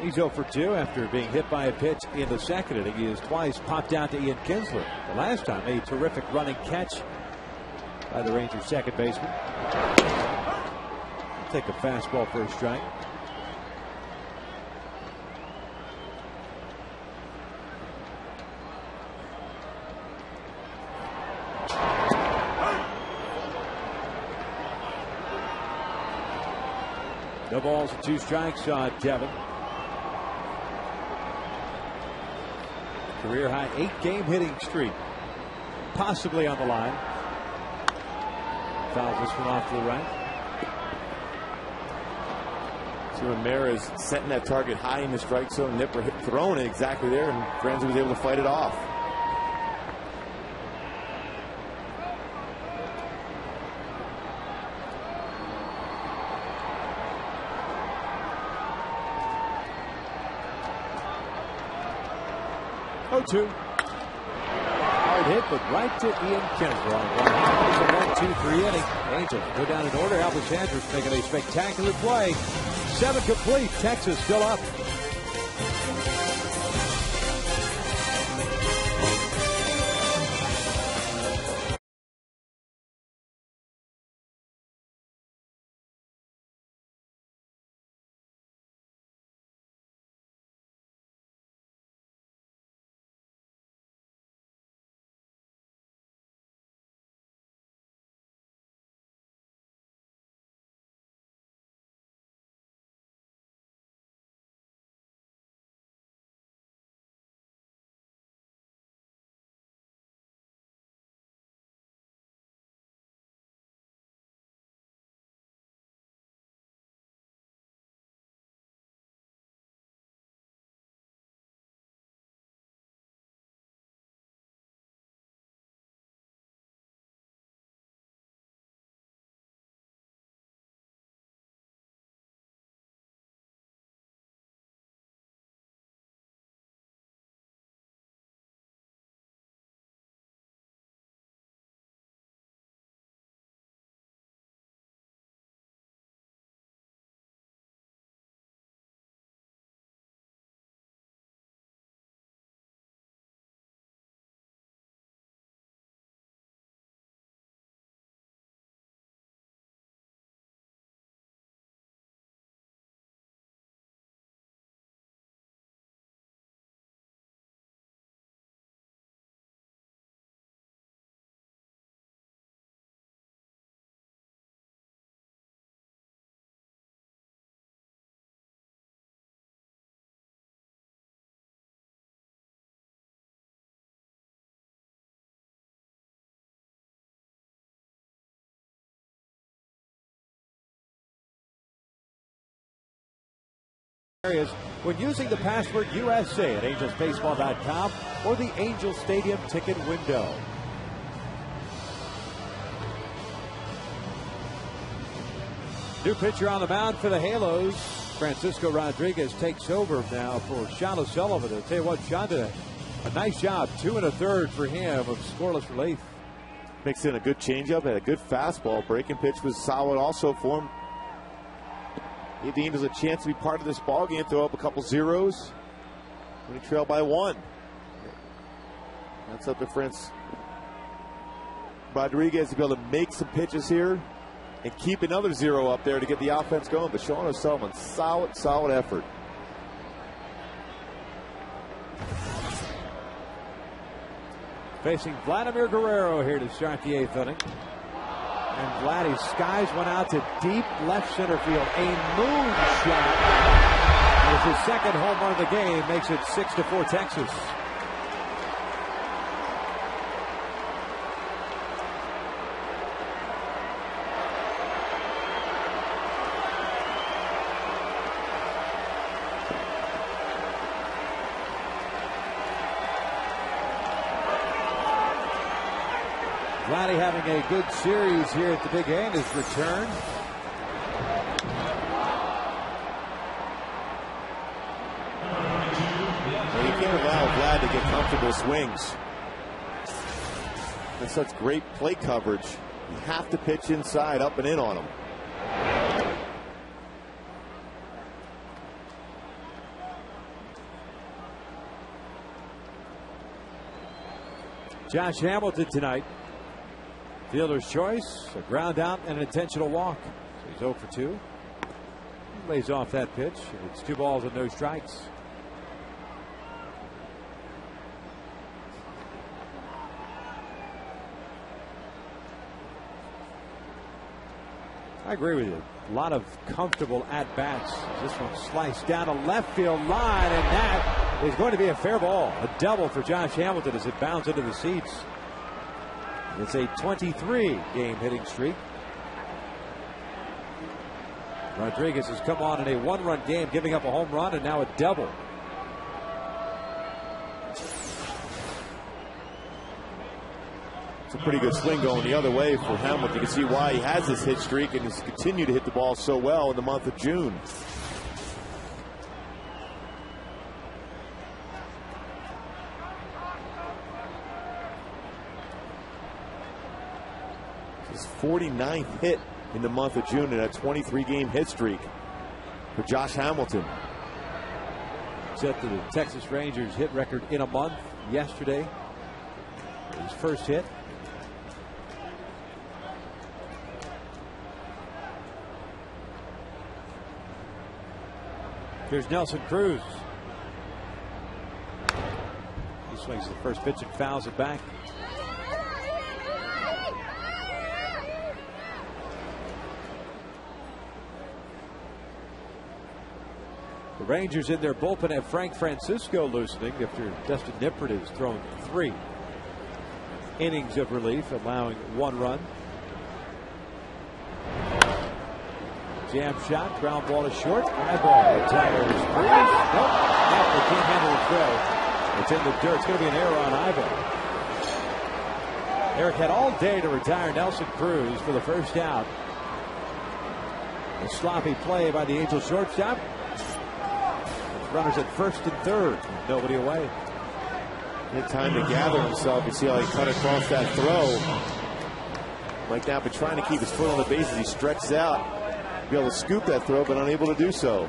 He's 0 for 2 after being hit by a pitch in the 2nd inning. He has twice popped out to Ian Kinsler. The last time, a terrific running catch by the Rangers second baseman. Take a fastball for a strike. No balls and 2 strikes on Kevin. Career high 8-game hitting streak possibly on the line. Fouls this one off to the right. So Ramirez setting that target high in the strike zone. Nipper throwing it exactly there, and Franzen was able to fight it off. Oh, 2. Hard hit, but right to Ian Kinsler on 1. It's a 1-2-3 inning. Angels go down in order. Elvis Andrus making a spectacular play. 7 complete. Texas still up. Areas when using the password USA at angelsbaseball.com or the Angel Stadium ticket window. New pitcher on the mound for the Halos. Francisco Rodriguez takes over now for Sean O'Sullivan. I'll tell you what, Sean did a nice job. 2 1/3 for him of scoreless relief. Mixed in a good changeup, had a good fastball. Breaking pitch was solid also for him. Gave the Angels a chance to be part of this ball game, throw up a couple zeros when he trailed by 1. That's up to Rodriguez to be able to make some pitches here and keep another 0 up there to get the offense going. But Sean O'Sullivan, solid effort. Facing Vladimir Guerrero here to start the 8th inning. And Vladdy skies one out to deep left center field. A moon shot. It's his second home run of the game. Makes it 6-4 Texas. Vladdy having a good series here at the big A in his return. Well, you can't allow Vlad to get comfortable swings. That's such great plate coverage. You have to pitch inside, up and in on him. Josh Hamilton tonight. Fielder's choice, a ground out and an intentional walk. So he's 0 for 2. He lays off that pitch. It's 2 balls and no strikes. I agree with you. A lot of comfortable at-bats. This one sliced down a left field line, and that is going to be a fair ball. A double for Josh Hamilton as it bounds into the seats. It's a 23-game hitting streak. Rodriguez has come on in a 1-run game, giving up a home run and now a double. It's a pretty good swing going the other way for Hamilton. You can see why he has this hit streak and has continued to hit the ball so well in the month of June. His 49th hit in the month of June in a 23-game hit streak for Josh Hamilton. Set the Texas Rangers hit record in a month yesterday. His first hit. Here's Nelson Cruz. He swings the first pitch and fouls it back. The Rangers in their bullpen have Frank Francisco loosening after Dustin Nippert has thrown 3 innings of relief, allowing 1 run. Jam shot, ground ball to short. High ball retires. Nope, they can't handle the throw. It's in the dirt. It's going to be an error on Ivo. Eric had all day to retire Nelson Cruz for the first out. A sloppy play by the Angels shortstop. Runners at first and third. Nobody away. He had time to gather himself. You see how he cut across that throw. Like that, but trying to keep his foot on the bases. He stretches out. Be able to scoop that throw, but unable to do so.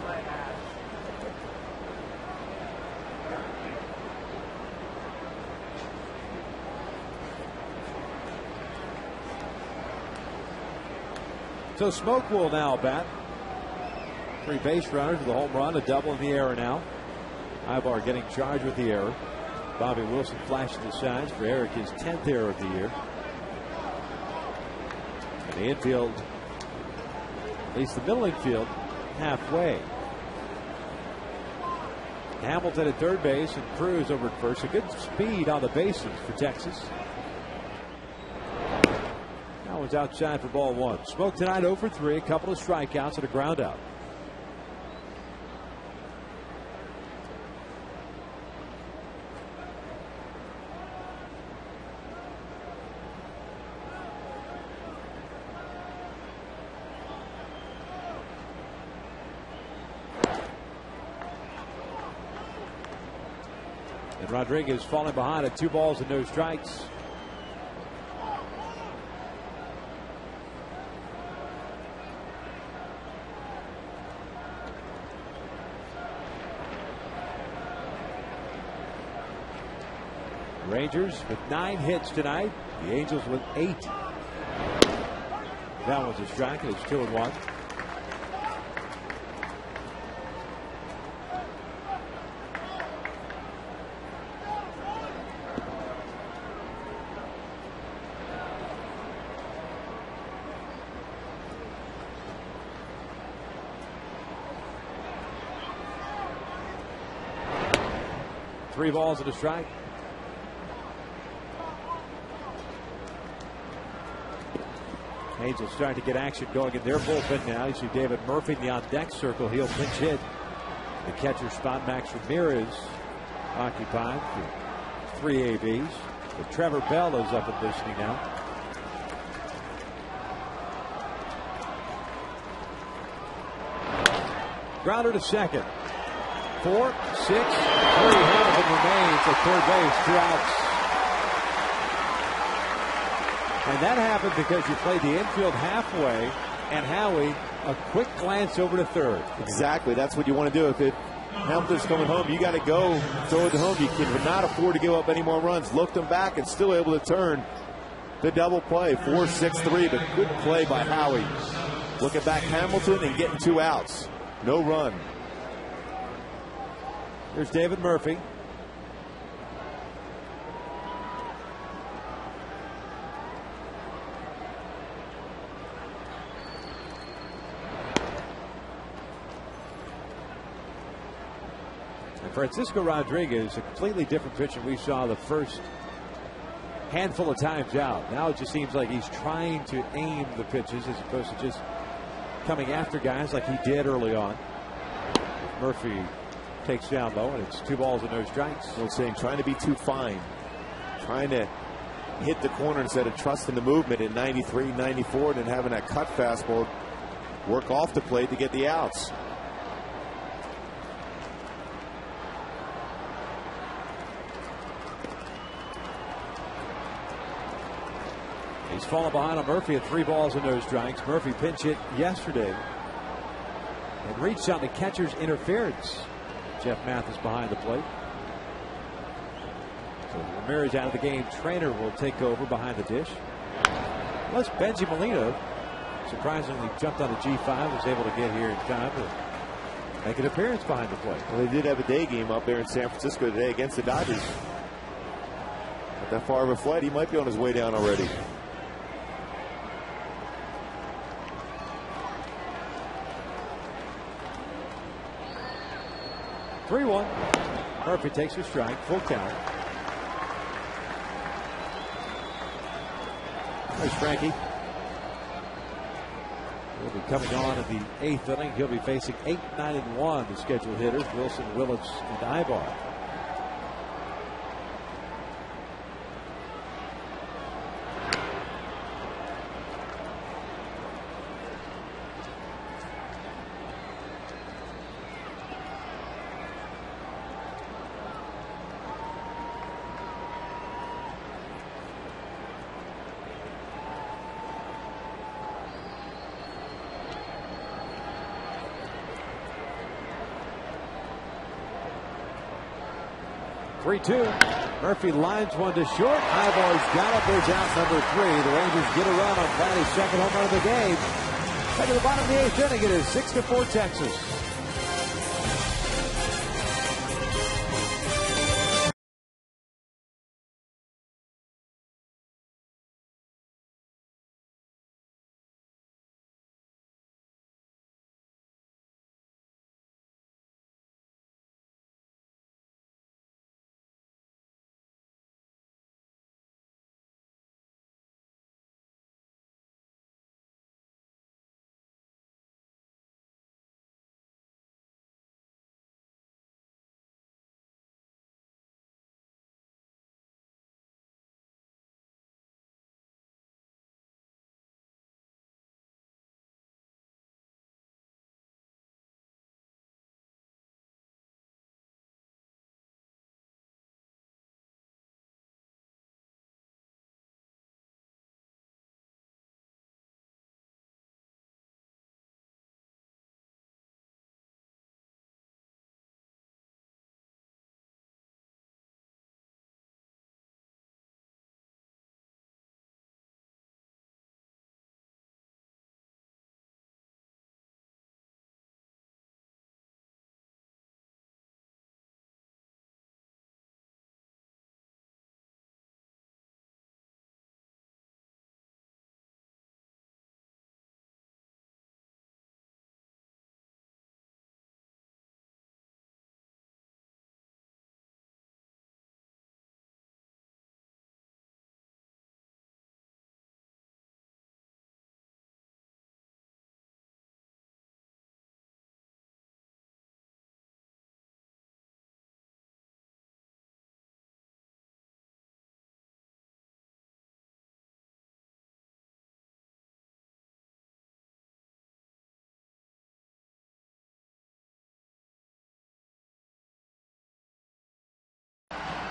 So Smoke will now bat. 3 base runners with a home run, a double in the error now. Ivar getting charged with the error. Bobby Wilson flashing the signs for Eric, his 10th error of the year. And the infield, at least the middle infield, halfway. Hamilton at third base and Cruz over at first. A good speed on the bases for Texas. That one's outside for ball 1. Smoke tonight 0 for 3, a couple of strikeouts and a ground out. And Rodriguez falling behind at 2 balls and no strikes. Rangers with 9 hits tonight. The Angels with 8. That was a strike. It's 2-1. Three balls and a strike. Angels starting to get action going in their bullpen now. You see David Murphy in the on-deck circle. He'll pinch hit. The catcher spot, Max Ramirez, occupied for 3 ABs. But Trevor Bell is up and listening now. Grounder to second. 4, 6, 3. Hamilton remains at third base. 2 outs. And that happened because you played the infield halfway, and Howie, a quick glance over to third. Exactly. That's what you want to do. If Hamilton's coming home, you got to go throw it to home. You cannot afford to give up any more runs. Looked them back and still able to turn the double play. 4, 6, 3, but good play by Howie. Looking back Hamilton and getting 2 outs. No run. Here's David Murphy. Francisco Rodriguez, a completely different pitcher we saw the first handful of times out. Now it just seems like he's trying to aim the pitches as opposed to just coming after guys like he did early on. Murphy takes down low, and it's 2 balls and no strikes. So saying trying to be too fine. Trying to hit the corner instead of trusting the movement in 93, 94, and then having that cut fastball work off the plate to get the outs. He's fallen behind on Murphy at 3 balls and no strikes. Murphy pinch hit yesterday and reached out the catcher's interference. Jeff Mathis behind the plate. So Ramirez out of the game. Trainer will take over behind the dish. Unless Benji Molina surprisingly jumped on the G5, was able to get here in time to make an appearance behind the plate. Well, they did have a day game up there in San Francisco today against the Dodgers. Not that far of a flight. He might be on his way down already. (3-1). Murphy takes a strike, full count. There's Frankie. He'll be coming on in the 8th inning. He'll be facing 8, 9, and 1, the scheduled hitters, Wilson, Willits, and Ibar. Murphy lines one to short. Ivar's got it. There's out number 3. The Rangers get a run on Vladdy's second home run of the game. Back to the bottom of the 8th inning. It is 6-4 Texas.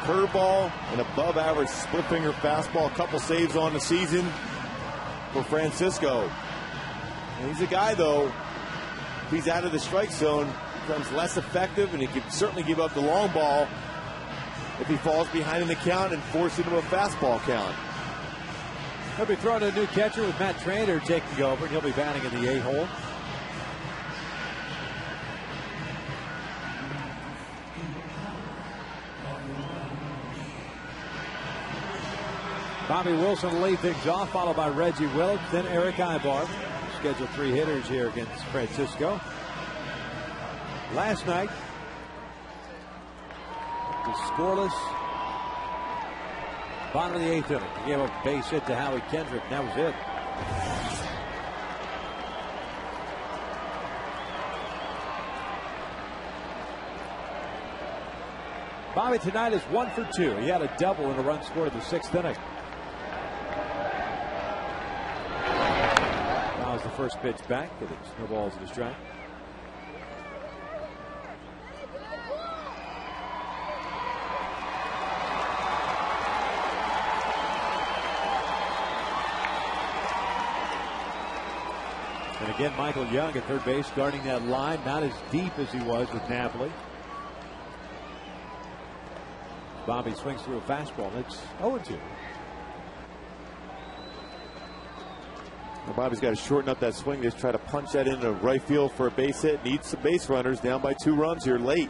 curveball, an above-average split-finger fastball, a couple saves on the season for Francisco. And he's a guy, though, if he's out of the strike zone, becomes less effective, and he can certainly give up the long ball if he falls behind in the count and force into a fastball count. He'll be throwing to a new catcher with Matt Trainer taking over, and he'll be batting in the 8-hole. Bobby Wilson will lead things off, followed by Reggie Willett, then Eric Ibar. Scheduled 3 hitters here against Francisco. Last night, it was scoreless. Bottom of the 8th inning. He gave up a base hit to Howie Kendrick, and that was it. Bobby tonight is 1 for 2. He had a double and a run scored in the 6th inning. Now is the first pitch back. It's no balls to the strike. And again, Michael Young at third base guarding that line, not as deep as he was with Napoli. Bobby swings through a fastball. It's 0-2. Bobby's got to shorten up that swing. Just try to punch that into right field for a base hit. Needs some base runners. Down by 2 runs here late.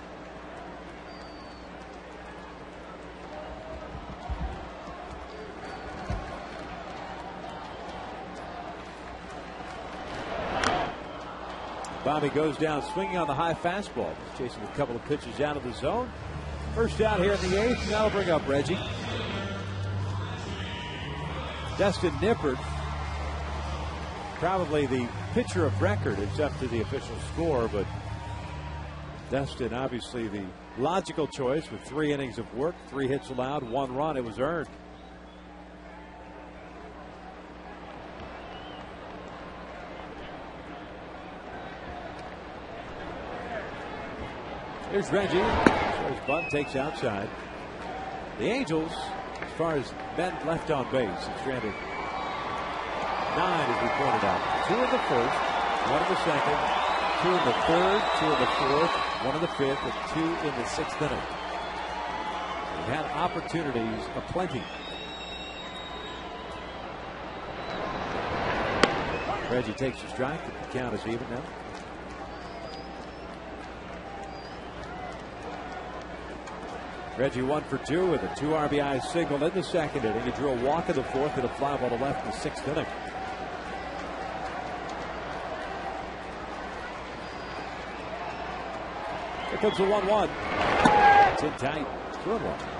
Bobby goes down swinging on the high fastball. He's chasing a couple of pitches out of the zone. First out here in the 8th, and that'll bring up Reggie. Dustin Nippert, probably the pitcher of record. It's up to the official score, but Dustin obviously the logical choice with 3 innings of work, 3 hits allowed, 1 run. It was earned. Here's Reggie. His bunt takes outside. The Angels, as far as men left on base, have stranded 9, as we pointed out. 2 in the first, 1 in the second, 2 in the third, 2 in the fourth, 1 in the fifth, and 2 in the 6th inning. They've had opportunities aplenty. Reggie takes a strike. The count is even now. Reggie 1 for 2 with a 2 RBI single in the 2nd inning. He drew a walk in the 4th and a fly ball to left in the 6th inning. Here comes the 1-1. It's in tight. 2-1.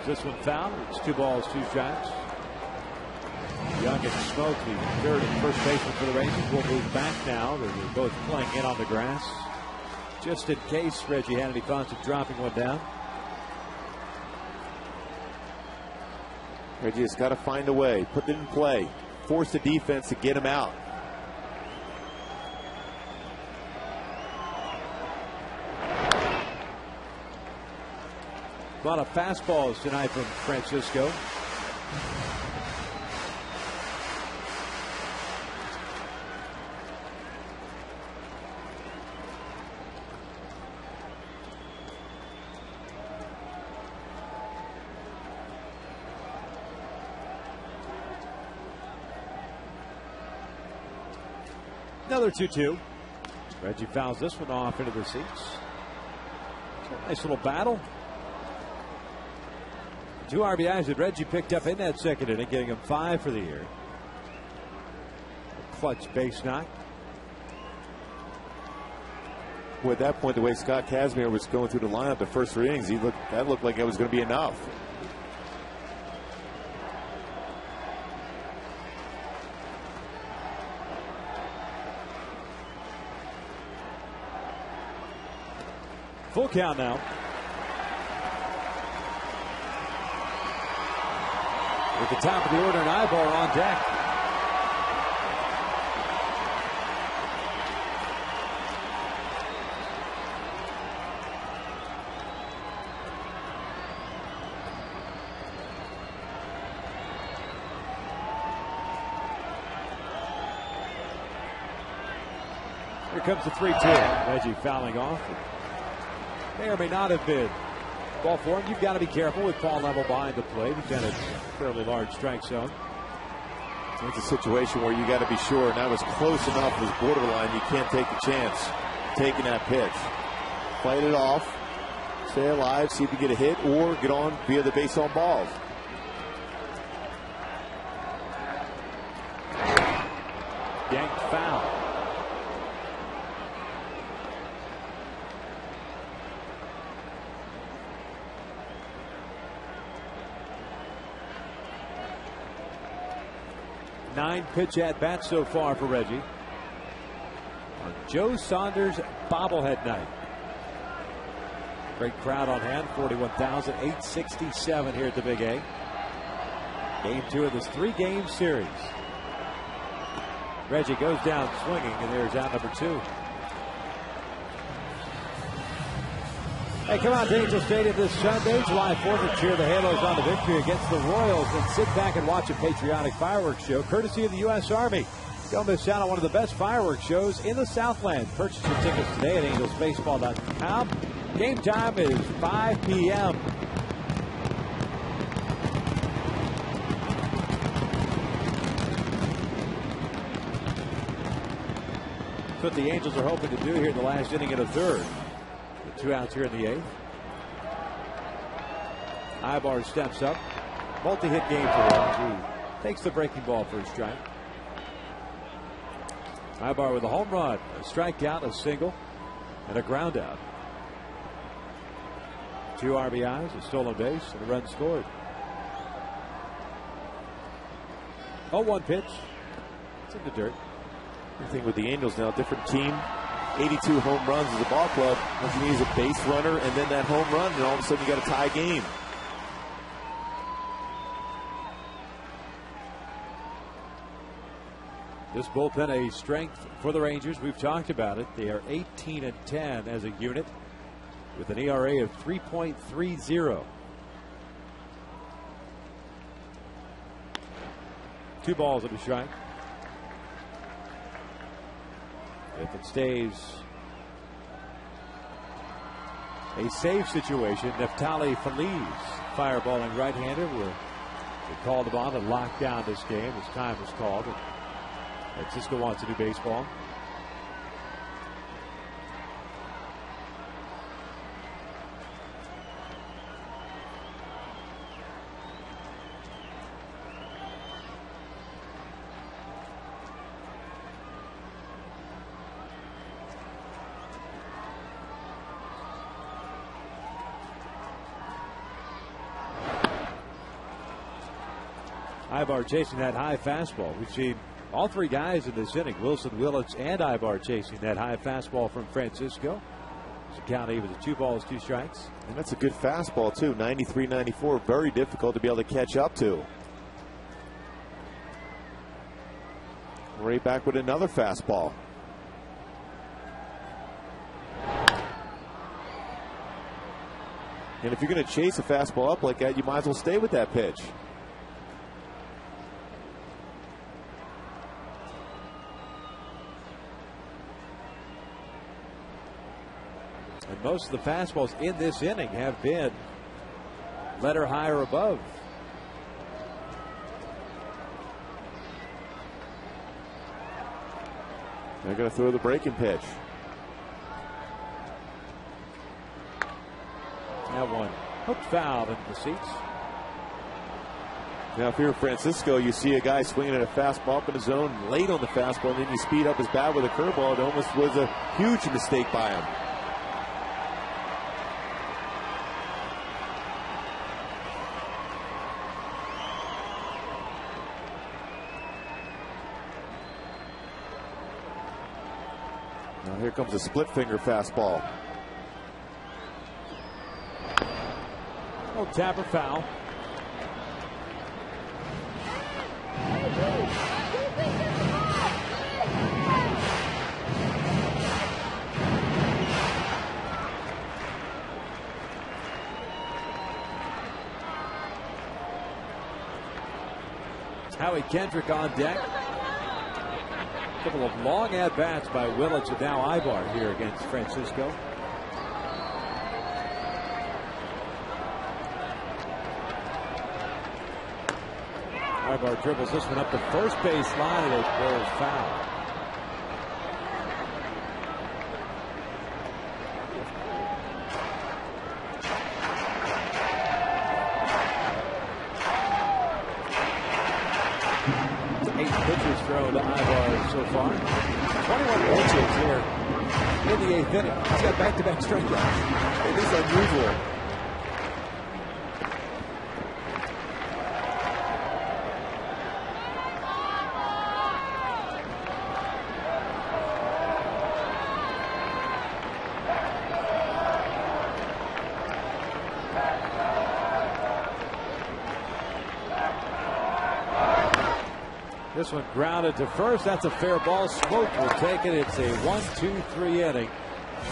This one foul. It's 2 balls, 2 strikes. Young and Smoke, the third and first baseman for the Rangers, will move back now. They're both playing in on the grass. Just in case Reggie had any thoughts of dropping one down. Reggie has got to find a way, put it in play, force the defense to get him out. A lot of fastballs tonight from Francisco. Another 2-2. Reggie fouls this one off into the seats. Nice little battle. 2 RBIs that Reggie picked up in that 2nd inning, getting him 5 for the year. A clutch base knock. Well, at that point, the way Scott Kazmir was going through the lineup the first 3 innings, that looked like it was going to be enough. Full count now. At the top of the order, an Ibar on deck. Here comes the 3-2. Reggie fouling off. May or may not have been ball for him. You've got to be careful with Paul Level behind the plate. He's got a fairly large strike zone. It's a situation where you got to be sure, and that was close enough, was borderline. You can't take the chance taking that pitch. Fight it off, stay alive, see if you get a hit, or get on via the base on balls. Yanked foul. Nine pitch at bat so far for Reggie on Joe Saunders bobblehead night. Great crowd on hand, 41,867 here at the Big A. Game 2 of this 3-game series. Reggie goes down swinging, and there's out number 2. Hey, come on to Angel Stadium this Sunday, July 4th, and cheer the Halos on to victory against the Royals, and sit back and watch a patriotic fireworks show courtesy of the U.S. Army. Don't miss out on one of the best fireworks shows in the Southland. Purchase your tickets today at angelsbaseball.com. Game time is 5 p.m. That's what the Angels are hoping to do here in the last inning and a third. 2 outs here in the 8th. Ibar steps up. Multi-hit game for him. He takes the breaking ball for a strike. Ibar with a home run, a strikeout, a single, and a ground out. 2 RBIs, a stolen base, and a run scored. 0-1 pitch. It's in the dirt. The thing with the Angels now, different team. 82 home runs as a ball club. What you need is a base runner and then that home run, and all of a sudden you got a tie game. This bullpen a strength for the Rangers. We've talked about it. They are 18-10 as a unit with an ERA of 3.30. 2 balls and a strike. If it stays a save situation, Neftali Feliz, fireballing right-hander, will be called upon to lock down this game as time was called. Francisco wants to do baseball. Ibar chasing that high fastball. We've seen all 3 guys in this inning, Wilson, Willits, and Ibar, chasing that high fastball from Francisco. So count even to 2 balls, 2 strikes. And that's a good fastball, too. 93, 94. Very difficult to be able to catch up to. Right back with another fastball. And if you're going to chase a fastball up like that, you might as well stay with that pitch. And most of the fastballs in this inning have been letter high or above. They're going to throw the breaking pitch. That one hooked foul into the seats. Now, if you're Francisco, you see a guy swinging at a fastball up in the zone late on the fastball, and then you speed up his bat with a curveball. It almost was a huge mistake by him. Now here comes a split finger fastball. Tapper foul. Howie Kendrick on deck. A couple of long at-bats by Willits and now Ibar here against Francisco. Ibar dribbles this one up the first base line and it goes foul. Pitches thrown to Ibar so far. 21 pitches here in the 8th inning. He's got back-to-back strikeouts. It is unusual. This one grounded to first. That's a fair ball. Smoke will take it. It's a 1-2-3 inning.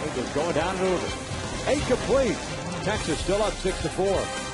Angels going down and over. 8 complete. Texas still up 6-4.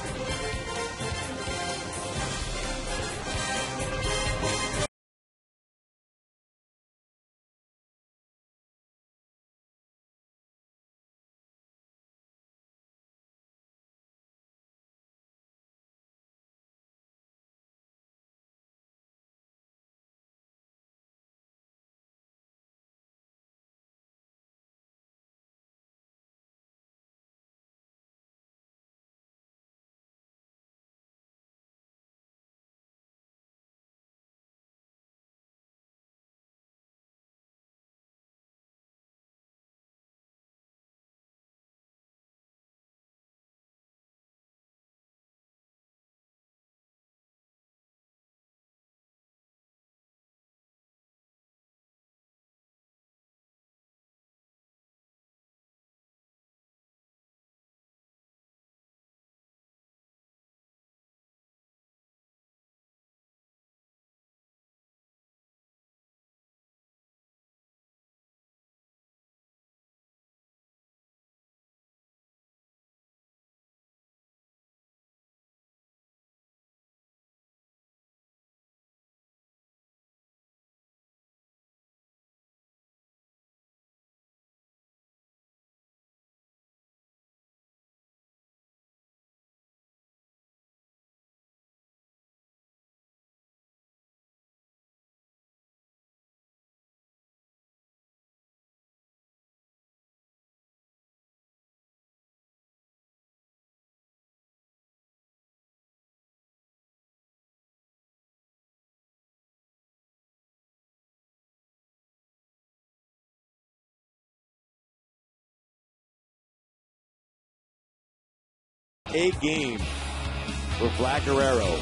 A game for Vlad Guerrero.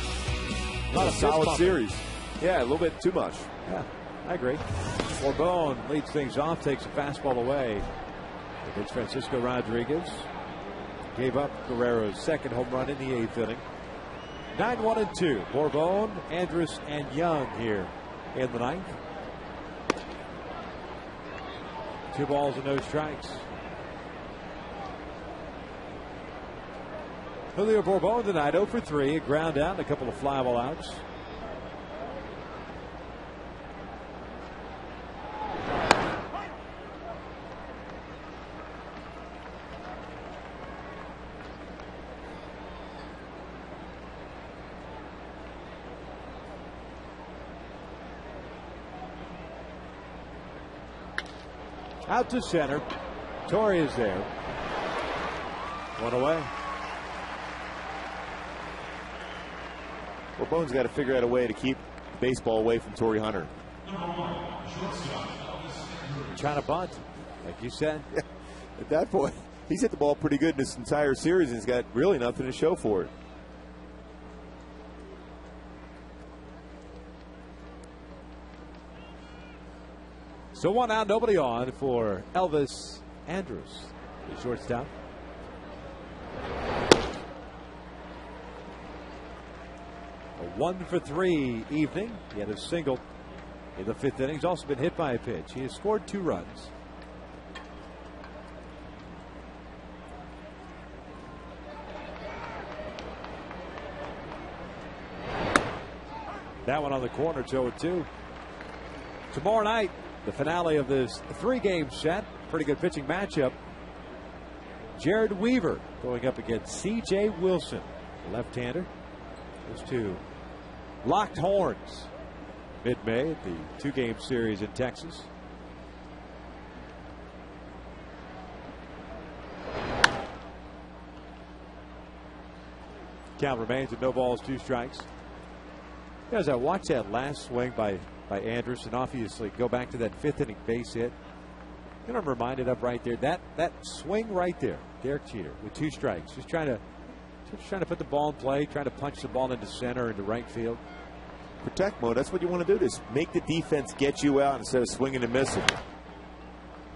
Not a solid series. Yeah, a little bit too much. Yeah, I agree. Bourbon leads things off, takes a fastball away. It's Francisco Rodriguez. Gave up Guerrero's second home run in the 8th inning. 9-1-2. Bourbon, Andrus, and Young here in the 9th. 2 balls and no strikes. Julio Bourbon tonight 0 for 3, a ground out and a couple of fly ball outs. Out to center. Torrey is there. 1 away. Well, Bone's got to figure out a way to keep baseball away from Torrey Hunter. Trying to bunt, like you said. Yeah. At that point, he's hit the ball pretty good in this entire series, and he's got really nothing to show for it. So 1 out, nobody on for Elvis Andrus, the shortstop. A 1-for-3 evening. He had a single in the 5th inning. He's also been hit by a pitch. He has scored 2 runs. That one on the corner, 0-2. Tomorrow night, the finale of this 3-game set. Pretty good pitching matchup. Jared Weaver going up against C.J. Wilson, the left-hander. Those two locked horns mid-May at the 2-game series in Texas. Count remains at no balls, 2 strikes. As I watched that last swing by Andrus, and obviously go back to that 5th inning base hit. You know, I'm reminded of right there, that swing right there, Derek Jeter with 2 strikes, just trying to put the ball in play, trying to punch the ball into center, into right field. Protect mode. That's what you want to do. Just make the defense get you out instead of swinging and missing.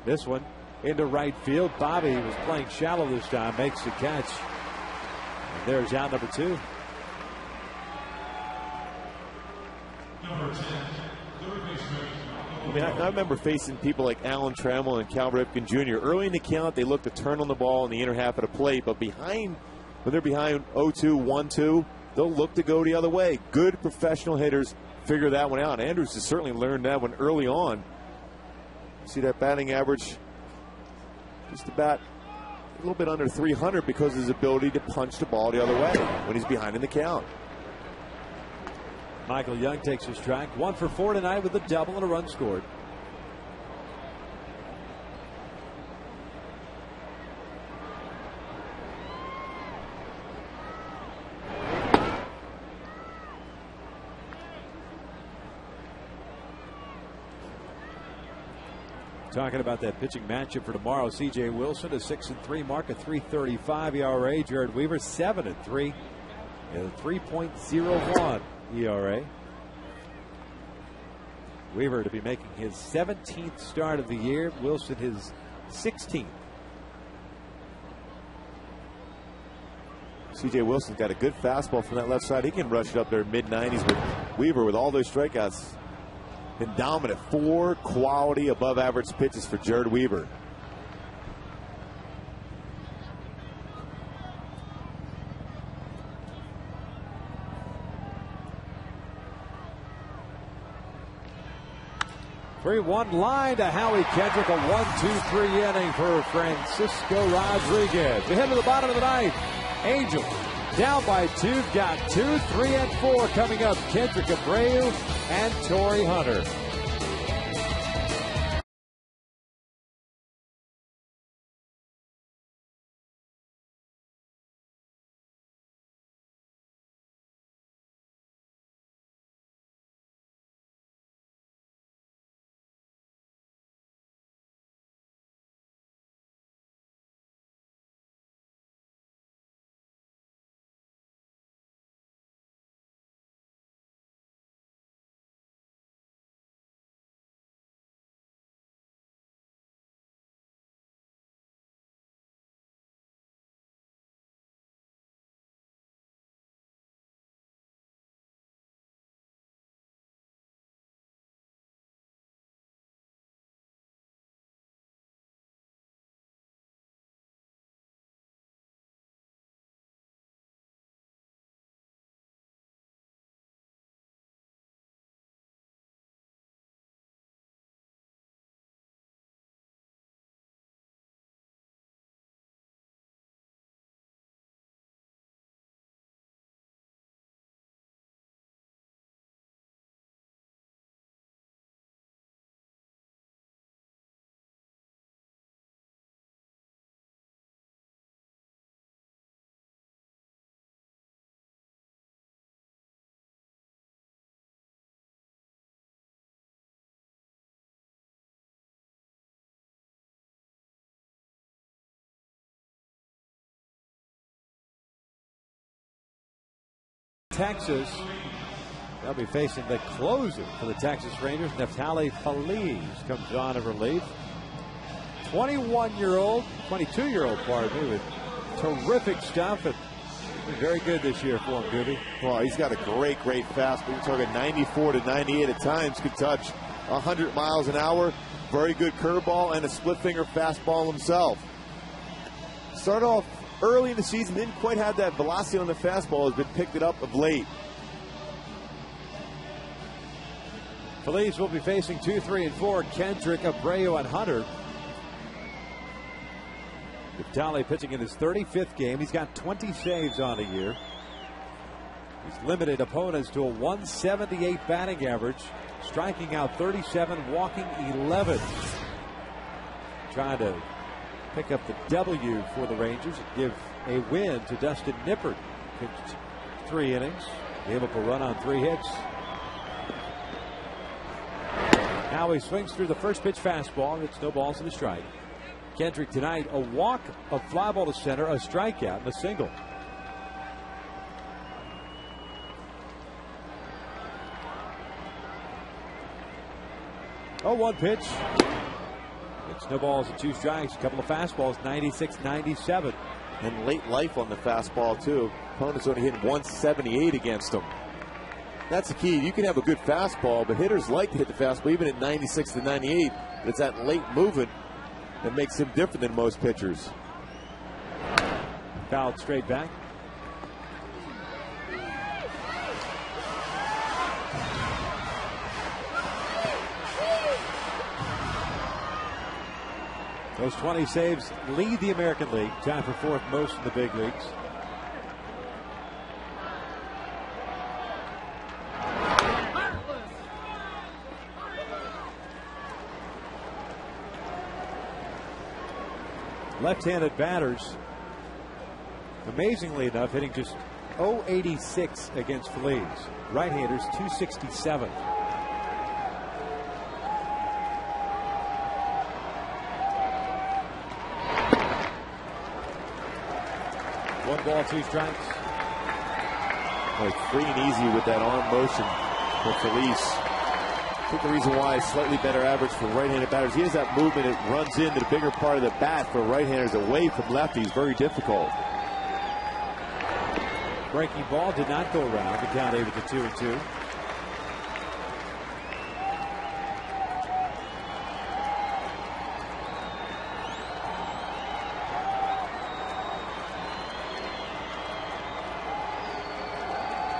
This one into right field. Bobby was playing shallow this time, makes the catch. And there's out number 2. Number 10, third baseman. I mean, I remember facing people like Alan Trammell and Cal Ripken Jr. Early in the count, they look to turn on the ball in the inner half of the plate, but when they're behind 0-2, 1-2, they'll look to go the other way. Good professional hitters figure that one out. Andrus has certainly learned that one early on. See that batting average just about a little bit under 300 because of his ability to punch the ball the other way when he's behind in the count. Michael Young takes his strike. 1-for-4 tonight with a double and a run scored. Talking about that pitching matchup for tomorrow, C.J. Wilson, a 6-3 mark, a 3.35 ERA. Jared Weaver, 7-3, a 3.01 ERA. Weaver to be making his 17th start of the year. Wilson his 16th. C.J. Wilson's got a good fastball from that left side. He can rush it up there mid-90s with Weaver with all those strikeouts. Been dominant. 4 quality above average pitches for Jared Weaver. Three-one line to Howie Kendrick. A 1-2-3 inning for Francisco Rodriguez. The hit to the bottom of the 9th. Angels down by 2. Got 2, 3, and 4 coming up. Kendrick, Abreu, and Torrey Hunter. Texas. They'll be facing the closer for the Texas Rangers. Neftali Feliz comes on in relief. 22-year-old, pardon me, with terrific stuff. And Been very good this year for him, Doobie. Well, he's got a great fastball. You're talking 94 to 98 at times. Could touch 100 miles an hour. Very good curveball and a split finger fastball himself. Started off early in the season, didn't quite have that velocity on the fastball. Has been picked it up of late. Feliz will be facing 2, 3, and 4. Kendrick, Abreu, and Hunter. Vitale pitching in his 35th game. He's got 20 saves on the year. He's limited opponents to a 178 batting average, striking out 37, walking 11. Trying to pick up the W for the Rangers and give a win to Dustin Nippert. Pitched 3 innings, gave up a run on 3 hits. Now he swings through the first pitch fastball. It's no balls and a strike. Kendrick tonight, a walk, a fly ball to center, a strikeout, and a single. Oh, 1 pitch. It's no balls and 2 strikes. A couple of fastballs, 96-97. And late life on the fastball, too. Opponents only hitting 178 against him. That's the key. You can have a good fastball, but hitters like to hit the fastball even at 96 to 98. It's that late movement that makes him different than most pitchers. Fouled straight back. Those 20 saves lead the American League, tied for 4th most in the big leagues. Left-handed batters, amazingly enough, hitting just .086 against Feliz. Right-handers, .267. One ball, 2 strikes. Like free and easy with that arm motion for Feliz. I think the reason why is slightly better average for right-handed batters. He has that movement. It runs into the bigger part of the bat for right-handers away from lefties. Very difficult. Breaking ball did not go around. The count even to 2-2.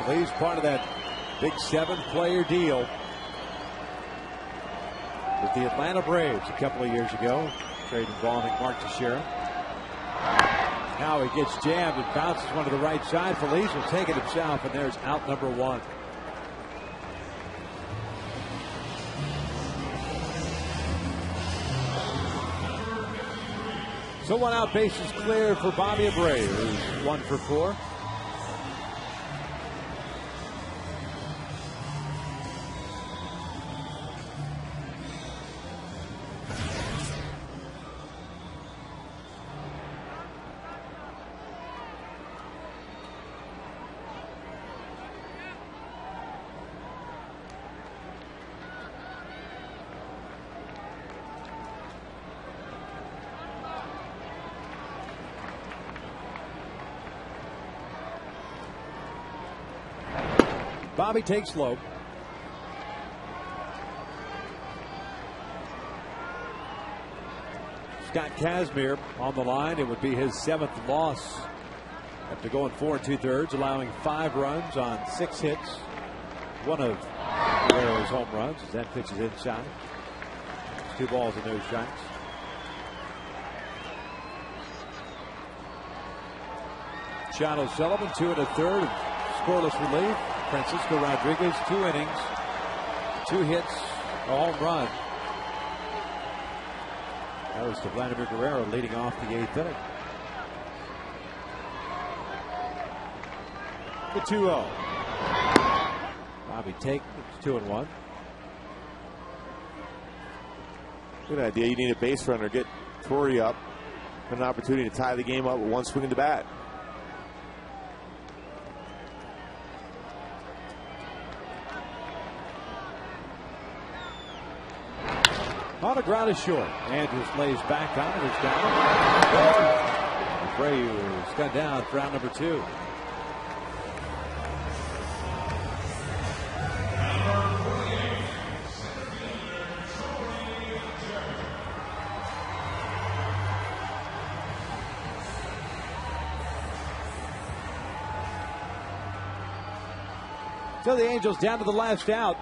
Feliz part of that big 7-player deal with the Atlanta Braves a couple of years ago. Trade involving Mark Teixeira. Now he gets jammed and bounces one to the right side. Feliz will take it himself, and there's out number 1. So 1 out, bases clear for Bobby Abreu, who's 1 for 4. Bobby takes low. Scott Kazmir on the line. It would be his 7th loss after going 4 2/3, allowing 5 runs on 6 hits. One of Guerrero's home runs as that pitch is inside. 2 balls and no strikes. Chano Sullivan, 2 1/3, scoreless relief. Francisco Rodriguez, 2 innings, 2 hits, a home run. That was to Vladimir Guerrero leading off the 8th inning. The 2-0. Bobby take 2-1. Good idea. You need a base runner. Get Torrey up. An opportunity to tie the game up with 1 swing of the bat. On the ground is short. Andrews lays back on it. It's down. Abreu is got down for round number 2. So the Angels down to the last out.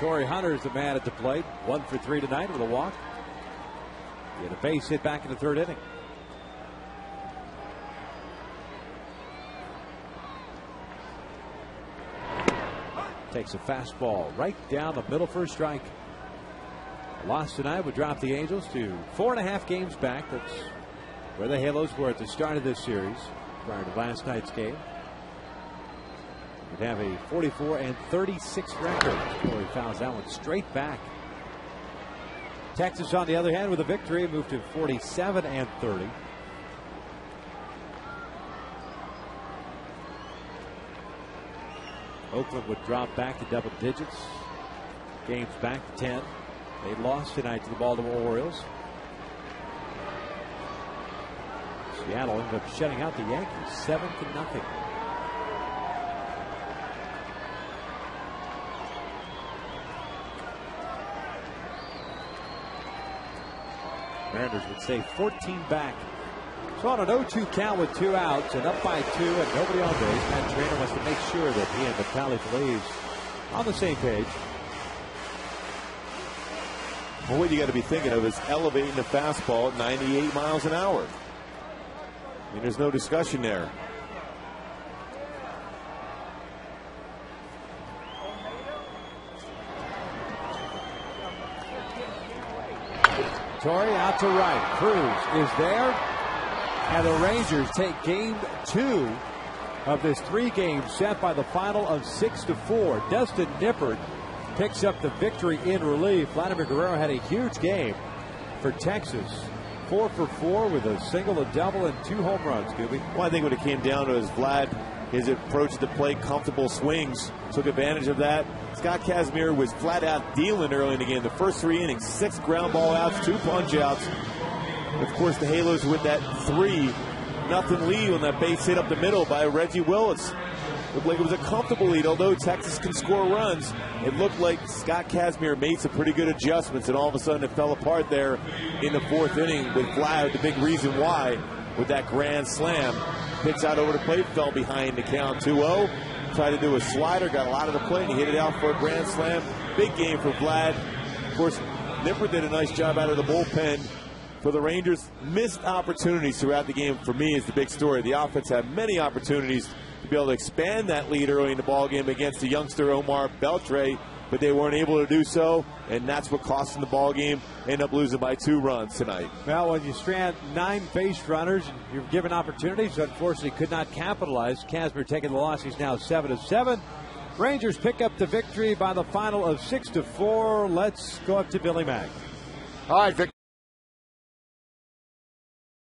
Torrey Hunter's the man at the plate. 1 for 3 tonight with a walk. He had a base hit back in the third inning. Takes a fastball right down the middle for a strike. A loss tonight would drop the Angels to 4.5 games back. That's where the Halos were at the start of this series prior to last night's game. Would have a 44-36 record. Torrey fouls that one straight back. Texas, on the other hand, with a victory, moved to 47-30. Oakland would drop back to double digits. Games back to 10. They lost tonight to the Baltimore Orioles. Seattle ended up shutting out the Yankees 7-0. Mariners would say 14 back. So on an 0-2 count with 2 outs and up by 2 and nobody on base, Matt Trainer wants to make sure that he and Vitaly Feliz on the same page. Well, what you got to be thinking of is elevating the fastball at 98 miles an hour. I mean, there's no discussion there. Torrey out to right. Cruz is there. And the Rangers take game 2 of this 3-game set by the final of 6-4. Dustin Nippert picks up the victory in relief. Vladimir Guerrero had a huge game for Texas. 4 for 4 with a single, a double, and 2 home runs, Gooby. Well, I think what it came down to is Vlad, his approach to the plate, comfortable swings, took advantage of that. Scott Kazmir was flat out dealing early in the game. The first 3 innings, 6 ground ball outs, 2 punch outs. Of course, the Halos with that 3-0 lead on that base hit up the middle by Reggie Willis. Looked like it was a comfortable lead, although Texas can score runs. It looked like Scott Kazmir made some pretty good adjustments, and all of a sudden it fell apart there in the 4th inning with Vlad, the big reason why, with that grand slam. Pitch out over the plate, fell behind the count 2-0. Tried to do a slider, got a lot of the plate, and he hit it out for a grand slam. Big game for Vlad. Of course, Nippert did a nice job out of the bullpen. For the Rangers, missed opportunities throughout the game, for me, is the big story. The offense had many opportunities to be able to expand that lead early in the ballgame against the youngster Omar Beltre, but they weren't able to do so, and that's what cost them the ballgame. End up losing by 2 runs tonight. Well, when you strand 9 base runners, you're given opportunities. Unfortunately, could not capitalize. Kazmir taking the loss. He's now 7-7. Rangers pick up the victory by the final of 6-4. Let's go up to Billy Mack. All right, Victor.